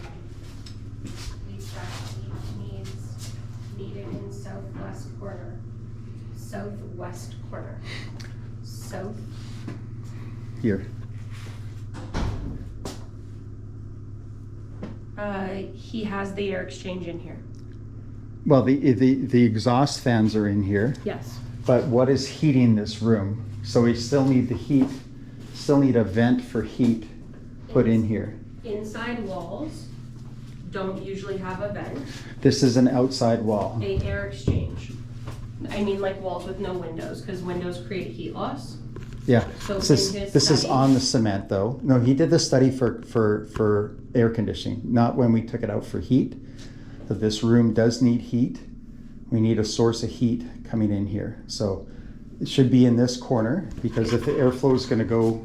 Needed in southwest corner. Southwest corner. South. Here. He has the air exchange in here. Well, the exhaust fans are in here, Yes. but what is heating this room? So we still need the heat, still need a vent for heat put in here. Inside walls don't usually have a vent. This is an outside wall. A air exchange. I mean like walls with no windows, because windows create heat loss. Yeah, So this is, in his this is study- on the cement though. No, he did the study for air conditioning, not when we took it out for heat. That this room does need heat. We need a source of heat coming in here. So it should be in this corner, because if the airflow is gonna go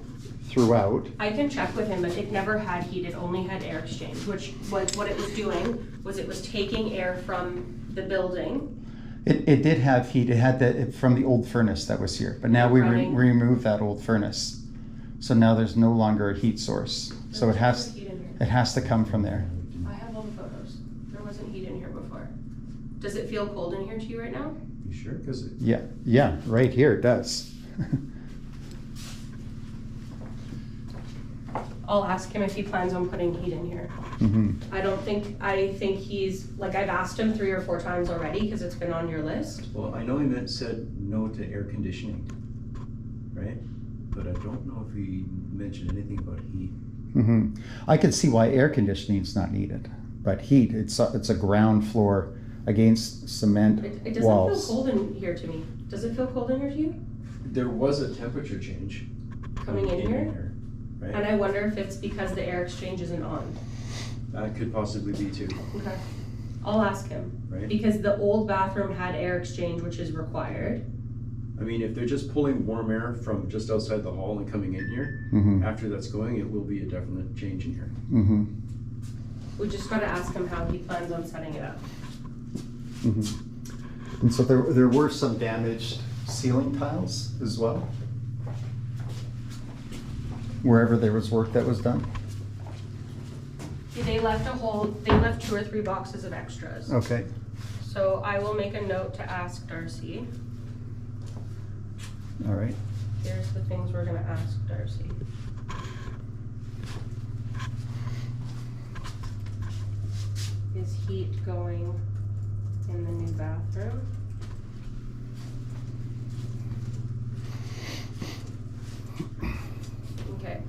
throughout, I can check with him, but it never had heat, it only had air exchange, which was what it was doing, was it was taking air from the building. it did have heat. It had from the old furnace that was here, but now we Running. removed that old furnace. So now there's no longer a heat source. So it There has, wasn't heat in here. it has to come from there. I have all the photos. There wasn't heat in here before. Does it feel cold in here to you right now? You sure? Because Yeah, right here it does. I'll ask him if he plans on putting heat in here. Mhm. I think he's, like, I've asked him 3 or 4 times already, because it's been on your list. well, I know he said no to air conditioning, right? But I don't know if he mentioned anything about heat. Mhm. I can see why air conditioning is not needed, but heat, it's a ground floor against cement It doesn't walls. feel cold in here to me. Does it feel cold in here to you? There was a temperature change Coming in here? right? And I wonder if it's because the air exchange isn't on. That could possibly be too, Okay. I'll ask him. right? Because the old bathroom had air exchange, which is required. I mean, if they're just pulling warm air from just outside the hall and coming in here, Mhm. after that's going, it will be a definite change in here. Mhm. We just gotta ask him how he plans on setting it up. Mhm. And so there were some damaged ceiling tiles as well, wherever there was work that was done. They left 2 or 3 boxes of extras. Okay. So I will make a note to ask Darcy. All right. Here's the things we're gonna ask Darcy. Is heat going in the new bathroom? Okay.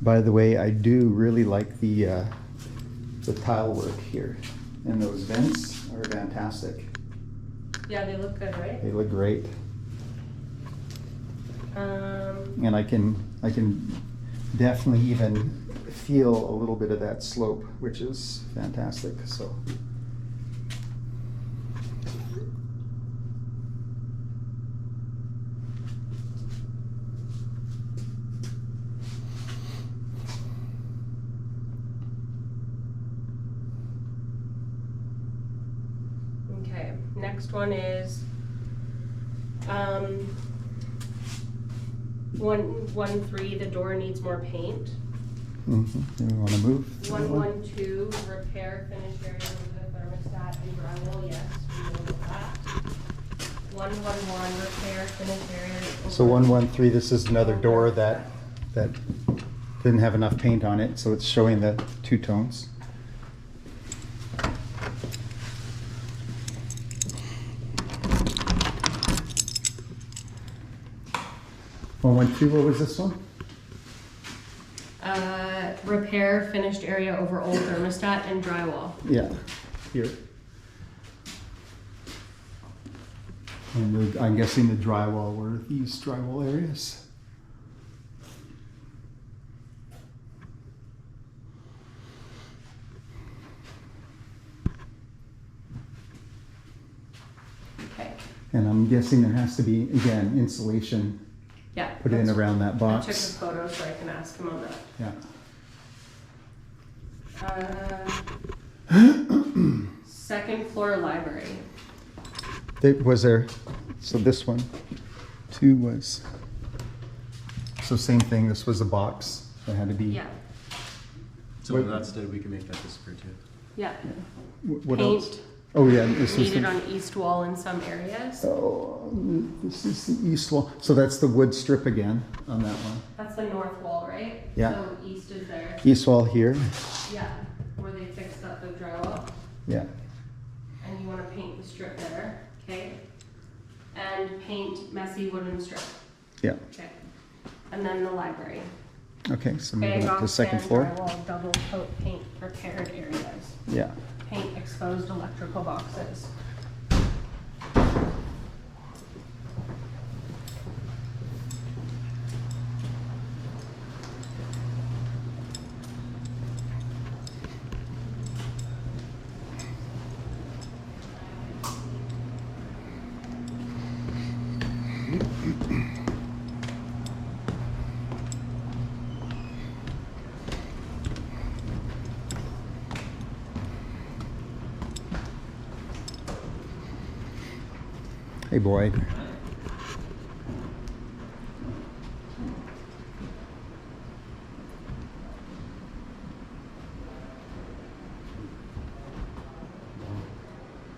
By the way, I do really like the tile work here, and those vents are fantastic. Yeah, they look good, right? They look great, Um, and I can definitely even feel a little bit of that slope, which is fantastic. So. okay, next one is, 113, the door needs more paint. Mm-hmm. Do we want to move? to that one? 112, repair finish area with the thermostat and drywall, yes, we know that. 111 repair finish area. So 113, this is another door that didn't have enough paint on it, so it's showing the two tones. One, 112, what was this one? Repair finished area over old thermostat and drywall. Yeah, here. And I'm guessing the drywall were these drywall areas. Okay. And I'm guessing there has to be, again, insulation Yeah. put in that's- around that I took box. a photo so I can ask him on that. Yeah. Second floor library. Was there, so this one, 2 was, so same thing, this was a box that had to be. Yeah. So when that's dead, we can make that disappear too. Yeah. What Paint else? Oh, yeah, this was needed the, on east wall in some areas. oh, this is the east wall. So that's the wood strip again on that one. That's the north wall, right? Yeah. So east is there. East wall here, Yeah. Where they fixed up the drywall. yeah. And you want to paint the strip there, okay? And paint messy wooden strip, Yeah, okay? And then the library. okay, so Okay, moving up to box second stand, floor. drywall, double coat paint repaired areas. Yeah, Paint exposed electrical boxes. hey boy.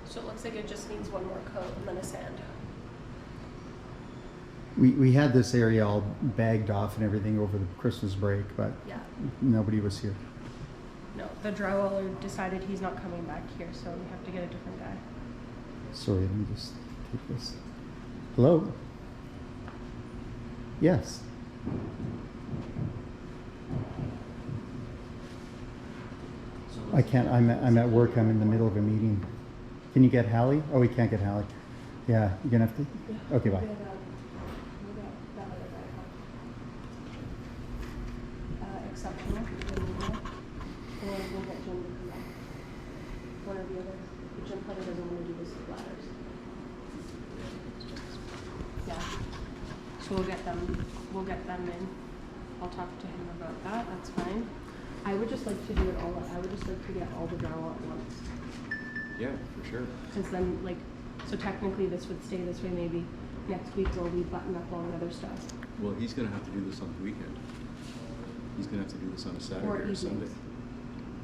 So it looks like it just needs one more coat and then a sand. We had this area all bagged off and everything over the Christmas break, but Yeah. nobody was here. No, the drywaller decided he's not coming back here, so we have to get a different guy. Sorry, let me just take this. Hello? Yes. I can't, I'm at work, I'm in the middle of a meeting. Can you get Hallie? Oh, we can't get Hallie. Yeah, you're gonna have to, okay, bye. Exceptional. And we'll get Jim to come back. One or the other. But Jim probably doesn't want to do this with ladders. Yeah. So we'll get them in. I'll talk to him about that, that's fine. I would just like to do it all, I would just like to get all the drywall at once. Yeah, for sure. Because then, like, so technically this would stay this way maybe next week while we button up all the other stuff. Well, he's gonna have to do this on the weekend. He's gonna have to do this on a Saturday Or or Sunday. evenings.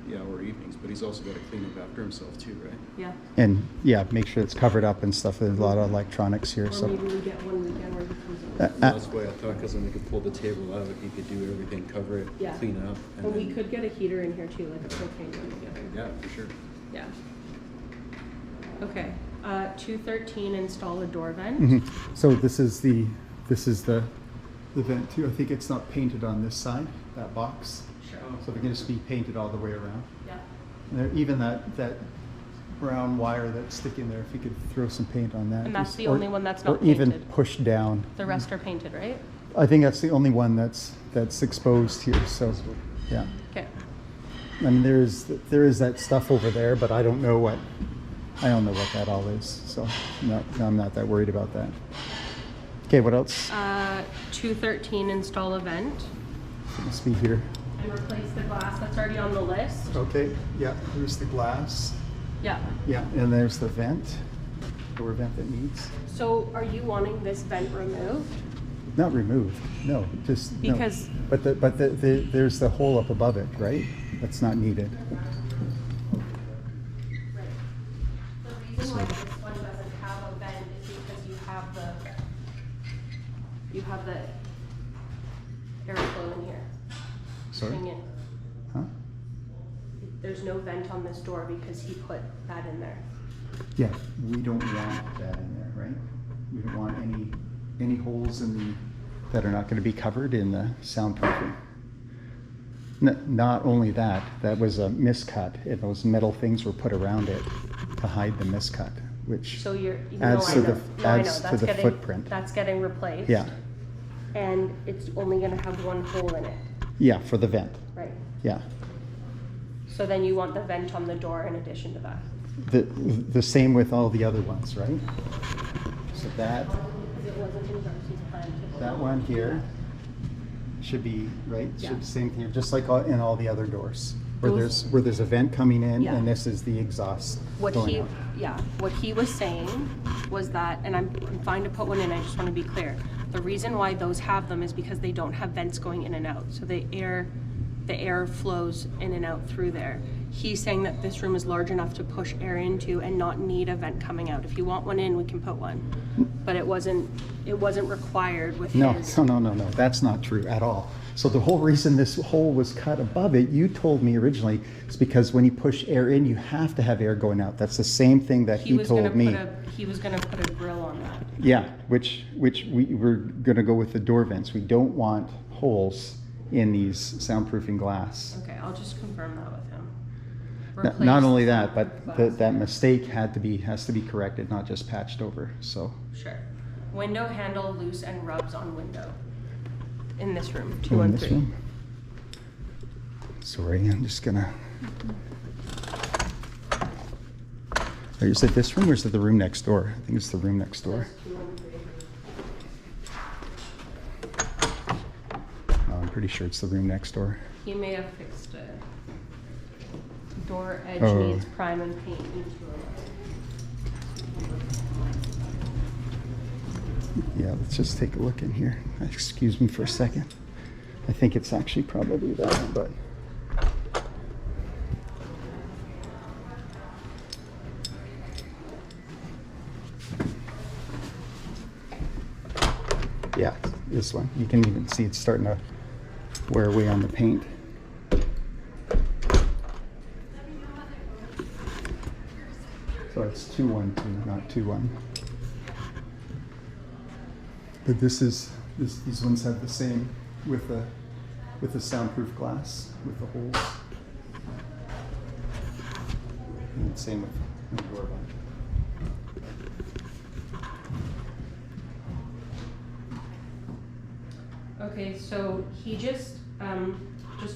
Yeah, or evenings, but he's also gotta clean up after himself too, right? Yeah. And yeah, make sure it's covered up and stuff. There's a lot of electronics here, Or so. maybe we get one weekend where he comes over. That's why I thought, cause then we could pull the table out, he could do everything, cover it, Yeah. clean up. And we then- could get a heater in here too, like a propane one together. Yeah, for sure. Yeah. Okay, 213, install a door vent. Mhm. So this is the vent too. I think it's not painted on this side, that box. Sure. So it can just be painted all the way around. Yeah. And there, even that brown wire that's sticking there, if you could throw some paint on that. And that's just- the or- only one that's not Or even painted. pushed down. The rest are painted, right? I think that's the only one that's exposed here, so, yeah. Okay. I mean, there is that stuff over there, but I don't know what that all is, so I'm not that worried about that. Okay, what else? 213, install a vent. It must be here. And replace the glass that's already on the list. Okay, yeah, there's the glass. Yeah. Yeah, and there's the vent, door vent that needs. So are you wanting this vent removed? Not removed, no, just, no. Because- But there's the hole up above it, right? That's not needed. Right. The reason why this one doesn't have a vent is because you the airflow in here. Sorry? Coming in. Huh? There's no vent on this door because he put that in there. Yeah, we don't want that in there, right? We don't want any holes in the that are not going to be covered in the soundproofing. Not only that, that was a miscut, and those metal things were put around it to hide the miscut, which So you're adds to the That's getting, footprint. That's getting replaced. Yeah, And it's only gonna have one hole in it, yeah, for the vent. right? Yeah, So then you want the vent on the door in addition to that. the same with all the other ones, right? So that It wasn't in Darcy's plan to. that one here should be right. Yeah. Should same thing, just like in all the other doors, Those- where there's a vent coming in, Yeah. and this is the exhaust What going he, out. yeah, what he was saying was that, and I'm fine to put one in, I just wanna be clear. The reason why those have them is because they don't have vents going in and out, so the air flows in and out through there. He's saying that this room is large enough to push air into and not need a vent coming out. If you want one in, we can put one. But it wasn't required with No, his. no, that's not true at all. So the whole reason this hole was cut above it, you told me originally, is because when you push air in, you have to have air going out. That's the same thing that he told me. He was gonna put a grill on that. Yeah, which we were gonna go with the door vents. We don't want holes in these soundproofing glass. Okay, I'll just confirm that with him. Not Replace only the that, but glass. that mistake has to be corrected, not just patched over, so. Sure. Window handle loose and rubs on window. In this room, Oh, 2 in and this 3. room? Sorry, I'm just gonna. Oh, is it this room or is it the room next door? I think it's the room next door. Says 2 and 3. Oh, I'm pretty sure it's the room next door. He may have fixed it. Door edge Oh. needs prime and paint into Yeah, let's just take a look in here. Excuse me for a second. I think it's actually probably that one, but. Yeah, this one. You can even see it's starting to wear away on the paint. So it's 212, not 21. But these ones have the same with the soundproof glass with the holes. And same with the door one. Okay, so he just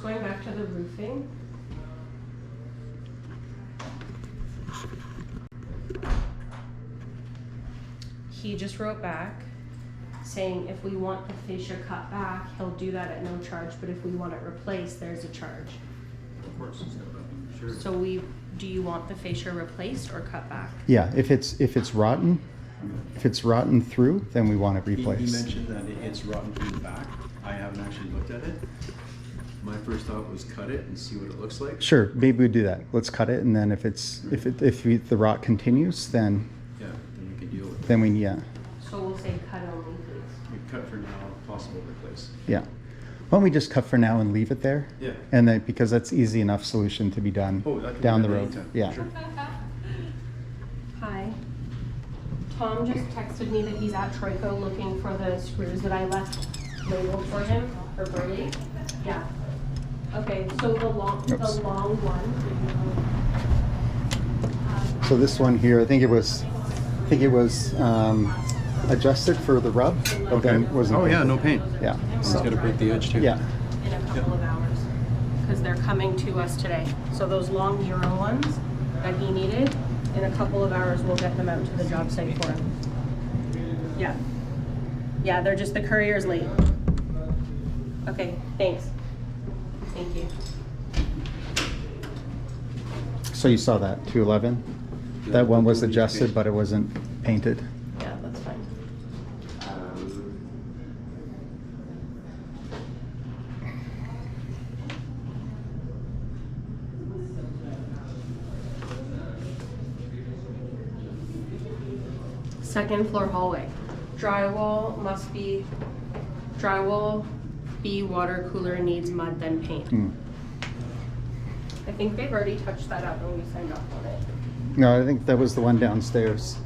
going back to the roofing. He just wrote back saying if we want the fascia cut back, he'll do that at no charge, but if we want it replaced, there's a charge. Of course, it's gonna be, sure. So do you want the fascia replaced or cut back? Yeah, if it's rotten through, then we want it He replaced. mentioned that it's rotten from the back. I haven't actually looked at it. My first thought was cut it and see what it looks like. Sure, maybe we do that. Let's cut it, and then if the rot continues, then Yeah, then we can deal with it. yeah. So we'll say cut only, please. We cut for now, possible replace. Yeah. Why don't we just cut for now and leave it there? Yeah. And then, because that's easy enough solution to be done Oh, that can be down the done road. anytime. Yeah. Sure. Hi. Tom just texted me that he's at Troico looking for the screws that I left labeled for him, for Burley. Yeah. Okay, so the long Oops. one. So this one here, I think it was adjusted for the rub, but then wasn't. Oh, yeah, painted. no paint. Yeah. He's So, gotta break the edge too. yeah. In a couple of hours, because they're coming to us today. So those long Euro ones that he needed, in a couple of hours, we'll get them out to the job site for him. Yeah. Yeah, they're just, the courier's late. Okay, thanks. Thank you. So you saw that 211. Yeah, That one was the blue adjusted, paint. but it wasn't painted. Yeah, that's fine. Second floor hallway. Drywall must be, drywall B water cooler needs mud then paint. I think they've already touched that up when we signed off on it. No, I think that was the one downstairs.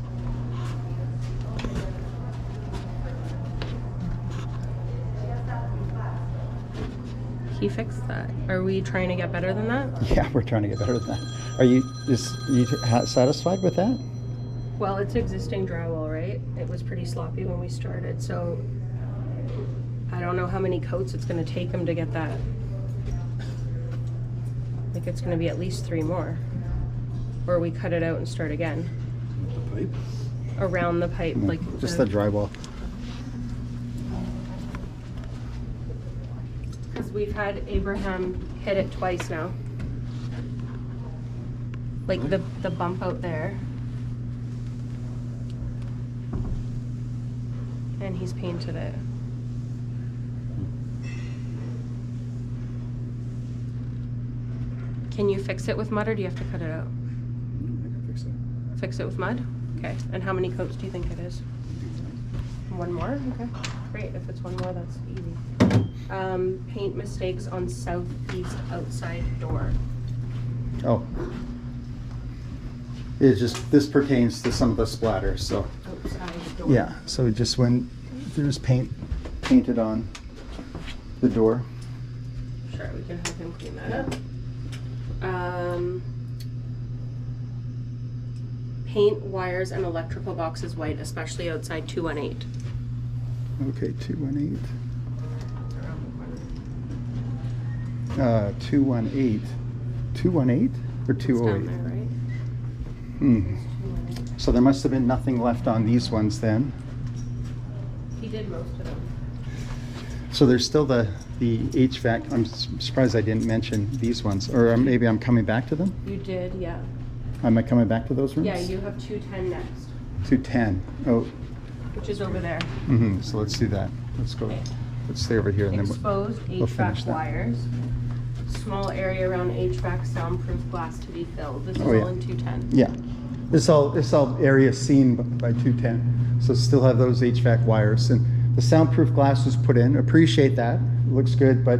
He fixed that. Are we trying to get better than that? Yeah, we're trying to get better than that. Are you satisfied with that? Well, it's existing drywall, right? It was pretty sloppy when we started, so I don't know how many coats it's gonna take him to get that. Like, it's gonna be at least 3 more. Or we cut it out and start again. The pipe? Around the pipe, like. Just the drywall. Because we've had Abraham hit it twice now. Like the bump out there. And he's painted it. Can you fix it with mud or do you have to cut it out? I can fix that. Fix it with mud? Okay. And how many coats do you think it is? 1 more? Okay. Great. If it's 1 more, that's easy. Paint mistakes on southeast outside door. Oh. It's just, this pertains to some of the splatters, so. Outside door. Yeah, so just when there's painted on the door. Sure, we can have him clean that up. Paint wires and electrical boxes white, especially outside 218. Okay, 218. 218. 218 or It's down 208? there, right? Hmm. It's 218. So there must have been nothing left on these ones then. He did most of them. So there's still the HVAC. I'm surprised I didn't mention these ones, or maybe I'm coming back to them. You did, yeah. Am I coming back to those rooms? Yeah, you have 210 next, 210. Oh, which is over there. so let's do that. Let's go. Okay. Let's stay over here and then Exposed we'll finish HVAC that. wires. Small area around HVAC soundproof glass to be filled. This is Oh, yeah. all in 210. Yeah, this all area seen by 210. So still have those HVAC wires and the soundproof glass was put in. Appreciate that. Looks good, but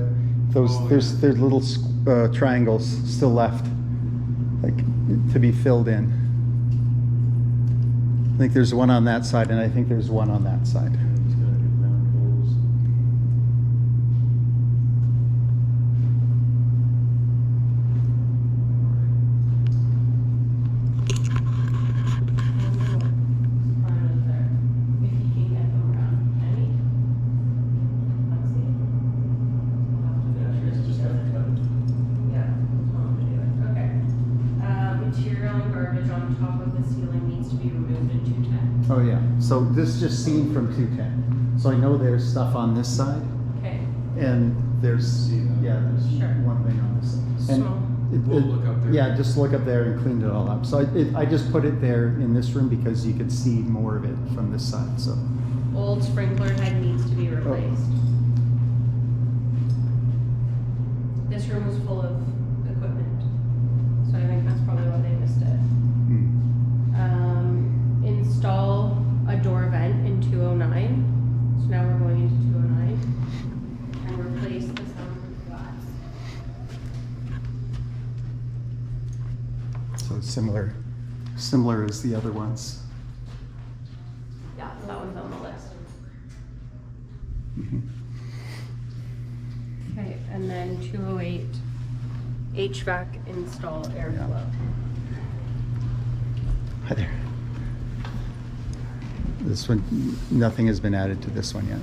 those there's little triangles still left, like to be filled in. I think there's one on that side, and I think there's one on that side. He's gotta do round holes. Material and garbage on top of the ceiling needs to be removed in 210. Oh yeah. So this is just seen from 210. So I know there's stuff on this side, Okay. and there's there's Sure. one thing on this side. Small. We'll look up there. Yeah, just look up there and clean it all up. So I just put it there in this room because you could see more of it from this side. So Old sprinkler head needs to be replaced. This room was full of equipment, so I think that's probably why they missed it. Install a door vent in 209. So now we're going into 209 and replace the soundproof glass. so similar as the other ones. Yeah, that one's on the list. Okay, and then 208, HVAC install airflow. Hi there. This one, nothing has been added to this one yet.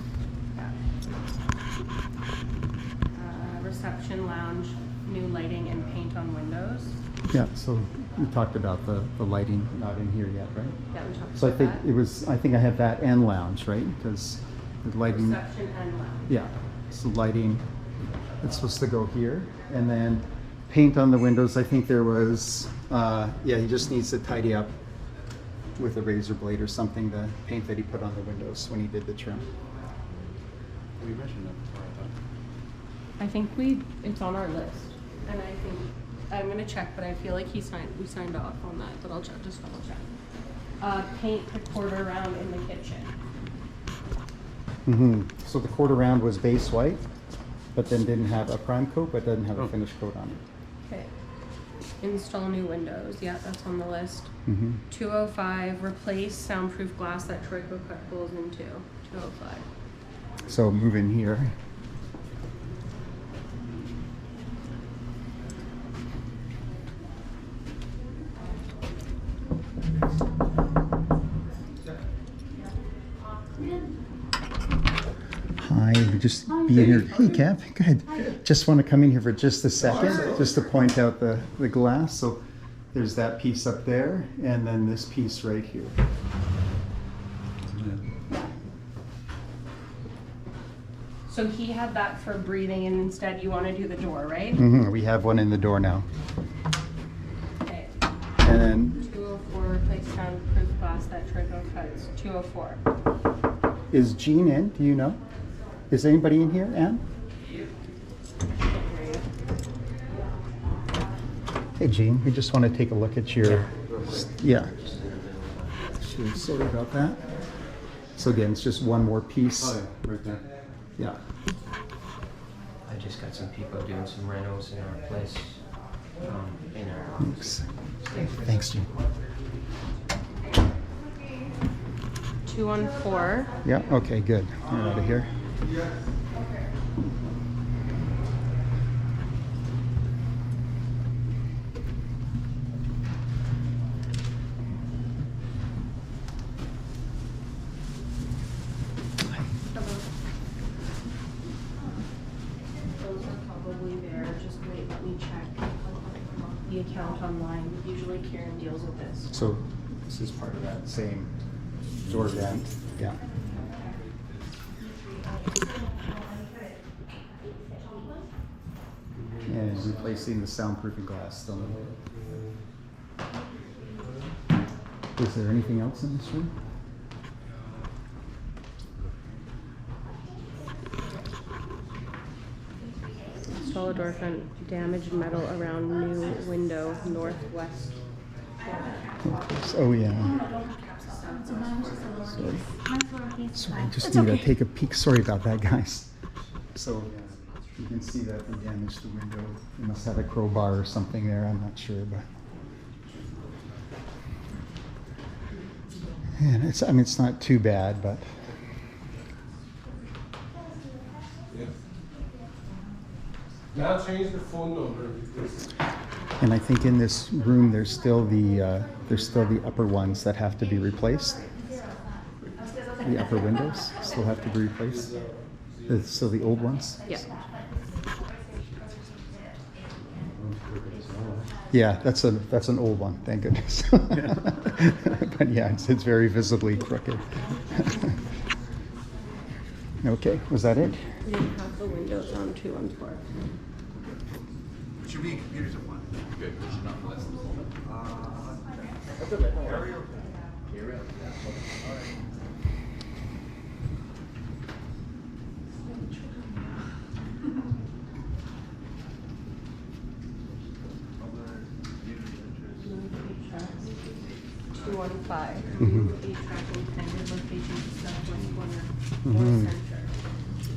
Reception lounge, new lighting and paint on windows. Yeah. So we talked about the lighting, not in here yet, right? Yeah, we talked So I about think that. it was. I think I have that and lounge, right? Because the lighting. Reception and lounge. Yeah, so lighting, it's supposed to go here, and then paint on the windows, I think there was, he just needs to tidy up with a razor blade or something, the paint that he put on the windows when he did the trim. We mentioned that before, I thought. I think it's on our list, and I think, I'm gonna check, but I feel like we signed off on that, but I'll check, just double check. Paint the quarter round in the kitchen. So the quarter round was base white, but then didn't have a prime coat, but doesn't have a finish coat on it. Okay. Install new windows. Yeah, that's on the list. Mm-hmm. 205. Replace soundproof glass that Troico cut holes into. 205. So move in here. Hi, just being here. Hey, Cap, good. Just want to come in here for just a second, just to point out the glass. So there's that piece up there, and then this piece right here. So he had that for breathing, and instead you want to do the door, right? We have one in the door now. Okay. And then 204. Replace soundproof glass that Troico cuts. 204. is Jean in? Do you know? Is anybody in here, Anne? Hey, Jean, we just want to take a look at your, yeah. Sure, sorry about that. So again, it's just one more piece. Oh, yeah, right there. Yeah. I just got some people doing some renos in our place. In our Thanks. Thanks, Jean. 214. Yeah, okay, good. We're out of here. Those are probably there. Just wait, let me check the account online. Usually Kieran deals with this. So this is part of that same door vent. Yeah. And replacing the soundproofing glass still. Is there anything else in this room? Install a door front, damaged metal around new window, northwest. Oh yeah. Sorry, I just need to take a peek. Sorry about that, guys. So you can see that we damaged the window. We must have a crowbar or something there. I'm not sure, but. And it's, I mean, it's not too bad, but. Now change the phone number because And I think in this room there's still the upper ones that have to be replaced. The upper windows still have to be replaced. So the old ones. Yeah. Yeah, that's an old one. Thank goodness. But yeah, it's very visibly crooked. Okay, was that it? We didn't have the windows on 214. should be in computers at one. Good. We should not less than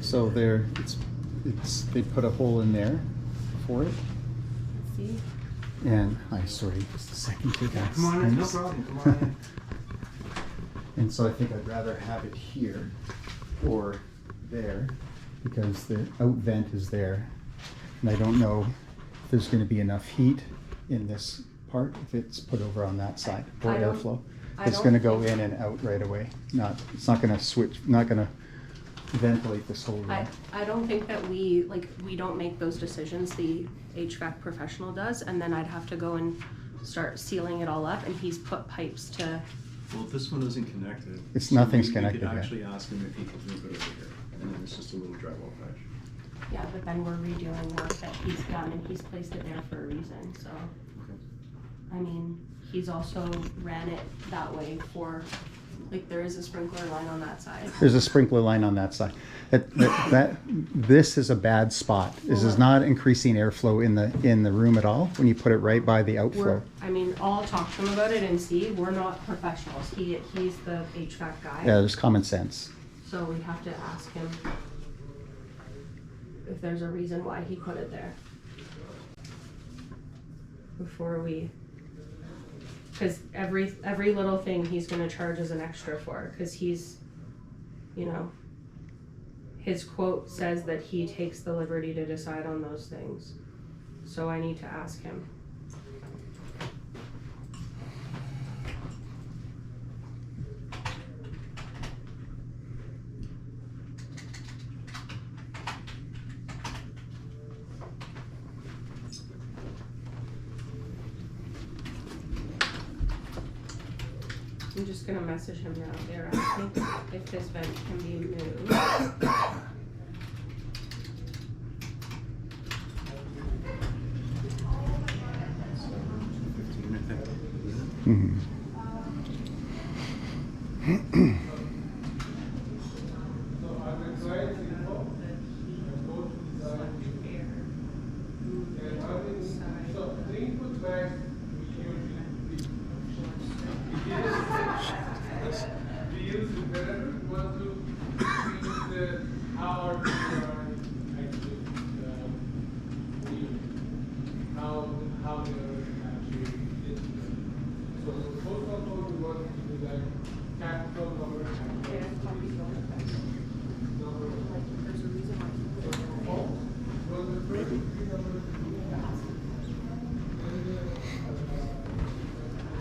So there, it's they put a hole in there for it. See? And sorry, just a second here, guys. Come on in, no problem. Come on in. And so I think I'd rather have it here or there because the out vent is there. And I don't know if there's going to be enough heat in this part if it's put over on that side for I don't- airflow. I It's don't going to go think- in and out right away. It's not going to switch, not going to ventilate this whole room. I don't think that we don't make those decisions, the HVAC professional does, and then I'd have to go and start sealing it all up, and he's put pipes to, Well, this one isn't connected. It's nothing's we connected could yet. actually ask him if he could move it over here, and then it's just a little drywall patch. yeah, but then we're redoing work that he's done, and he's placed it there for a reason, so. I mean, he's also ran it that way for, like, there is a sprinkler line on that side. There's a sprinkler line on that side. This is a bad spot. This is not increasing airflow in the room at all when you put it right by the outflow. I'll talk to him about it and see, we're not professionals, he's the HVAC guy. Yeah, there's common sense. So we have to ask him if there's a reason why he put it there. Before we, because every little thing he's gonna charge us an extra for, because he's, you know, his quote says that he takes the liberty to decide on those things. So I need to ask him. I'm just gonna message him now. They're asking if this vent can be moved. Mhm. So I'm a client info, and go to design. And I'm in, so the input back, we use it whenever we want to use the how our design actually how they are actually did. So the postal code we want to do that capital number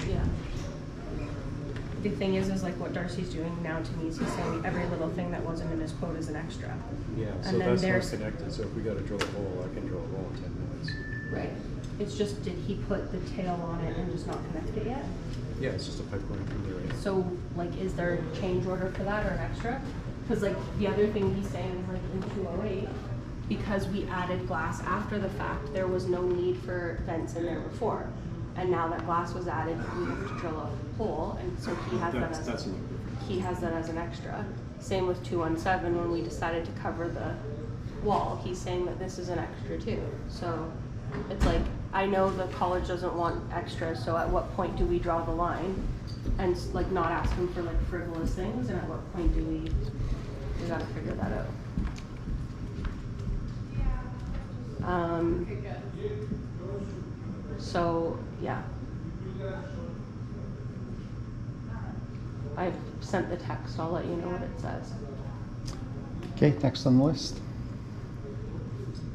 Yeah. The thing is like what Darcy's doing now to me is he's saying every little thing that wasn't in his quote is an extra. Yeah, so And then that's not there's- connected, so if we gotta drill a hole, I can drill a hole in 10 minutes. Right. It's just, did he put the tail on it and just not connect it yet? Yeah, it's just a pipe going from there. Yeah. So, like, is there a change order for that or an extra? Because, like, the other thing he's saying is, like, in 208, because we added glass after the fact, there was no need for vents in there before. And now that glass was added, we have to drill a hole, and so he has That's that as a little different. he has that as an extra. Same with 217 when we decided to cover the wall. He's saying that this is an extra too. So it's like, I know the college doesn't want extra, so at what point do we draw the line? And like not ask him for like frivolous things, and at what point do we gotta figure that out. So yeah. I've sent the text, I'll let you know what it says. Okay, next on the list.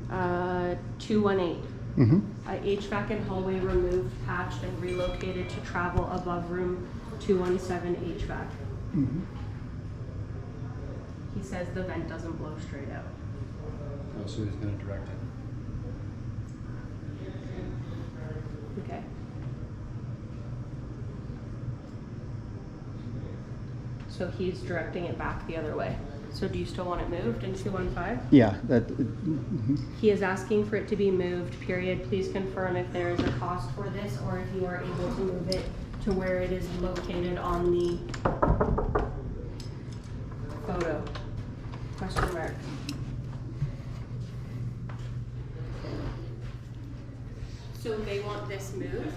218. Mm-hmm. HVAC and hallway removed, patched, and relocated to travel above room 217 HVAC. Mm-hmm. He says the vent doesn't blow straight out. Oh, so he's gonna direct it. Okay. So he's directing it back the other way. So do you still want it moved in 215? Yeah, that. He is asking for it to be moved, period. Please confirm if there is a cost for this or if you are able to move it to where it is located on the photo. Question mark. So they want this moved?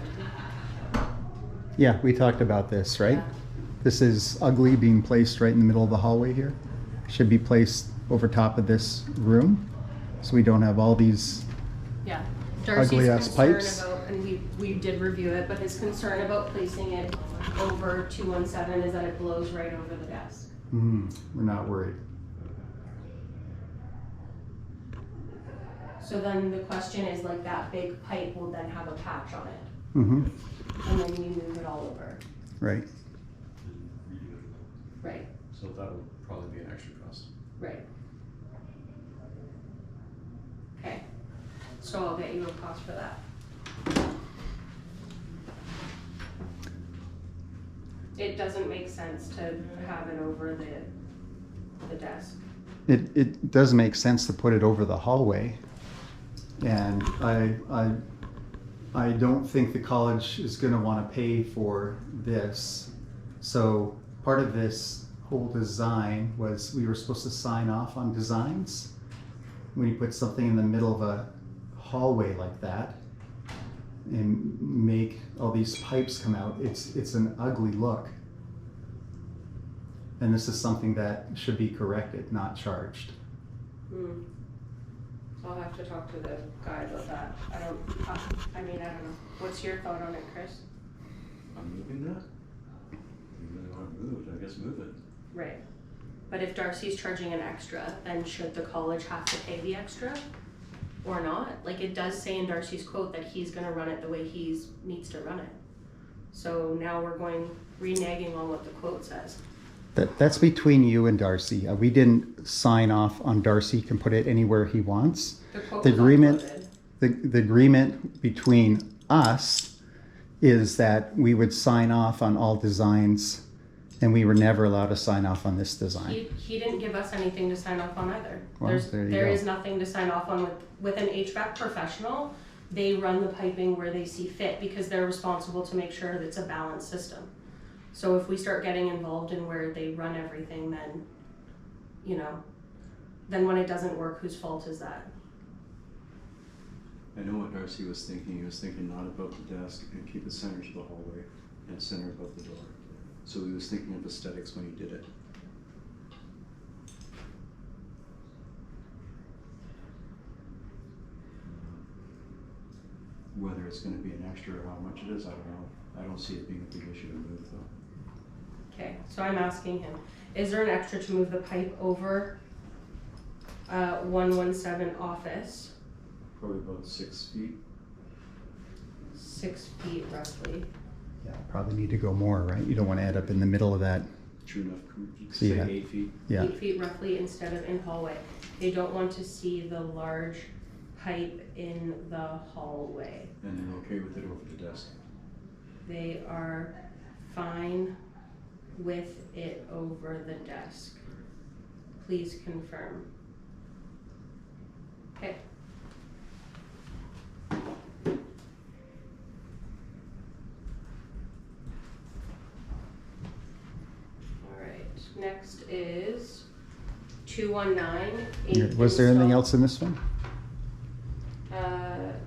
Yeah, we talked about this, right? Yeah. This is ugly being placed right in the middle of the hallway here. Should be placed over top of this room, so we don't have all these. Yeah. Darcy's Ugly-ass concern pipes. about, and we did review it, but his concern about placing it over 217 is that it blows right over the desk. We're not worried. So then the question is like that big pipe will then have a patch on it, Mm-hmm. and then we move it all over. Right. Right, So that'll probably be an extra cost. right. Okay, so I'll get you a cost for that. It doesn't make sense to have it over the desk. It does make sense to put it over the hallway, and I don't think the college is going to want to pay for this. So part of this whole design was we were supposed to sign off on designs. When you put something in the middle of a hallway like that and make all these pipes come out, it's an ugly look. And this is something that should be corrected, not charged. I'll have to talk to the guy about that. I don't know. What's your thought on it, Chris? I'm moving that. You really want to move it? I guess move it. Right. But if Darcy's charging an extra, then should the college have to pay the extra? Or not? Like, it does say in Darcy's quote that he's gonna run it the way needs to run it. So now we're reneging on what the quote says. That's between you and Darcy. We didn't sign off on Darcy can put it anywhere he wants. The quote The was agreement, uploaded. the agreement between us is that we would sign off on all designs, and we were never allowed to sign off on this design. He didn't give us anything to sign off on either. Well, there you There go. is nothing to sign off on with an HVAC professional. They run the piping where they see fit because they're responsible to make sure that it's a balanced system. So if we start getting involved in where they run everything, then, then when it doesn't work, whose fault is that? I know what Darcy was thinking. He was thinking not above the desk and keep it center to the hallway and center above the door. So he was thinking of aesthetics when he did it. Whether it's going to be an extra or how much it is, I don't know. I don't see it being a big issue to move though. Okay, so I'm asking him, is there an extra to move the pipe over 117 office, Probably about 6 feet. 6 feet roughly? Yeah, probably need to go more, right? You don't want to end up in the middle of that. True enough. You could See say that? 8 feet. Yeah. 8 feet roughly instead of in hallway. They don't want to see the large pipe in the hallway. And they're okay with it over the desk. They are fine with it over the desk. Please confirm. Okay. Alright, next is 219. Was there anything else in this one?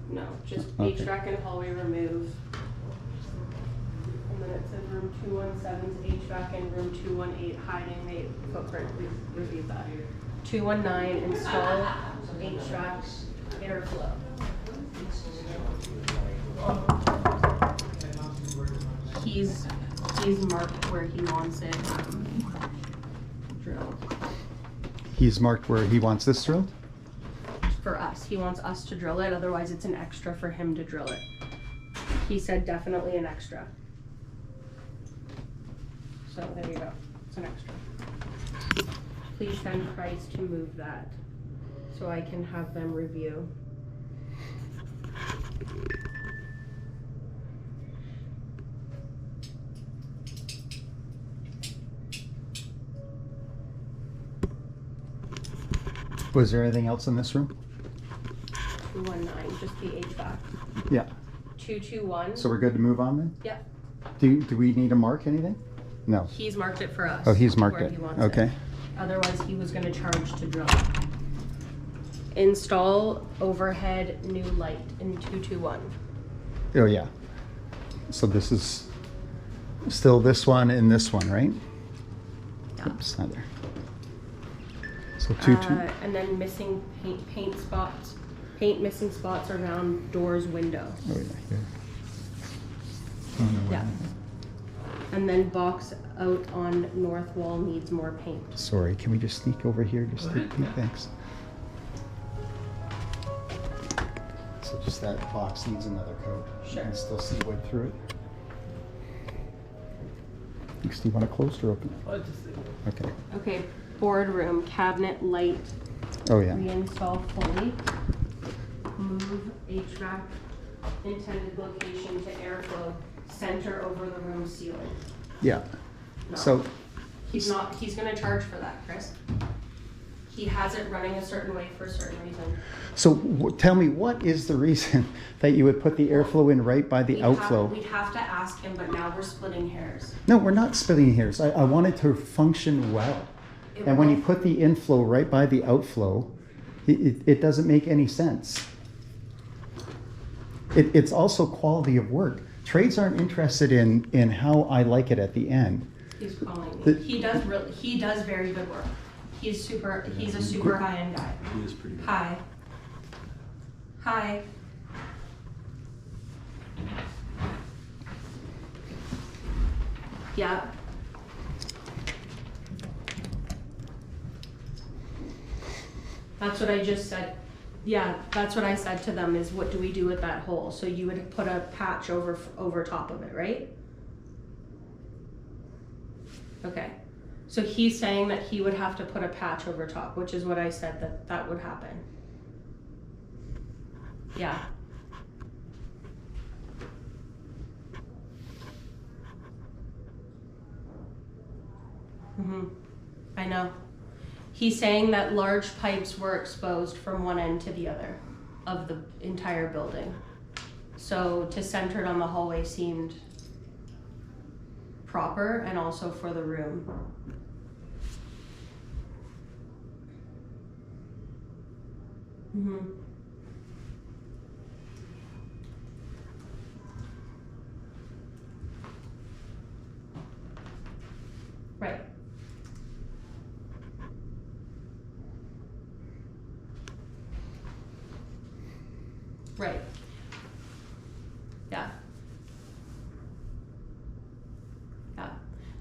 No, just Okay. HVAC and hallway remove. And then it says room 217's HVAC and room 218 hiding the footprint. We reviewed that. 219 install HVAC airflow. He's marked where he wants it drilled. He's marked where he wants this drilled? For us, he wants us to drill it, otherwise it's an extra for him to drill it. He said definitely an extra. So there you go, it's an extra. Please send price to move that, so I can have them review. Was there anything else in this room? 219, just the HVAC. Yeah. 221. So we're good to move on then? Yep, Do we need to mark anything? No. he's marked it for us. Oh, he's marked where it. he wants Okay. Otherwise, he was gonna charge to drill it. Install overhead new light in 221. Oh, yeah. So this is still this one and this one, right? Yeah. Oops, not there. So two. And then missing paint missing spots around doors, window. Oh, yeah, here. Oh, no, wait. Yeah. And then box out on north wall needs more paint. Sorry, can we just sneak over here? Just take two, thanks. So just that box needs another coat. Sure. You can still see wood through it. Thanks. Do you want it closed or open? Okay. Okay, boardroom, cabinet light, Oh, yeah. reinstall fully. Move HVAC intended location to airflow, center over the room ceiling. Yeah. No. So, He's gonna charge for that, Chris. He has it running a certain way for a certain reason. tell me, what is the reason that you would put the airflow in right by the outflow? We'd have to ask him, but now we're splitting hairs. No, we're not splitting hairs. I want it to function well. It And when you will. put the inflow right by the outflow, it doesn't make any sense. It's also quality of work. Trades aren't interested in how I like it at the end. He's calling me. He does very good work. He's a super high-end guy. He is pretty good. Hi. Hi. Yeah. That's what I just said. Yeah, that's what I said to them is what do we do with that hole? So you would put a patch over top of it, right? Okay. So he's saying that he would have to put a patch over top, which is what I said that would happen. Yeah. I know. He's saying that large pipes were exposed from one end to the other of the entire building. So to center it on the hallway seemed proper and also for the room. Right. Right. Yeah. Yeah.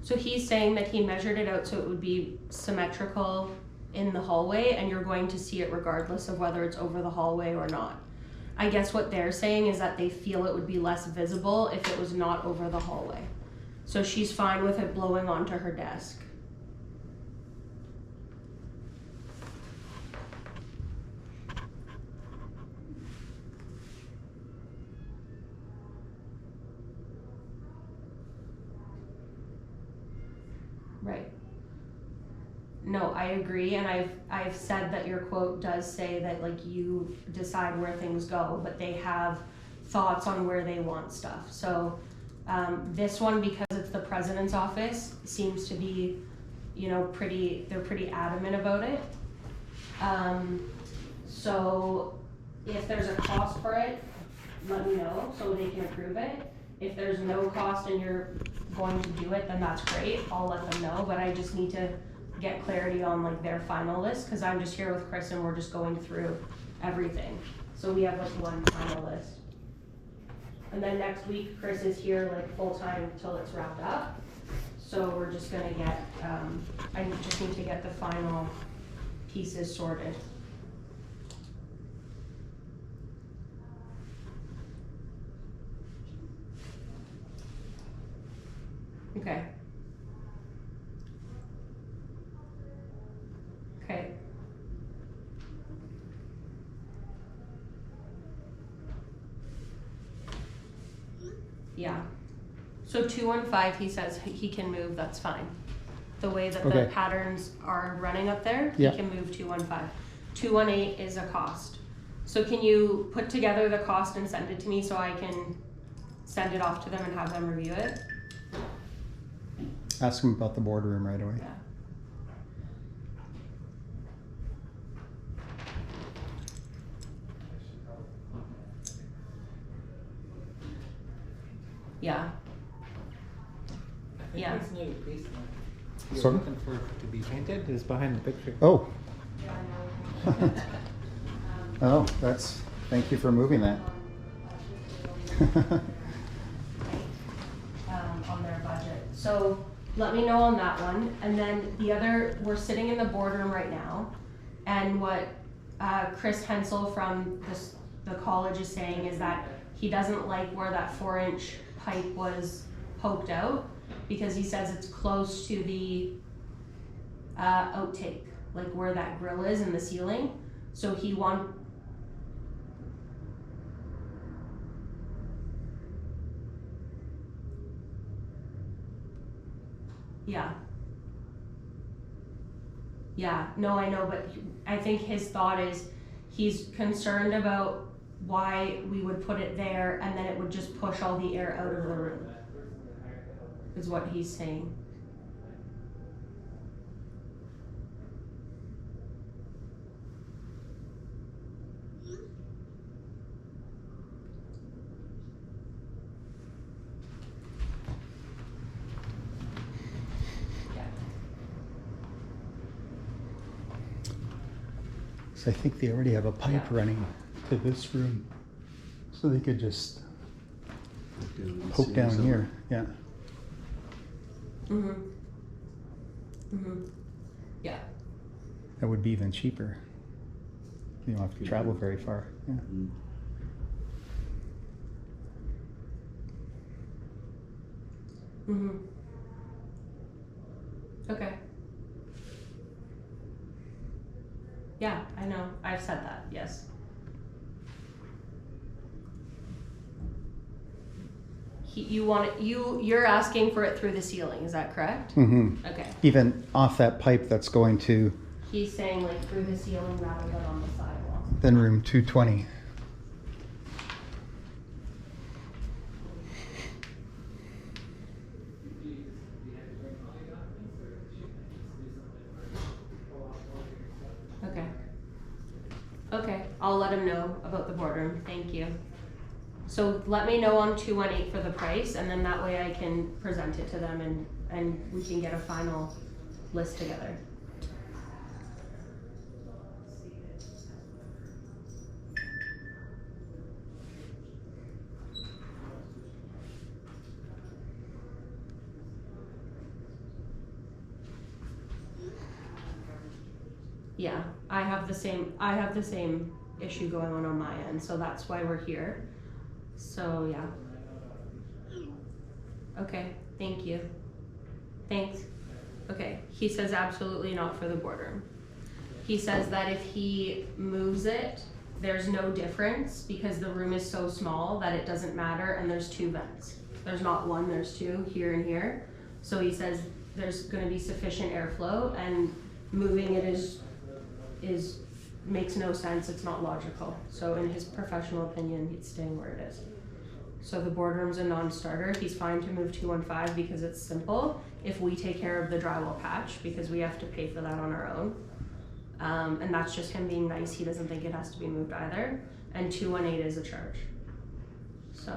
So he's saying that he measured it out so it would be symmetrical in the hallway and you're going to see it regardless of whether it's over the hallway or not. I guess what they're saying is that they feel it would be less visible if it was not over the hallway. So she's fine with it blowing onto her desk. Right. No, I agree, and I've said that your quote does say that like you decide where things go, but they have thoughts on where they want stuff. So this one, because it's the president's office, seems to be, you know, they're pretty adamant about it. So if there's a cost for it, let me know so they can approve it. If there's no cost and you're going to do it, then that's great. I'll let them know, but I just need to get clarity on like their final list because I'm just here with Chris and we're just going through everything. So we have like one final list. And then next week, Chris is here like full time till it's wrapped up. So we're just gonna get, I just need to get the final pieces sorted. Okay. Okay. Yeah. So 215, he says he can move, that's fine. The way that the Okay. patterns are running up there, Yeah. he can move 215. 218 is a cost. So can you put together the cost and send it to me so I can send it off to them and have them review it? Ask him about the boardroom right away. Yeah. Yeah. Yeah. This new piece that you're Sorry? looking for to be painted is behind the picture. Oh. Oh, thank you for moving that. On their budget. So let me know on that one. And then the other, we're sitting in the boardroom right now. And what Chris Hensel from the college is saying is that he doesn't like where that 4-inch pipe was poked out because he says it's close to the outtake, like where that grill is in the ceiling. So he Yeah. Yeah, no, I know, but I think his thought is he's concerned about why we would put it there and then it would just push all the air out of the room, is what he's saying. I think they already have a pipe Yeah. running to this room. So they could just poke See down somewhere. here. Yeah. Mhm. Mhm. Yeah. That would be even cheaper. You don't have to travel very far. Yeah. Mm. Mhm. Okay. Yeah, I know. I've said that. Yes. You're asking for it through the ceiling. Is that correct? Mm-hmm. Okay. Even off that pipe that's going to He's saying like through the ceiling rather than on the sidewall. then room 220. Okay. Okay, I'll let him know about the boardroom. Thank you. So let me know on 218 for the price, and then that way I can present it to them and we can get a final list together. Yeah, I have the same issue going on my end, so that's why we're here. So yeah. Okay, thank you. Thanks. Okay, he says absolutely not for the boardroom. He says that if he moves it, there's no difference because the room is so small that it doesn't matter, and there's two vents. There's not one, there's two, here and here. So he says there's gonna be sufficient airflow, and moving it is makes no sense, it's not logical. So in his professional opinion, it's staying where it is. So the boardroom's a non-starter. He's fine to move 215 because it's simple. If we take care of the drywall patch, because we have to pay for that on our own. And that's just him being nice. He doesn't think it has to be moved either. And 218 is a charge. So,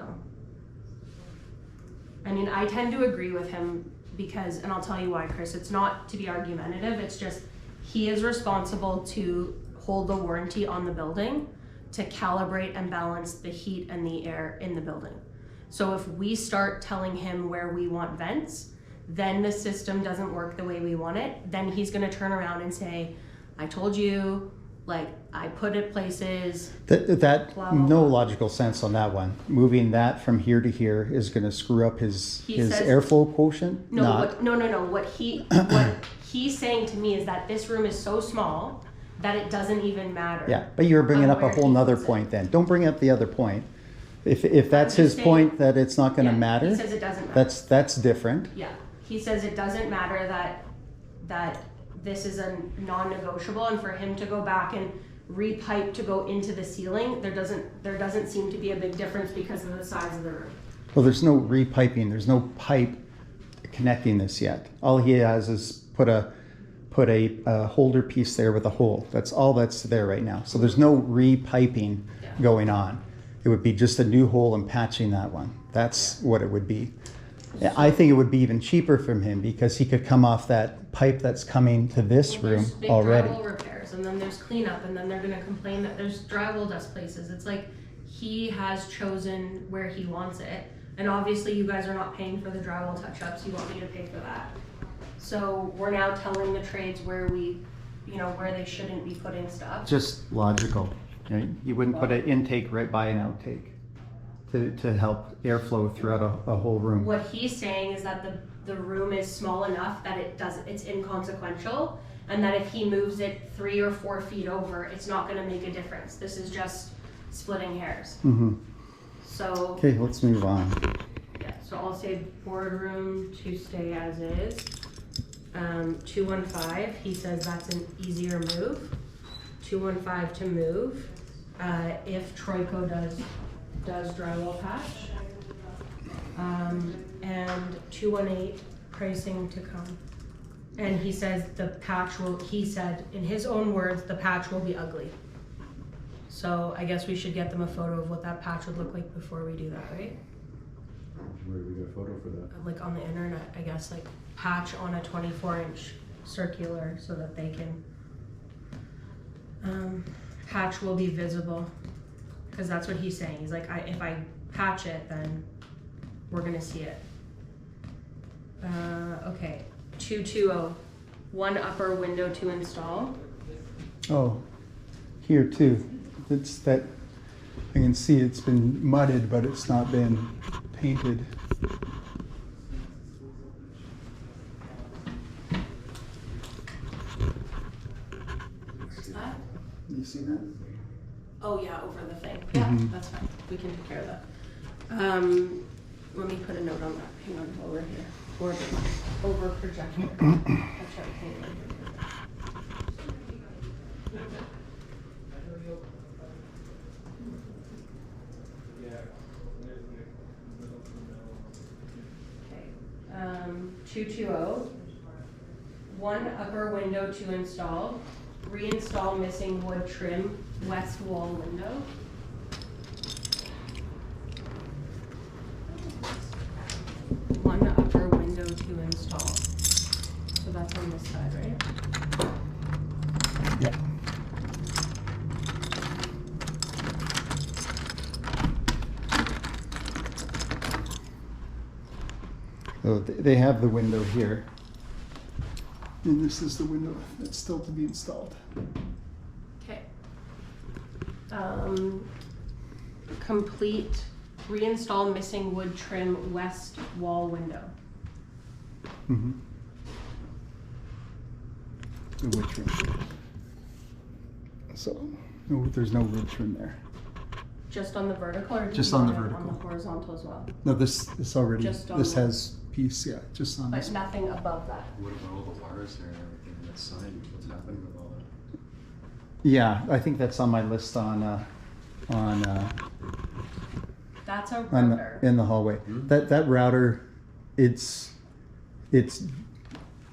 I mean, I tend to agree with him because, and I'll tell you why, Chris, it's not to be argumentative. It's just, he is responsible to hold the warranty on the building to calibrate and balance the heat and the air in the building. So if we start telling him where we want vents, then the system doesn't work the way we want it, then he's gonna turn around and say, I told you, like, I put it places. That Blah, blah, no blah. logical sense on that one. Moving that from here to here is going to screw up his says- airflow quotient. No, Not. no. What he's saying to me is that this room is so small that it doesn't even matter. Yeah, but you're bringing up a where whole he nother puts it. point then. Don't bring up the other point. If that's I'm his just saying- point that it's not going to Yeah, matter, He says it doesn't matter. that's different. Yeah, he says it doesn't matter that this is a non-negotiable, and for him to go back and repipe to go into the ceiling, there doesn't seem to be a big difference because of the size of the room. Well, there's no repiping. There's no pipe connecting this yet. All he has is put a holder piece there with a hole. That's all that's there right now. So there's no repiping Yeah. going on. It would be just a new hole and patching that one. That's what it would be. I think it would be even cheaper from him because he could come off that pipe that's coming to this Well, room there's big already. drywall repairs, and then there's cleanup, and then they're gonna complain that there's drywall dust places. It's like he has chosen where he wants it, and obviously you guys are not paying for the drywall touch-ups. You want me to pay for that. So we're now telling the trades where where they shouldn't be putting stuff. Just logical. Right? You wouldn't put an intake right by an outtake to help airflow throughout a whole room. What he's saying is that the room is small enough that it's inconsequential, and that if he moves it 3 or 4 feet over, it's not gonna make a difference. This is just splitting hairs. Mm-hmm. So, Okay, let's move on. yeah, so I'll say boardroom to stay as is. 215, he says that's an easier move. 215 to move, if Troico does drywall patch. And 218 pricing to come. And he says he said in his own words, the patch will be ugly. So I guess we should get them a photo of what that patch would look like before we do that, right? Where do we get a photo for that? Like on the internet, I guess, like patch on a 24-inch circular so that they can patch will be visible, because that's what he's saying. He's like, if I patch it, then we're gonna see it. Okay, 220, one upper window to install. Oh, here too. It's that, I can see it's been mudded, but it's not been painted. You see that? Oh yeah, over the thing. Yeah, Mhm. that's fine. We can take care of that. Let me put a note on that. Hang on, while we're here. Or over projector. That's right. Hang on. Okay. 220. One upper window to install. Reinstall missing wood trim west wall window. One upper window to install. So that's on this side, right? Yeah. Oh, they have the window here. And this is the window that's still to be installed. Okay. Complete reinstall missing wood trim west wall window. Mm-hmm. The wood trim. So, no, there's no wood trim there. Just on the vertical, or do Just you on want the it vertical. on the horizontal as well? No, this already, Just on this the- has piece, yeah, just on But this. nothing above that. What about all the wires there and everything on that side? What's happening with all that? Yeah, I think that's on my list on That's a on router. in the hallway. That router, it's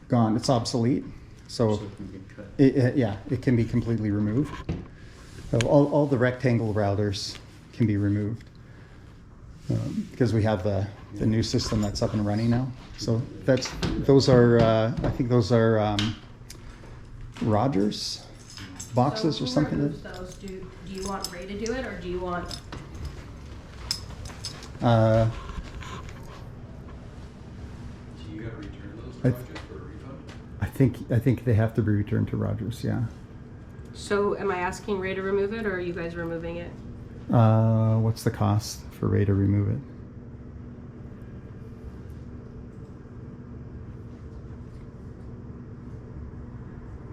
gone. It's obsolete. So So it can get cut. it can be completely removed. So all the rectangle routers can be removed because we have the new system that's up and running now. So those are I think those are Rogers boxes So or who something. removes those? Do you want Ray to do it, or do you want? Uh, So you gotta return those I- projects for a refund? I think they have to be returned to Rogers. Yeah. So am I asking Ray to remove it, or are you guys removing it? What's the cost for Ray to remove it?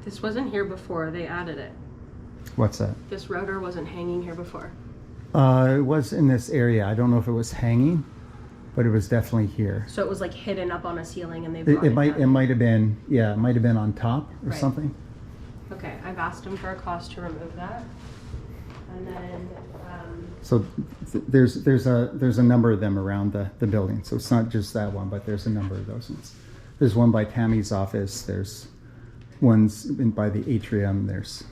This wasn't here before. They added it. What's that? This router wasn't hanging here before. It was in this area. I don't know if it was hanging, but it was definitely here. So it was like hidden up on a ceiling, and they brought It down. might have been, yeah, it might have been on top or Right. something. Okay, I've asked him for a cost to remove that, and then So there's a number of them around the building. So it's not just that one, but there's a number of those. There's one by Tammy's office. There's ones by the atrium. There's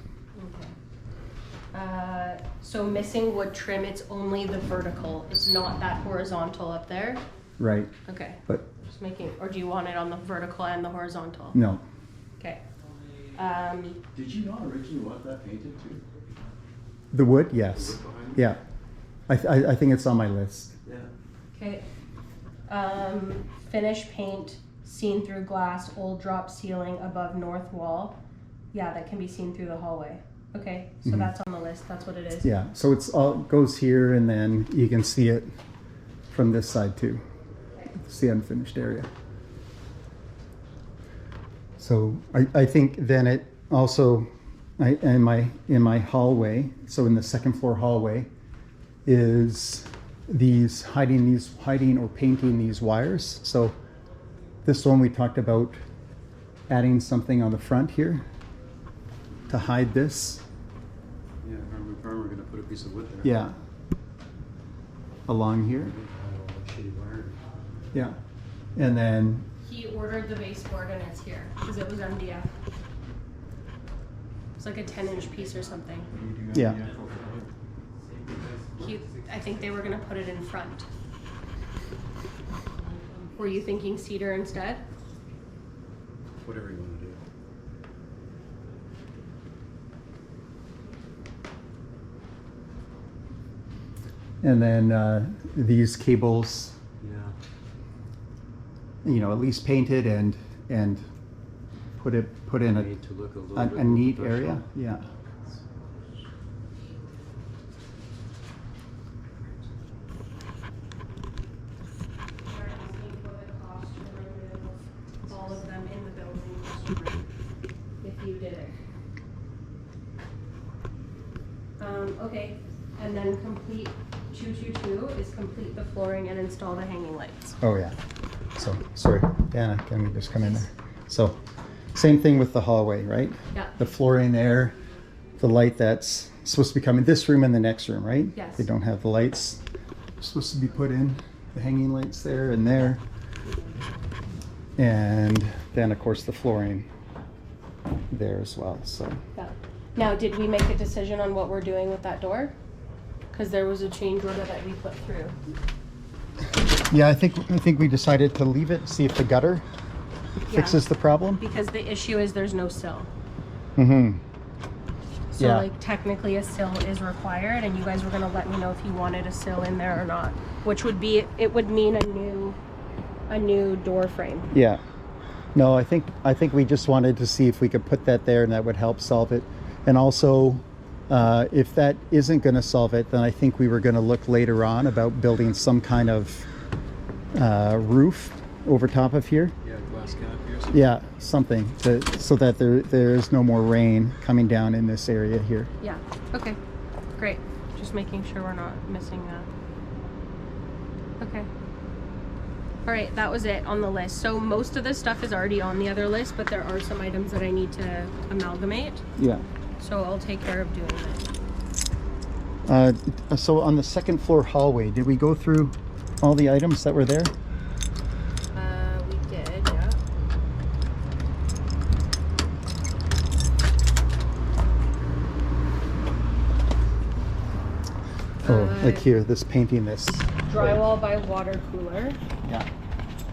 so missing wood trim. It's only the vertical. It's not that horizontal up there. right, Okay, but just making. Or do you want it on the vertical and the horizontal? no. Okay. Did you not originally want that painted too? The wood, yes, The wood behind it? yeah. I think it's on my list. Yeah. Okay. Finish paint, seen through glass, old drop ceiling above north wall. Yeah, that can be seen through the hallway. Okay, so that's on the list. That's what it is. Yeah, so it's all goes here, and then you can see it from this side too. It's the unfinished area. So I think then it also in my hallway. So in the second floor hallway is hiding or painting these wires. So this one we talked about adding something on the front here to hide this. Yeah, I remember we're gonna put a piece of wood there. Yeah. Along here. All that shitty wire. Yeah. And then, He ordered the baseboard and it's here because it was MDF. It's like a 10-inch piece or something. yeah. I think they were gonna put it in front. Were you thinking cedar instead? Whatever you wanna do. And then these cables, Yeah. you know, at least painted and put in Made to look a little bit a more neat professional. area. Yeah. They're asking for the cost to remove all of them in the building if you did it. Okay, and then complete 222 is complete the flooring and install the hanging lights. Oh yeah. So sorry, Anna, can we just come in there? So same thing with the hallway, right? Yeah. The flooring there, the light that's supposed to be coming this room and the next room, right? Yes. They don't have the lights. Supposed to be put in, the hanging lights there and there. And then of course the flooring there as well. So Yeah. Now, did we make a decision on what we're doing with that door? Because there was a change order that we put through. yeah, I think we decided to leave it, see if the gutter fixes the problem. Because the issue is there's no sill. Mm-hmm. So Yeah. like technically a sill is required, and you guys were gonna let me know if you wanted a sill in there or not. Which would be, it would mean a new door frame. Yeah. No, I think we just wanted to see if we could put that there and that would help solve it. And also, if that isn't going to solve it, then I think we were going to look later on about building some kind of roof over top of here. Yeah, glass canopy or something. Yeah, something so that there is no more rain coming down in this area here. Yeah, okay, great. Just making sure we're not missing that. Okay. All right, that was it on the list. So most of this stuff is already on the other list, but there are some items that I need to amalgamate. Yeah. So I'll take care of doing that. So on the second floor hallway, did we go through all the items that were there? We did, yeah. Oh, like here, this painting this. Drywall by water cooler. Yeah.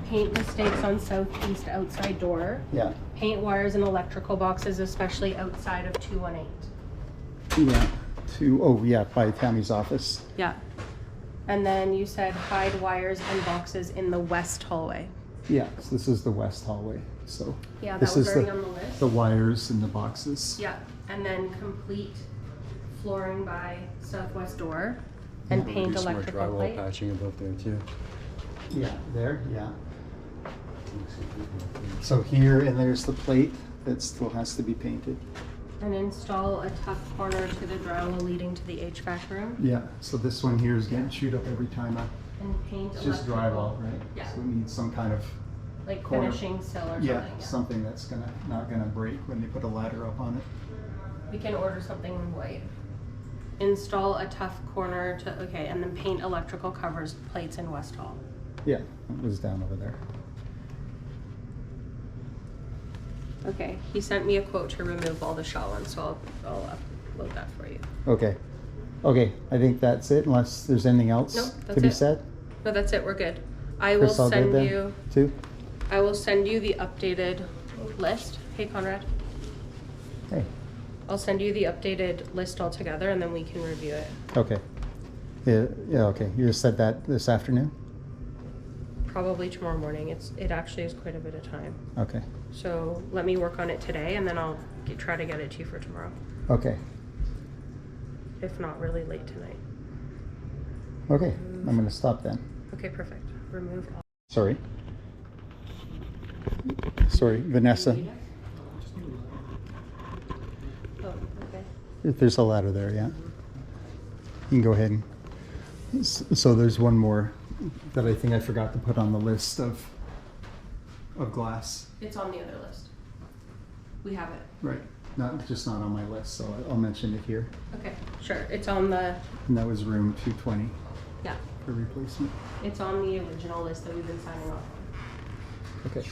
Paint the stakes on southeast outside door. Yeah. Paint wires and electrical boxes, especially outside of 218. Yeah. Oh yeah, by Tammy's office. Yeah. And then you said hide wires and boxes in the west hallway. Yeah, so this is the west hallway. So Yeah, that this was is already on the list. the wires and the boxes. Yeah, and then complete flooring by southwest door and We'll paint do some more electrical drywall plate. patching above there too. Yeah, there, yeah. So here and there's the plate that still has to be painted. And install a tuck corner to the drywall leading to the HVAC room. Yeah, so this one here is getting chewed up every time. And paint It's just electrical. drywall, right? Yeah. So it needs some kind of Like corner. finishing sill or something. Yeah, something that's not gonna break when they put a ladder up on it. We can order something in white. Install a tough corner to, okay, and then paint electrical covers, plates in West Hall. Yeah, it was down over there. Okay, he sent me a quote to remove all the shell ones, so I'll upload that for you. Okay. Okay, I think that's it, unless there's anything else Nope, to that's be it. said. No, that's it, we're good. I will Chris, all good send then, you, too? I will send you the updated list. Hey, Conrad. Hey, I'll send you the updated list altogether and then we can review it. okay. Yeah, okay, you just said that this afternoon? Probably tomorrow morning. It actually is quite a bit of time. Okay, So let me work on it today and then I'll try to get it to you for tomorrow. okay, If not really late tonight. okay, I'm gonna stop then. Okay, perfect. Remove all. Sorry. Sorry, Vanessa, Oh, okay. there's a ladder there, yeah? You can go ahead and, so there's one more that I think I forgot to put on the list of glass. It's on the other list. We have it. Right, not on my list, so I'll mention it here. Okay, sure. It's on the, And that was room 220 yeah, for replacement. it's on the original list that we've been signing off on. Okay.